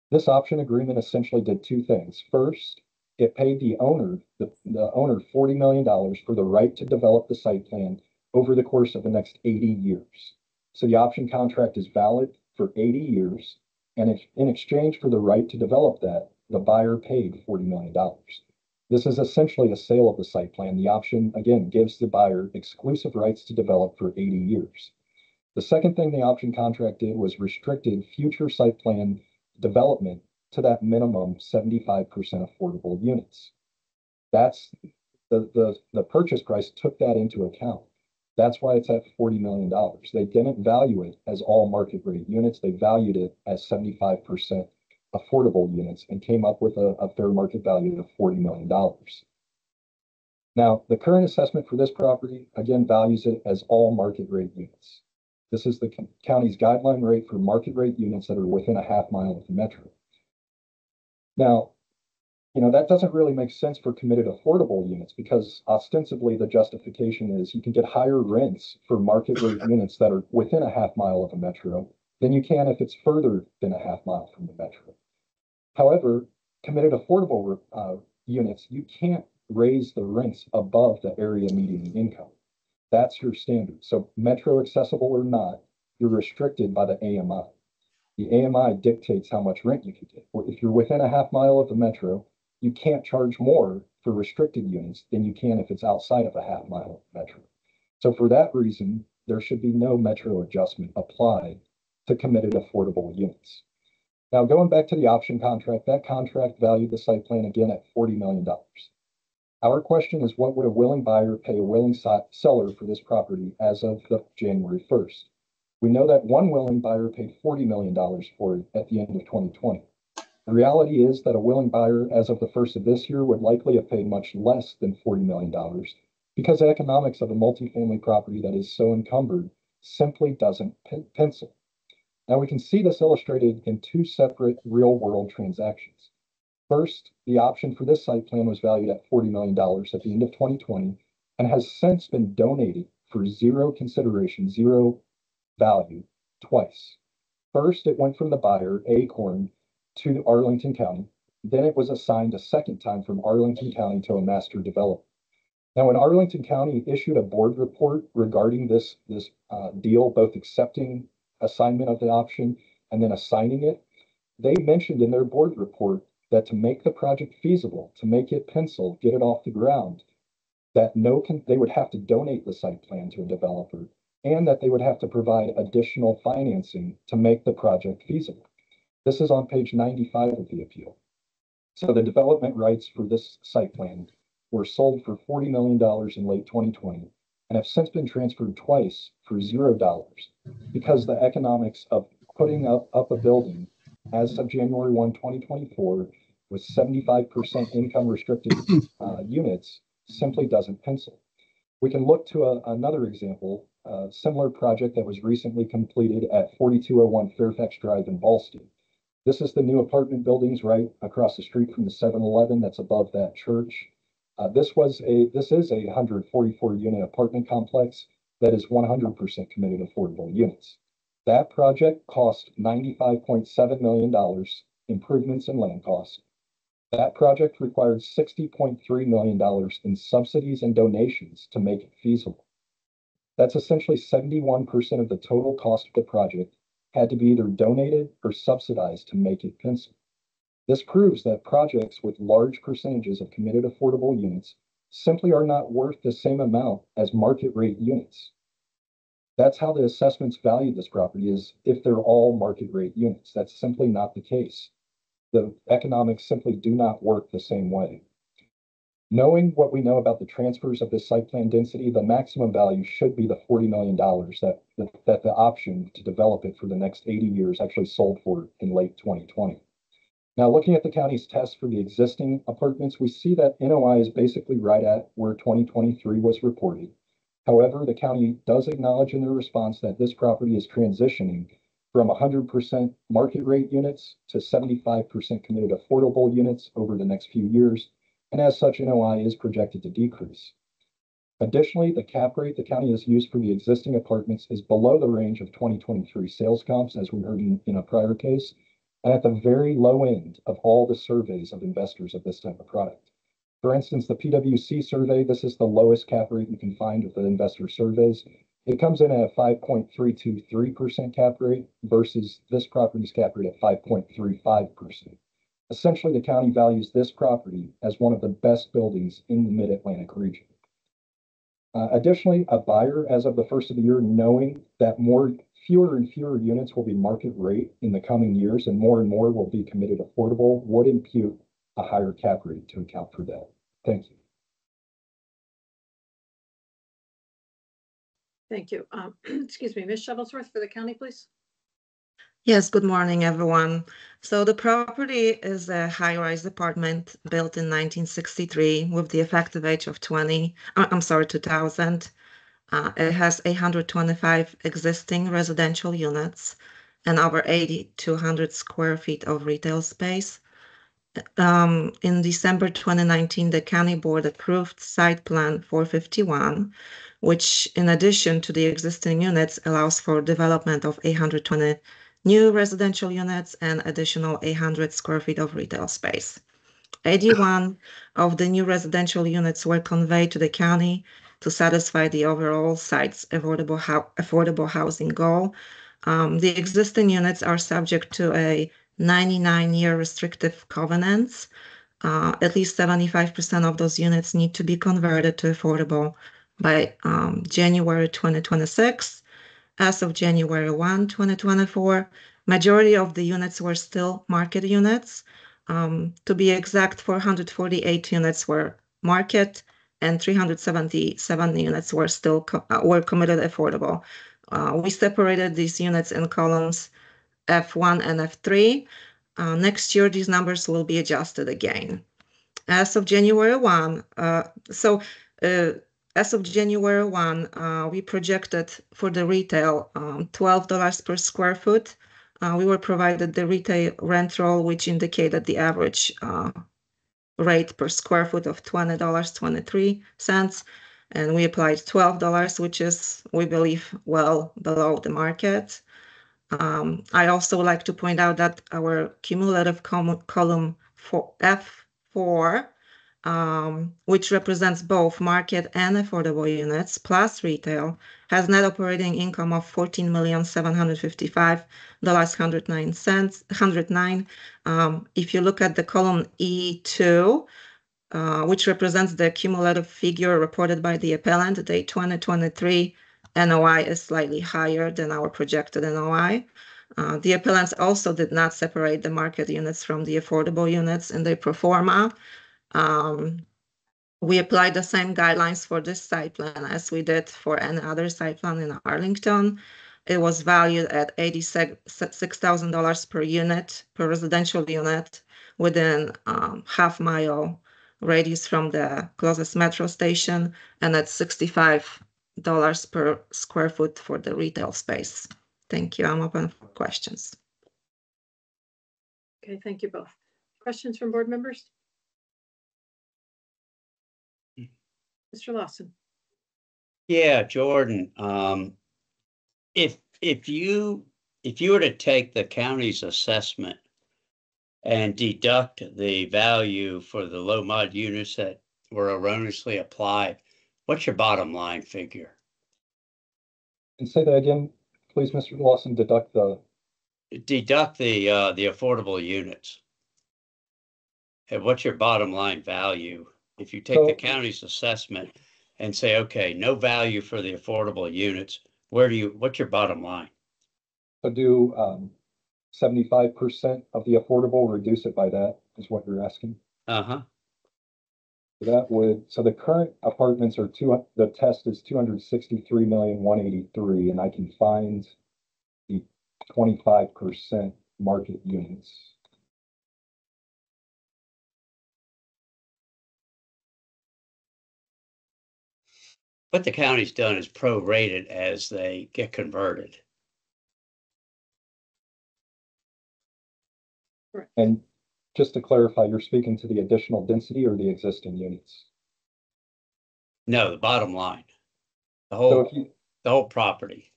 This option agreement essentially did two things. First, it paid the owner $40 million for the right to develop the site plan over the course of the next 80 years. So the option contract is valid for 80 years, and in exchange for the right to develop that, the buyer paid $40 million. This is essentially a sale of the site plan. The option, again, gives the buyer exclusive rights to develop for 80 years. The second thing the option contract did was restricted future site plan development to that minimum 75% affordable units. That's the purchase price took that into account. That's why it's at $40 million. They didn't value it as all market rate units. They valued it as 75% affordable units and came up with a fair market value of $40 million. Now, the current assessment for this property, again, values it as all market rate units. This is the county's guideline rate for market rate units that are within a half mile of the metro. Now, that doesn't really make sense for committed affordable units because ostensibly the justification is you can get higher rents for market rate units that are within a half mile of a metro than you can if it's further than a half mile from the metro. However, committed affordable units, you can't raise the rents above the area median income. That's your standard. So metro accessible or not, you're restricted by the AMI. The AMI dictates how much rent you can get. If you're within a half mile of the metro, you can't charge more for restricted units than you can if it's outside of a half mile of the metro. So for that reason, there should be no metro adjustment applied to committed affordable units. Now, going back to the option contract, that contract valued the site plan again at $40 million. Our question is, what would a willing buyer pay a willing seller for this property as of January 1st? We know that one willing buyer paid $40 million for it at the end of 2020. The reality is that a willing buyer as of the first of this year would likely have paid much less than $40 million because the economics of a multifamily property that is so encumbered simply doesn't pencil. Now we can see this illustrated in two separate real-world transactions. First, the option for this site plan was valued at $40 million at the end of 2020 and has since been donated for zero consideration, zero value, twice. First, it went from the buyer, Acorn, to Arlington County. Then it was assigned a second time from Arlington County to a master developer. Now, when Arlington County issued a board report regarding this deal, both accepting assignment of the option and then assigning it, they mentioned in their board report that to make the project feasible, to make it pencil, get it off the ground, that they would have to donate the site plan to a developer and that they would have to provide additional financing to make the project feasible. This is on page 95 of the appeal. So the development rights for this site plan were sold for $40 million in late 2020 and have since been transferred twice for $0 because the economics of putting up a building as of January 1, 2024 with 75% income restricted units simply doesn't pencil. We can look to another example, a similar project that was recently completed at 4201 Fairfax Drive in Ballston. This is the new apartment buildings right across the street from the 7-Eleven that's above that church. This is a 144 unit apartment complex that is 100% committed affordable units. That project cost $95.7 million, improvements in land costs. That project required $60.3 million in subsidies and donations to make it feasible. That's essentially 71% of the total cost of the project had to be either donated or subsidized to make it pencil. This proves that projects with large percentages of committed affordable units simply are not worth the same amount as market rate units. That's how the assessments value this property, is if they're all market rate units. That's simply not the case. The economics simply do not work the same way. Knowing what we know about the transfers of this site plan density, the maximum value should be the $40 million that the option to develop it for the next 80 years actually sold for in late 2020. Now, looking at the county's test for the existing apartments, we see that NOI is basically right at where 2023 was reported. However, the county does acknowledge in their response that this property is transitioning from 100% market rate units to 75% committed affordable units over the next few years, and as such, NOI is projected to decrease. Additionally, the cap rate the county has used for the existing apartments is below the range of 2023 sales comps, as we heard in a prior case, and at the very low end of all the surveys of investors of this type of product. For instance, the PwC survey, this is the lowest cap rate you can find with the investor surveys. It comes in at a 5.323% cap rate versus this property's cap rate at 5.35%. Essentially, the county values this property as one of the best buildings in the Mid-Atlantic region. Additionally, a buyer, as of the first of the year, knowing that fewer and fewer units will be market rate in the coming years and more will be committed affordable, would impute a higher cap rate to account for that. Thank you. Thank you. Excuse me, Ms. Shuttlesworth for the county, please. Yes, good morning, everyone. So the property is a high-rise apartment built in 1963 with the effective age of 2000. It has 125 existing residential units and over 8,200 square feet of retail space. In December 2019, the county board approved site plan 451, which in addition to the existing units allows for development of 820 new residential units and additional 800 square feet of retail space. 81 of the new residential units were conveyed to the county to satisfy the overall site's affordable housing goal The existing units are subject to a 99-year restrictive covenants. At least 75% of those units need to be converted to affordable by January 2026. As of January 1, 2024, majority of the units were still market units. To be exact, 448 units were market and 377 units were still committed affordable. We separated these units in columns F1 and F3. Next year, these numbers will be adjusted again. As of January 1, as of January 1, we projected for the retail $12 per square foot. We were provided the retail rent roll, which indicated the average rate per square foot of $20.23. And we applied $12, which is, we believe, well below the market. I also like to point out that our cumulative column for F4, which represents both market and affordable units plus retail, has net operating income of $14,755,109. If you look at the column E2, which represents the cumulative figure reported by the appellant, the 2023 NOI is slightly higher than our projected NOI. The appellants also did not separate the market units from the affordable units in the pro forma. We applied the same guidelines for this site plan as we did for any other site plan in Arlington. It was valued at $86,000 per unit, per residential unit, within half-mile radius from the closest metro station, and at $65 per square foot for the retail space. Thank you. I'm open for questions. Okay, thank you both. Questions from board members? Mr. Lawson. Yeah, Jordan. If you were to take the county's assessment and deduct the value for the low mod units that were erroneously applied, what's your bottom line figure? And say that again, please, Mr. Lawson. Deduct the affordable units. And what's your bottom line value? If you take the county's assessment and say, okay, no value for the affordable units, what's your bottom line? So do 75% of the affordable, reduce it by that is what you're asking. Uh-huh. So the current apartments are the test is 263,183,000, and I can find the 25% market units. What the county's done is prorated as they get converted. And just to clarify, you're speaking to the additional density or the existing units? No, the bottom line, the whole property.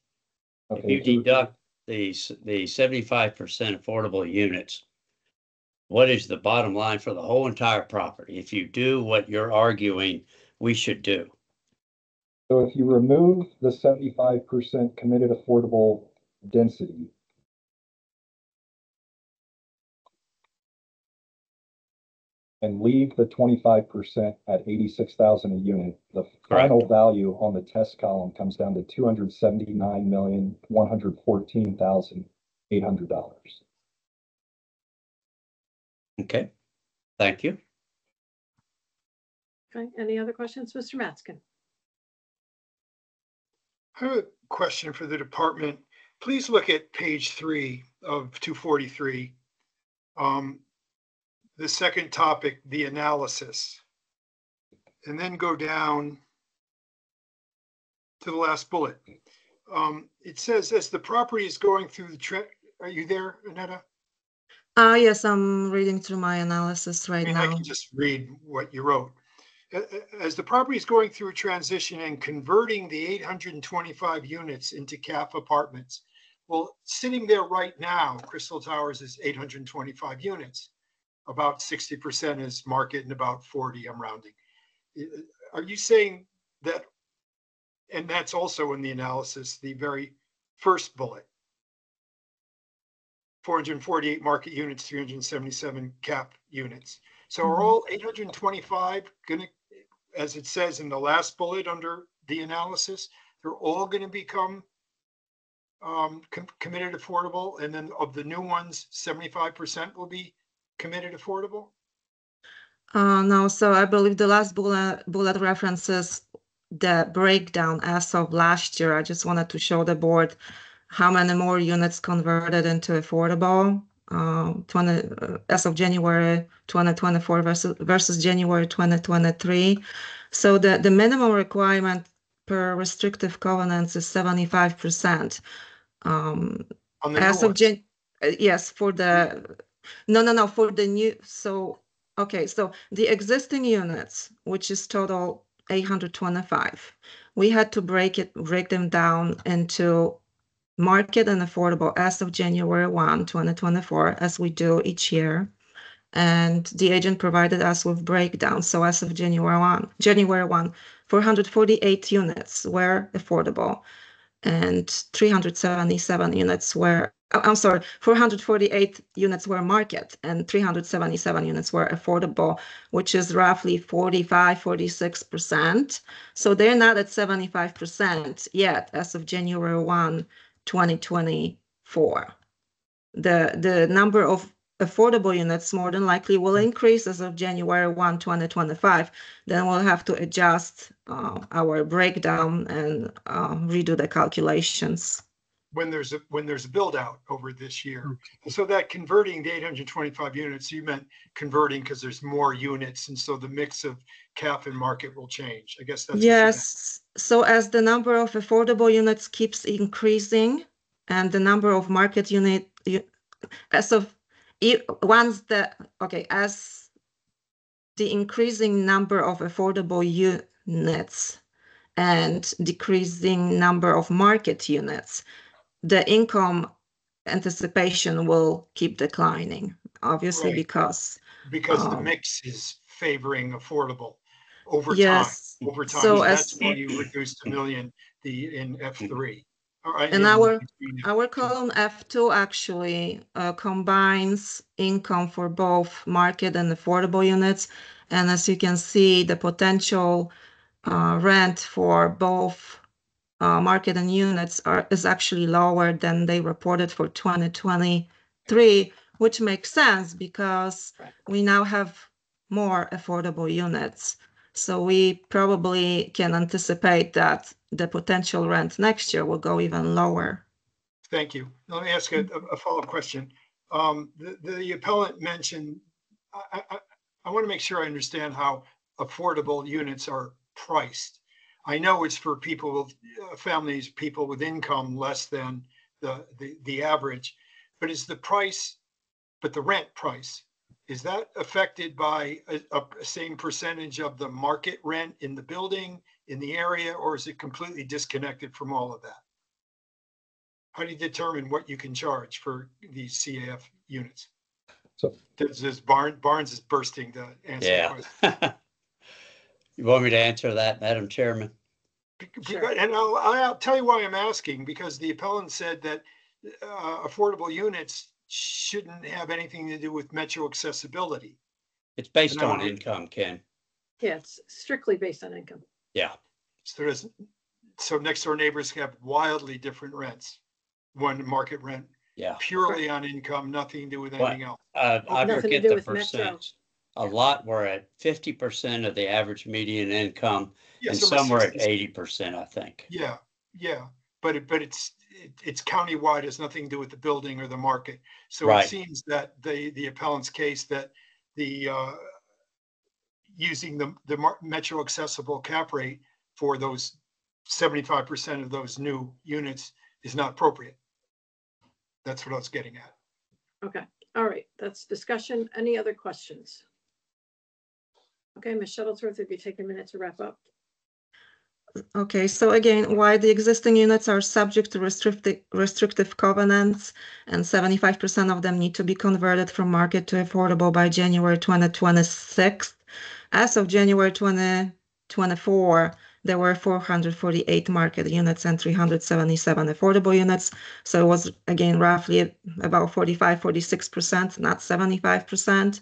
Okay, if you deduct the 75% affordable units, what is the bottom line for the whole entire property? If you do what you're arguing we should do. So if you remove the 75% committed affordable density, and leave the 25% at 86,000 a unit, the final value on the test column comes down to $279,114,800. Okay, thank you. Okay, any other questions, Mr. Matzkin? I have a question for the department. Please look at page 3 of 243. The second topic, the analysis, and then go down to the last bullet. It says, as the property is going through the are you there, Annetta? Yes, I'm reading through my analysis right now. I can just read what you wrote. As the property is going through a transition and converting the 825 units into CAF apartments. Well, sitting there right now, Crystal Towers is 825 units. About 60% is market and about 40, I'm rounding. Are you saying that, and that's also in the analysis, the very first bullet, 448 market units, 377 cap units. So Mm-hmm. are all 825 going to, as it says in the last bullet under the analysis, they're all going to become committed affordable, and then of the new ones, 75% will be committed affordable? No, so I believe the last bullet references the breakdown as of last year. I just wanted to show the board how many more units converted into affordable as of January 2024 versus January 2023. So the minimum requirement per restrictive covenants is 75%. On the As new of ones? Yes, for the no, for the new. So okay, so the existing units, which is total 825, we had to break them down into market and affordable as of January 1, 2024, as we do each year. And the agent provided us with breakdowns. So as of January 1, 448 units were affordable, and 377 units were, I'm sorry, 448 units were market and 377 units were affordable, which is roughly 45, 46%. So they're not at 75% yet as of January 1, 2024. The number of affordable units more than likely will increase as of January 1, 2025. Then we'll have to adjust our breakdown and redo the calculations. When there's a build out over this year. So that converting the 825 units, you meant converting because there's more units, and so the mix of cap and market will change. I guess that's yes. So as the number of affordable units keeps increasing and the number of market unit as the increasing number of affordable units and decreasing number of market units, the income anticipation will keep declining, obviously, right. because the mix is favoring affordable over yes, time. Over time, so that's why you reduced $1 million in F3. And our column F2 actually combines income for both market and affordable units. And as you can see, the potential rent for both market and units is actually lower than they reported for 2023, which makes sense because we now have more affordable units. So we probably can anticipate that the potential rent next year will go even lower. Thank you. Let me ask a follow-up question. The appellant mentioned, I want to make sure I understand how affordable units are priced. I know it's for people with families, people with income less than the average, but is the price, but the rent price, is that affected by a same percentage of the market rent in the building, in the area, or is it completely disconnected from all of that? How do you determine what you can charge for these CAF units? So this Barnes is bursting to answer the question. You want me to answer that, Madam Chairman? Sure. And I'll tell you why I'm asking, because the appellant said that affordable units shouldn't have anything to do with metro accessibility. It's based on income, Ken. Yeah, it's strictly based on income. Yeah. So next door neighbors have wildly different rents. One market rent, yeah, purely on income, nothing to do with anything else. I forget the percentage. A lot were at 50% of the average median income, and some were at 80%, I think. Yeah, but it's countywide, has nothing to do with the building or the market. So It seems that the appellant's case that the using the metro accessible cap rate for those 75% of those new units is not appropriate. That's what I was getting at. Okay. All right. That's discussion. Any other questions? Okay, Ms. Shuttlesworth, if you take a minute to wrap up. Okay, so again, why the existing units are subject to restrictive covenants, and 75% of them need to be converted from market to affordable by January 2026. As of January 2024, there were 448 market units and 377 affordable units. So it was, again, roughly about 45-46%, not 75%.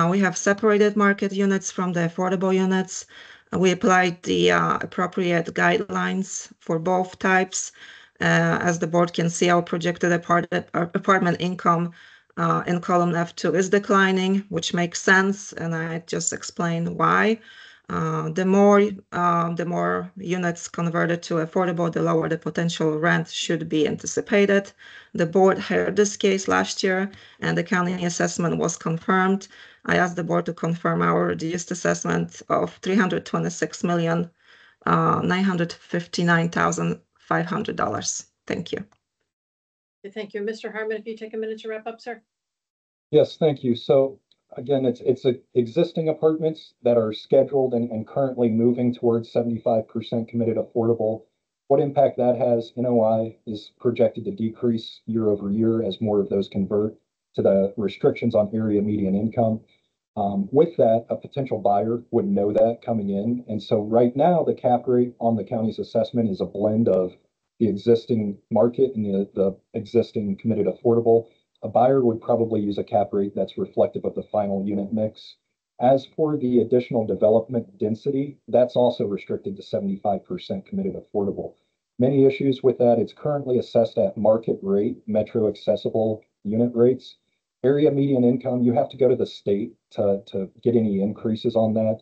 We have separated market units from the affordable units. We applied the appropriate guidelines for both types. As the board can see, our projected apartment income in column F2 is declining, which makes sense, and I just explained why. The more units converted to affordable, the lower the potential rent should be anticipated. The board heard this case last year, and the county assessment was confirmed. I asked the board to confirm our reduced assessment of $326,959,500. Thank you. Okay, thank you. Mr. Harmon, if you take a minute to wrap up, sir. Yes, thank you. So again, it's existing apartments that are scheduled and currently moving towards 75% committed affordable. What impact that has, NOI is projected to decrease year over year as more of those convert to the restrictions on area median income. With that, a potential buyer would know that coming in. And so right now, the cap rate on the county's assessment is a blend of the existing market and the existing committed affordable. A buyer would probably use a cap rate that's reflective of the final unit mix. As for the additional development density, that's also restricted to 75% committed affordable. Many issues with that. It's currently assessed at market rate, metro accessible unit rates. Area median income, you have to go to the state to get any increases on that.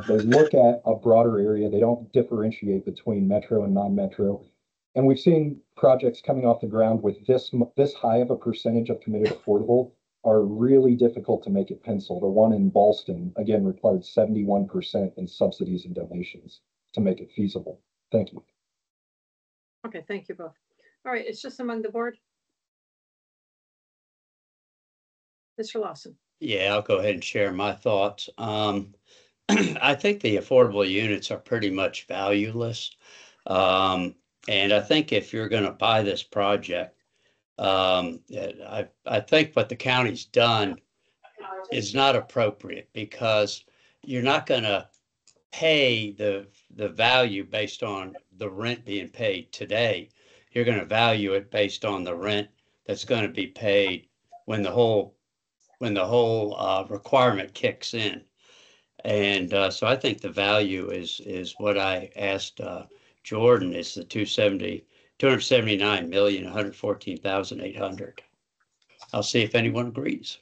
They look at a broader area. They don't differentiate between metro and non-metro. And we've seen projects coming off the ground with this high of a percentage of committed affordable are really difficult to make it pencil. The one in Ballston, again, required 71% in subsidies and donations to make it feasible. Thank you. Okay, thank you both. All right, it's just among the board. Mr. Lawson. Yeah, I'll go ahead and share my thoughts. I think the affordable units are pretty much valueless. And I think if you're going to buy this project, I think what the county's done is not appropriate because you're not going to pay the value based on the rent being paid today. You're going to value it based on the rent that's going to be paid when the whole requirement kicks in. And so I think the value is what I asked Jordan, is the 279,114,800. I'll see if anyone agrees.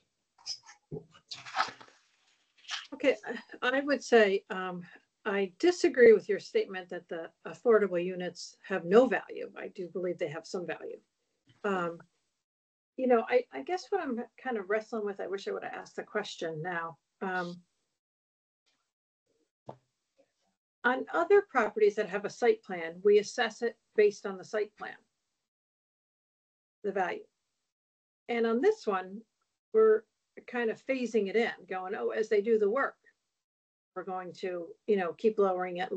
Okay, I would say I disagree with your statement that the affordable units have no value. I do believe they have some value. You know, I guess what I'm kind of wrestling with, I wish I would have asked the question now. On other properties that have a site plan, we assess it based on the site plan, the value. And on this one, we're kind of phasing it in, going, oh, as they do the work, we're going to, you know, keep lowering it.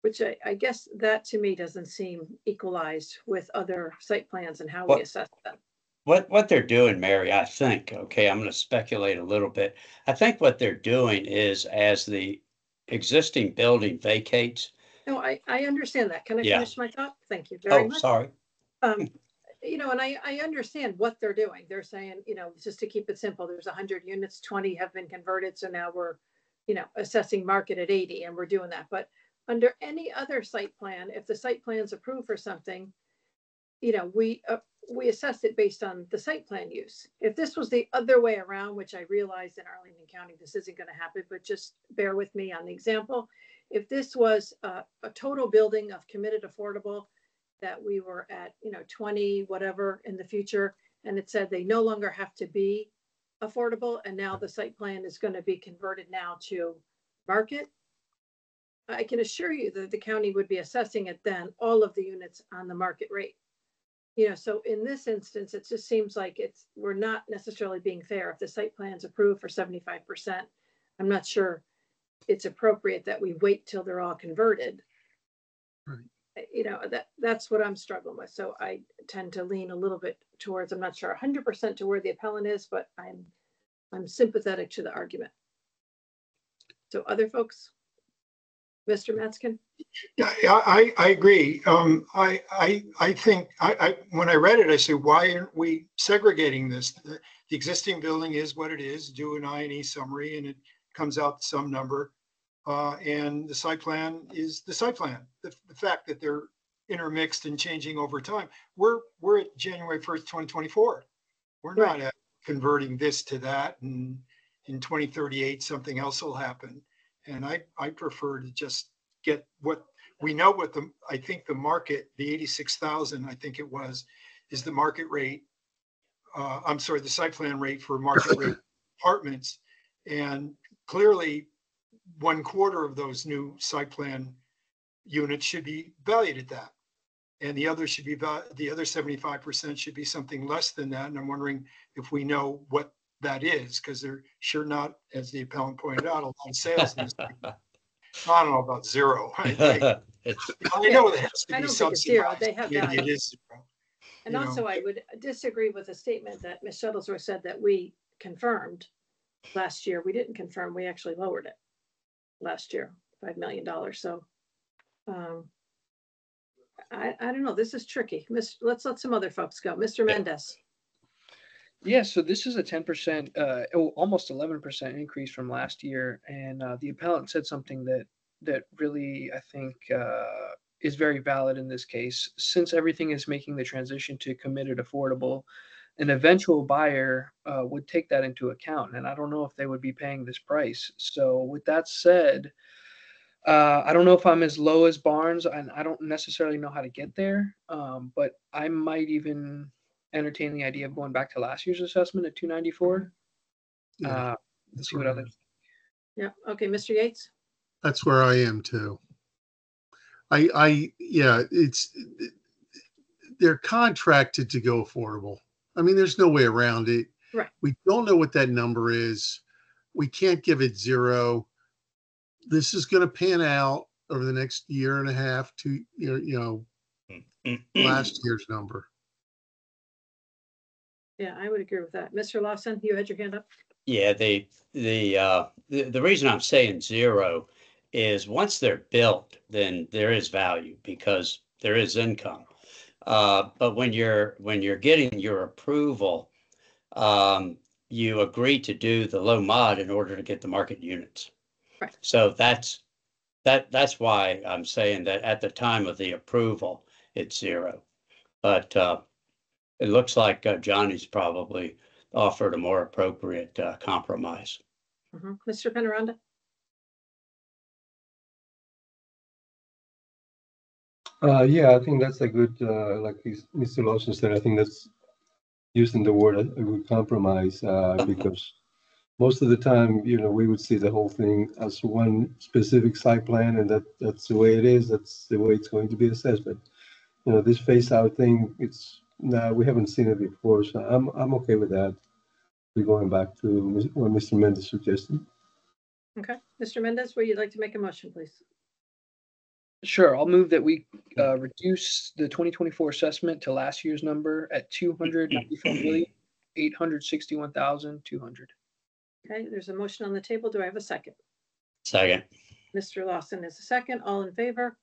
Which I guess that to me doesn't seem equalized with other site plans and how we assess them. What they're doing, Mary, I think, okay, I'm going to speculate a little bit. I think what they're doing is as the existing building vacates. No, I understand that. Can I finish my thought? Thank you very much. Oh, sorry. You know, and I understand what they're doing. They're saying, you know, just to keep it simple, there's 100 units, 20 have been converted. So now we're, you know, assessing market at 80 and we're doing that. But under any other site plan, if the site plan is approved for something, you know, we assess it based on the site plan use. If this was the other way around, which I realize in Arlington County, this isn't going to happen, but just bear with me on the example. If this was a total building of committed affordable that we were at, you know, 20, whatever in the future, and it said they no longer have to be affordable, and now the site plan is going to be converted now to market, I can assure you that the county would be assessing it then all of the units on the market rate. You know, so in this instance, it just seems like we're not necessarily being fair. If the site plan's approved for 75%, I'm not sure it's appropriate that we wait till they're all converted. Right. You know, that's what I'm struggling with. So I tend to lean a little bit towards, I'm not sure 100% to where the appellant is, but I'm sympathetic to the argument. So other folks? Mr. Metzgen? Yeah, I agree. I think when I read it, I said, why aren't we segregating this? The existing building is what it is. Do an I&E summary, and it comes out to some number. And the site plan is the site plan. The fact that they're intermixed and changing over time. We're at January 1st, 2024. We're not converting this to that, and in 2038 something else will happen. And I prefer to just get what we know. What I think the market, the 86,000, I think it was, is the market rate. I'm sorry, the site plan rate for market rate apartments, and clearly 1/4 of those new site plan units should be valued at that, and the other should be the other 75% should be something less than that. And I'm wondering if we know what that is, because they're sure not, as the appellant pointed out, a lot of sales. I don't know about zero. I know it has to be subsidized. They have Maybe value. it is zero. And also, I would disagree with a statement that Ms. Shuttlesworth said that we confirmed last year. We didn't confirm. We actually lowered it last year, $5 million. So I don't know. This is tricky. Let's let some other folks go. Mr. Mendez. Yeah, so this is a 10%, almost 11% increase from last year. And the appellant said something that really, I think, is very valid in this case. Since everything is making the transition to committed affordable, an eventual buyer would take that into account. And I don't know if they would be paying this price. So with that said, I don't know if I'm as low as Barnes, and I don't necessarily know how to get there, but I might even entertain the idea of going back to last year's assessment at 294. Yeah, Let's see what others. Yeah. Okay, Mr. Yates. That's where I am too. They're contracted to go affordable. I mean, there's no way around it. Right. We don't know what that number is. We can't give it zero. This is going to pan out over the next year and a half to, last year's number. Yeah, I would agree with that. Mr. Lawson, you had your hand up. Yeah, the reason I'm saying zero is once they're built, then there is value because there is income. But when you're getting your approval, you agree to do the low mod in order to get the market units. Right. So that's why I'm saying that at the time of the approval, it's zero. But it looks like Johnny's probably offered a more appropriate compromise. Mr. Penaranda? Yeah, I think that's a good, like Mr. Lawson said, I think that's using the word a good compromise because most of the time, we would see the whole thing as one specific site plan, and that's the way it is. That's the way it's going to be assessed. But this phase out thing, we haven't seen it before, so I'm okay with that. We're going back to what Mr. Mendez suggested. Okay, Mr. Mendez, would you like to make a motion, please? Sure, I'll move that we reduce the 2024 assessment to last year's number at $294,861,200. Okay, there's a motion on the table. Do I have a second? Second. Mr. Lawson is a second. All in favor?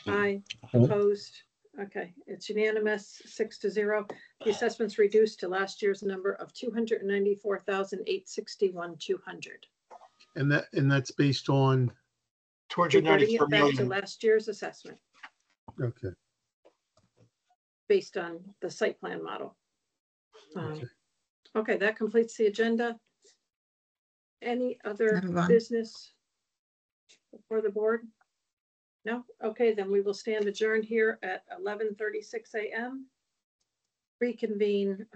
Aye. Opposed? Okay, it's unanimous, 6-0. The assessment's reduced to last year's number of $294,861,200. And that's based on 294 back million. to last year's assessment. Okay. Based on the site plan model. Okay, that completes the agenda. Any other business before the board? No? Okay, then we will stand adjourned here at 11:36 a.m. Reconvene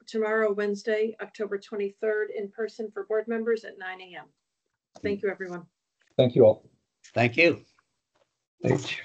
tomorrow, Wednesday, October 23rd, in person for board members at 9 a.m. Thank you, everyone. Thank you all. Thank you. Thank you.